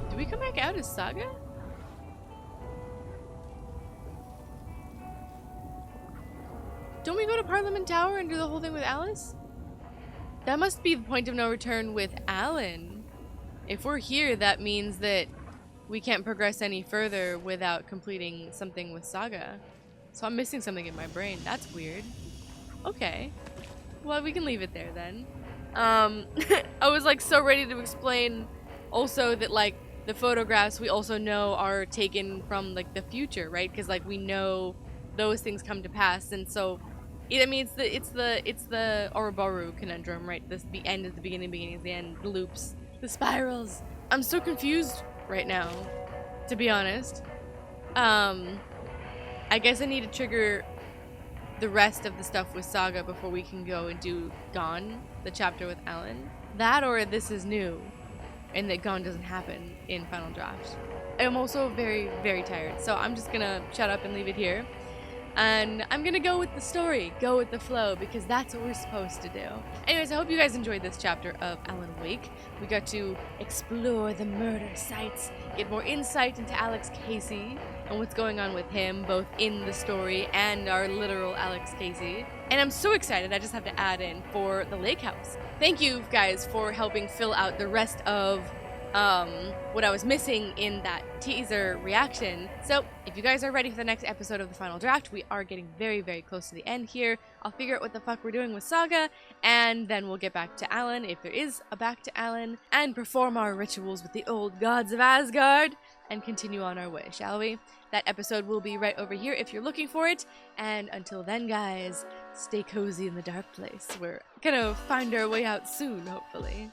Do we come back out as Saga? Don't we go to Parliament Tower and do the whole thing with Alice? That must be the point of no return with Alan. If we're here, that means that we can't progress any further without completing something with Saga. So I'm missing something in my brain. That's weird. Okay. Well, we can leave it there then. I was like so ready to explain also that like the photographs we also know are taken from like the future, right? Because like we know those things come to pass, and so I mean it's the Ouroboros conundrum, right? The end is the beginning, beginning is the end, the loops, the spirals. I'm so confused right now, to be honest. I guess I need to trigger the rest of the stuff with Saga before we can go and do Gone, the chapter with Alan. That or this is new, and that Gone doesn't happen in Final Draft. I'm also very, very tired, so I'm just gonna shut up and leave it here. And I'm gonna go with the story, go with the flow, because that's what we're supposed to do. Anyways, I hope you guys enjoyed this chapter of Alan Wake. We got to explore the murder sites, get more insight into Alex Casey and what's going on with him, both in the story and our literal Alex Casey. And I'm so excited, I just have to add in for the lake house. Thank you guys for helping fill out the rest of what I was missing in that teaser reaction. So if you guys are ready for the next episode of the Final Draft, we are getting very, very close to the end here. I'll figure out what the fuck we're doing with Saga, and then we'll get back to Alan, if there is a back to Alan, and perform our rituals with the old gods of Asgard, and continue on our way, shall we? That episode will be right over here if you're looking for it, and until then, guys, stay cozy in the dark place. We're gonna find our way out soon, hopefully.